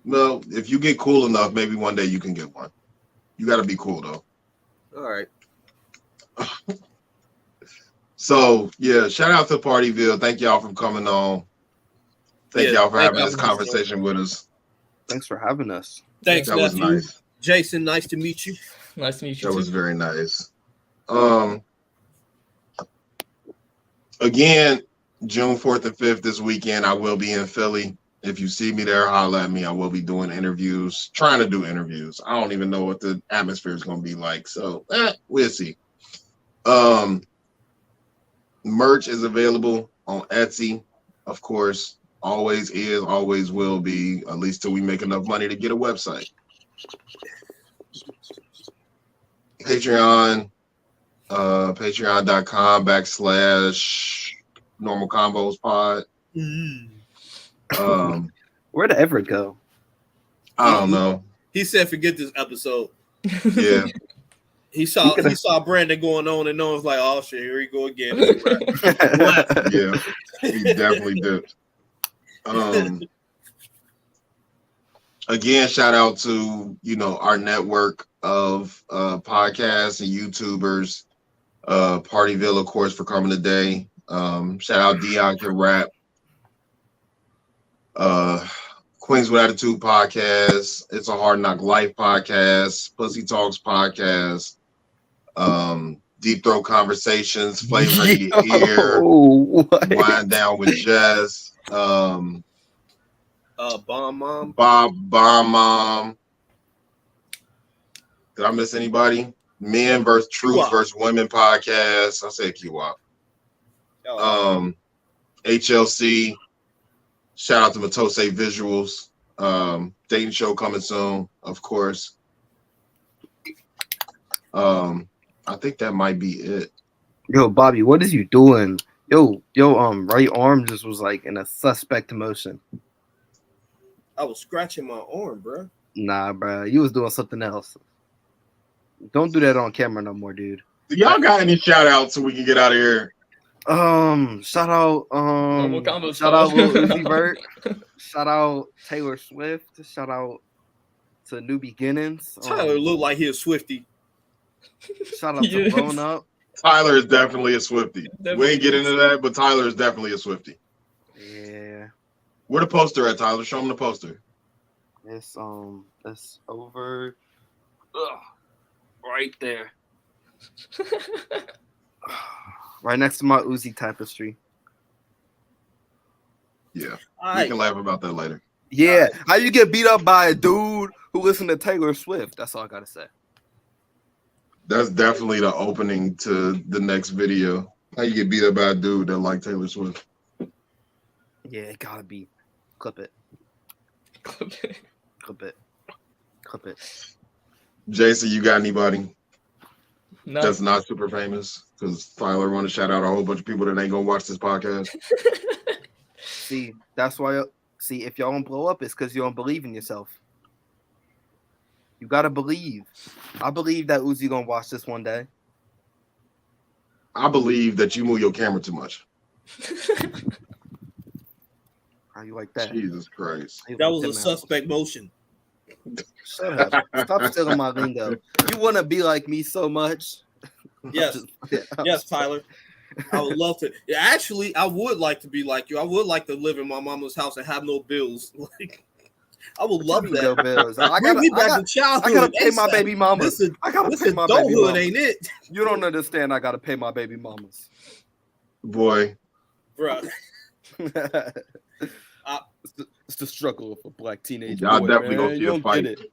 Well, if you get cool enough, maybe one day you can get one. You got to be cool though. All right. So yeah, shout out to Partyville. Thank y'all for coming on. Thank y'all for having this conversation with us. Thanks for having us. Thanks, that was nephew. nice. Jason, nice to meet you. Nice to meet you. That was very nice. Again, June 4th and 5th this weekend, I will be in Philly. If you see me there, holler at me. I will be doing interviews, trying to do interviews. I don't even know what the atmosphere is going to be like. So we'll see. Merch is available on Etsy, of course. Always is, always will be, at least till we make enough money to get a website. Patreon, patreon.com/normal combos pod. Where'd Everett go? I don't know. He said, "Forget this episode." Yeah. He saw Brandon going on and on. Was like, "Oh shit, here we go again." Yeah, he definitely did. Again, shout out to our network of podcasts and YouTubers. Partyville, of course, for coming today. Shout out Dion Can Rap. Queens with Attitude podcast. It's a Hard Knock Life podcast. Pussy Talks podcast. Deep Throat Conversations. Flavor in your ear. Wind Down with Jess. Bomb Mom. Bomb Mom. Did I miss anybody? Men versus Truth versus Women podcast. I said Q-Wop. HLC. Shout out to Matose Visuals. Dating show coming soon, of course. I think that might be it. Yo, Bobby, what is you doing? Yo, right arm just was like in a suspect motion. I was scratching my arm, bro. Nah, bro, you was doing something else. Don't do that on camera no more, dude. Do y'all got any shout outs so we can get out of here? Shout out Lil Uzi Vert. Shout out Taylor Swift. Shout out to New Beginnings. Tyler looked like he was Swifty. Shout out to Blown Up. Tyler is definitely a Swifty. We ain't get into that, but Tyler is definitely a Swifty. Yeah. Where the poster at, Tyler? Show him the poster. It's over right there. Right next to my Uzi tapestry. Yeah. We can laugh about that later. Yeah. How you get beat up by a dude who listened to Taylor Swift? That's all I gotta say. That's definitely the opening to the next video. How you get beat up by a dude that like Taylor Swift. Yeah, it gotta be. Clip it. Clip it. Clip it. Clip it. Jason, you got anybody that's No. not super famous? Because Tyler want to shout out a whole bunch of people that ain't gonna watch this podcast. See, that's why. See, if y'all don't blow up, it's because you don't believe in yourself. You gotta believe. I believe that Uzi gonna watch this one day. I believe that you move your camera too much. How you like that? Jesus Christ. That was a suspect motion. Shut up. Stop stealing my lingo. You want to be like me so much? Yes. Yes, Tyler. I would love to. Actually, I would like to be like you. I would like to live in my mama's house and have no bills. Like, I would love Bill that. Bills. Bring me back to childhood. I gotta pay my ASAP. baby mamas. This I gotta pay my baby adulthood, mamas. ain't it? You don't understand. I gotta pay my baby mamas. Boy, Bro. It's the struggle of a black teenage y'all boy, definitely man. gonna see You a don't fight. get it.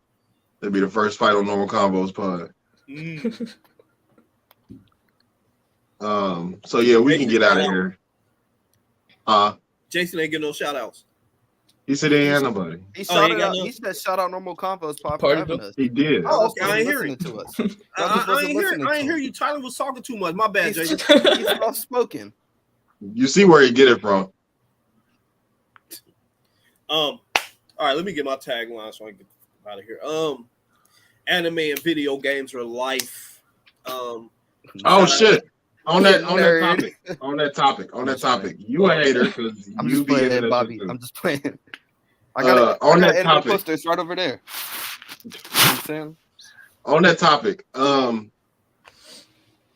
That'll be the first fight on Normal Combos Pod. So yeah, we can get out of here. Jason ain't getting no shout outs. He said he ain't had nobody. He shouted out. He said, "Shout out Normal Convos Pod for having us." He did. Oh, okay. I ain't hear listening it. to us. I ain't hear you. Tyler was talking too much. My bad, Jason. He's soft spoken. You see where he get it from. All right, let me get my tagline so I can get out of here. Anime and video games are life. Oh shit. On that topic. You a hater because I'm you just be playing, into Bobby. that too. I'm just playing. I got on that anime topic. posters right over there. You know what I'm saying? On that topic,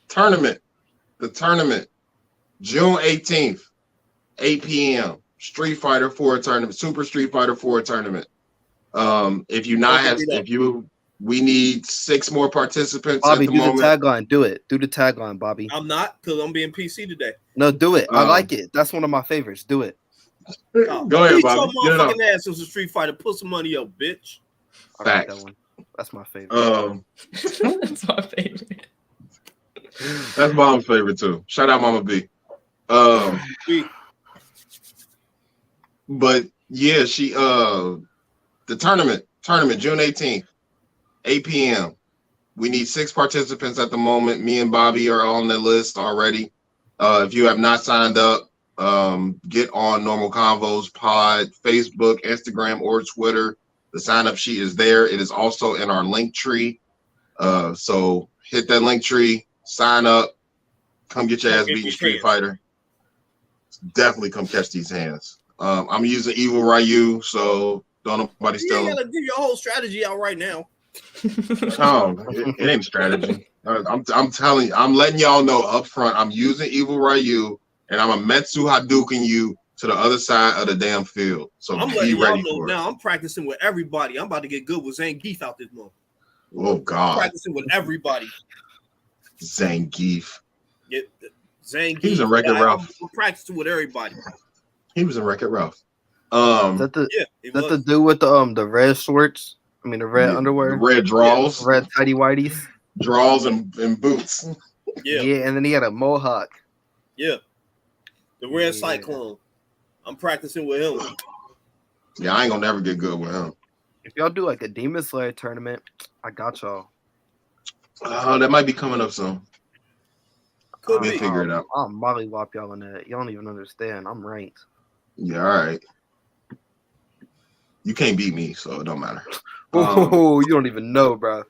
tournament. The tournament, June 18th, 8 p.m. Street Fighter 4 tournament, Super Street Fighter 4 tournament. We need 6 more participants. Bobby, at the do moment. the tagline. Do it. Do the tagline, Bobby. I'm not because I'm being PC today. No, do it. I like it. That's one of my favorites. Do it. Go ahead, Bobby. Your motherfucking ass was a Street Fighter. Put some money up, bitch. I like that one. That's my favorite. That's my favorite. That's Mom's favorite too. Shout out Mama B. But yeah, the tournament, June 18th, 8 p.m. We need 6 participants at the moment. Me and Bobby are on the list already. If you have not signed up, get on Normal Convos Pod, Facebook, Instagram, or Twitter. The sign-up sheet is there. It is also in our link tree. So hit that link tree, sign up, come get your ass beaten Street Fighter. Definitely come catch these hands. I'm using Evil Ryu, so don't nobody steal. You gotta give your whole strategy out right now. It ain't a strategy. I'm telling you, I'm letting y'all know up front. I'm using Evil Ryu, and I'm a Metsu Hadouken you to the other side of the damn field. So I'm be letting ready y'all know for now. it. I'm practicing with everybody. I'm about to get good with Zangief out this month. Oh God! I'm practicing with everybody. Zangief. Zangief. He was in Wreck-It Ralph. I'm practicing with everybody. He was in Wreck-It Ralph. Is that the dude with the red shorts? I mean the red underwear, the red draws, red tighty whities, draws and boots. Yeah, and then he had a mohawk. Yeah, the red cyclone. I'm practicing with him. Yeah, I ain't gonna never get good with him. If y'all do like a Demon Slayer tournament, I got y'all. That might be coming up soon. Could be. Figure it out. I'll mollywop y'all in that. Y'all don't even understand. I'm ranked. Yeah, all right. You can't beat me, so it don't matter. Oh, you don't even know, bro.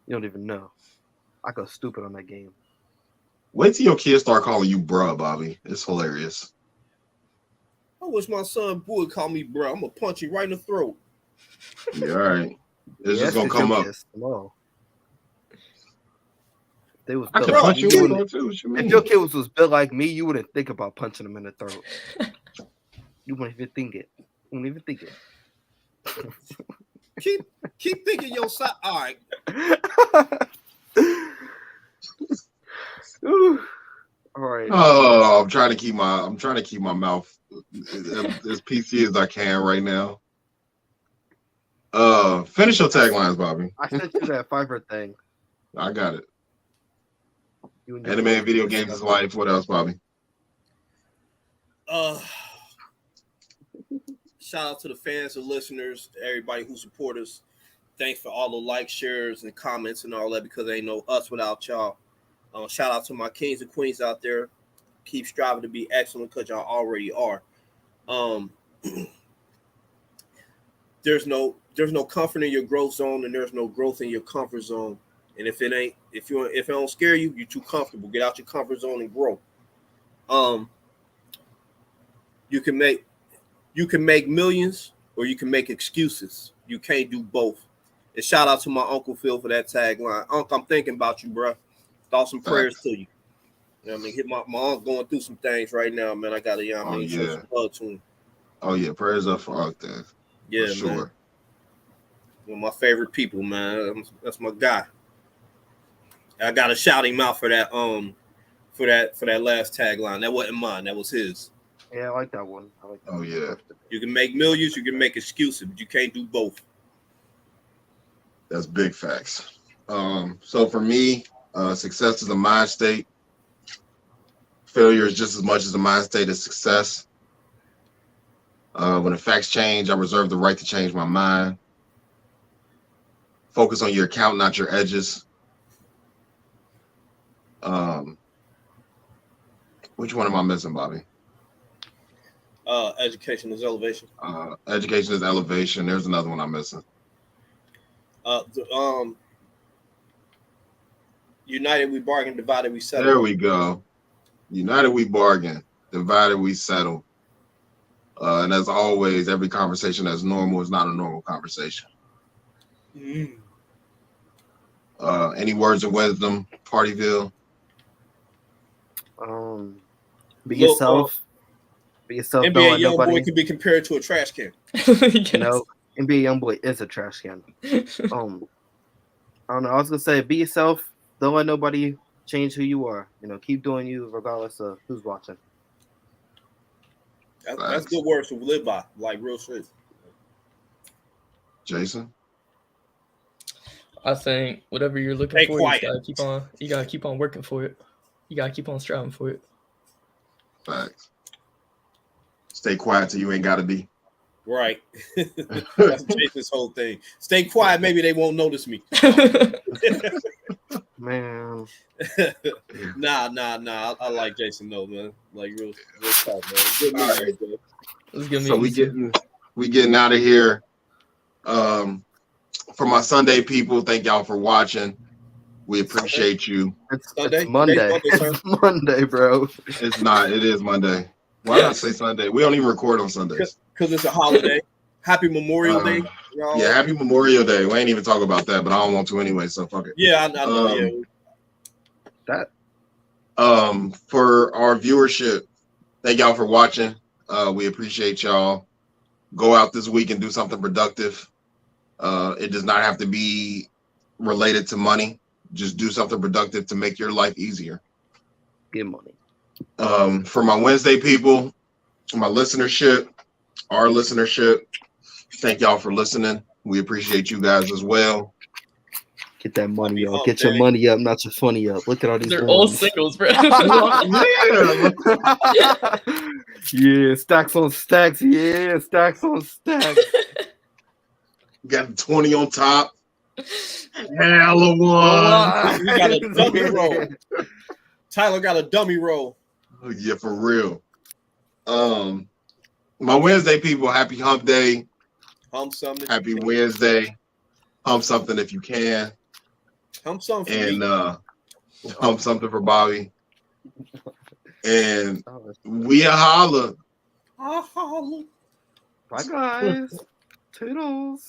You don't even know. I go stupid on that game. Wait till your kids start calling you bruh, Bobby. It's hilarious. I wish my son would call me bro. I'm gonna punch you right in the throat. Yeah, all right. It's just gonna come up. They was I can punch you in the throat too. If your kid was built like me, you wouldn't think about punching him in the throat. You wouldn't even think it. You wouldn't even think it. Keep thinking your side. All right. All right. Oh, I'm trying to keep my mouth as PC as I can right now. Finish your taglines, Bobby. I sent you that Fiverr thing. I got it. Anime and video games is life. What else, Bobby? Shout out to the fans and listeners, everybody who support us. Thanks for all the likes, shares, and comments and all that, because ain't no us without y'all. Shout out to my kings and queens out there. Keep striving to be excellent because y'all already are. There's no comfort in your growth zone, and there's no growth in your comfort zone. And if it don't scare you, you're too comfortable. Get out your comfort zone and grow. You can make millions, or you can make excuses. You can't do both. And shout out to my Uncle Phil for that tagline. Uncle, I'm thinking about you, bro. Thoughts and prayers to you. You know what I mean? Hit my uncle going through some things right now, man. I gotta, show some love to him. Oh yeah, prayers up for Uncle then. Yeah, for sure. man. One of my favorite people, man. That's my guy. I gotta shout him out for that for that last tagline. That wasn't mine, that was his. Yeah, I like that one. I like that one. Yeah. You can make millions, you can make excuses, but you can't do both. That's big facts. So for me, success is a mind state. Failure is just as much as a mind state as success. When the facts change, I reserve the right to change my mind. Focus on your account, not your edges. Which one am I missing, Bobby? Education is elevation. Education is elevation. There's another one I'm missing. United we bargain, divided we settle. There we go. United we bargain, divided we settle. And as always, every conversation that's normal is not a normal conversation. Any words of wisdom, Partyville? Be yourself. Be yourself. NBA Youngboy can be compared to a trash can. Yes. You know, NBA Youngboy is a trash can. I don't know. I was gonna say, be yourself. Don't let nobody change who you are. You know, keep doing you regardless of who's watching. That's good words to live by, like real shit. Jason? I think whatever you're looking for, you gotta keep on working for it. You gotta keep on striving for it. Facts. Stay quiet till you ain't gotta be. Right. That's Jason's whole thing. Stay quiet, maybe they won't notice me. Man. Nah. I like Jason though, man. Like real talk, man. Good news, right. man. So we getting out of here. For my Sunday people, thank y'all for watching. We appreciate you. It's Monday. It's Monday, bro. It's not. It is Monday. Why did I say Sunday? We don't even record on Sundays. Because it's a holiday. Happy Memorial Day. Y'all. Yeah, happy Memorial Day. We ain't even talk about that, but I don't want to anyway, so fuck it. Yeah, I know. That. For our viewership, thank y'all for watching. We appreciate y'all. Go out this week and do something productive. It does not have to be related to money. Just do something productive to make your life easier. Get money. For my Wednesday people, my listenership, our listenership, thank y'all for listening. We appreciate you guys as well. Get that money up. Get your money up, not your funny up. Look at all these. They're all singles, bro. Yeah, stacks on stacks. Yeah, stacks on stacks. Got the 20 on top. Hella one. We got a dummy roll. Tyler got a dummy roll. Yeah, for real. My Wednesday people, happy hump day. Hump something. Happy Wednesday. Hump something if you can. Hump something. And hump something for Bobby. And we a holla. I'll holla. Bye guys. Toodles.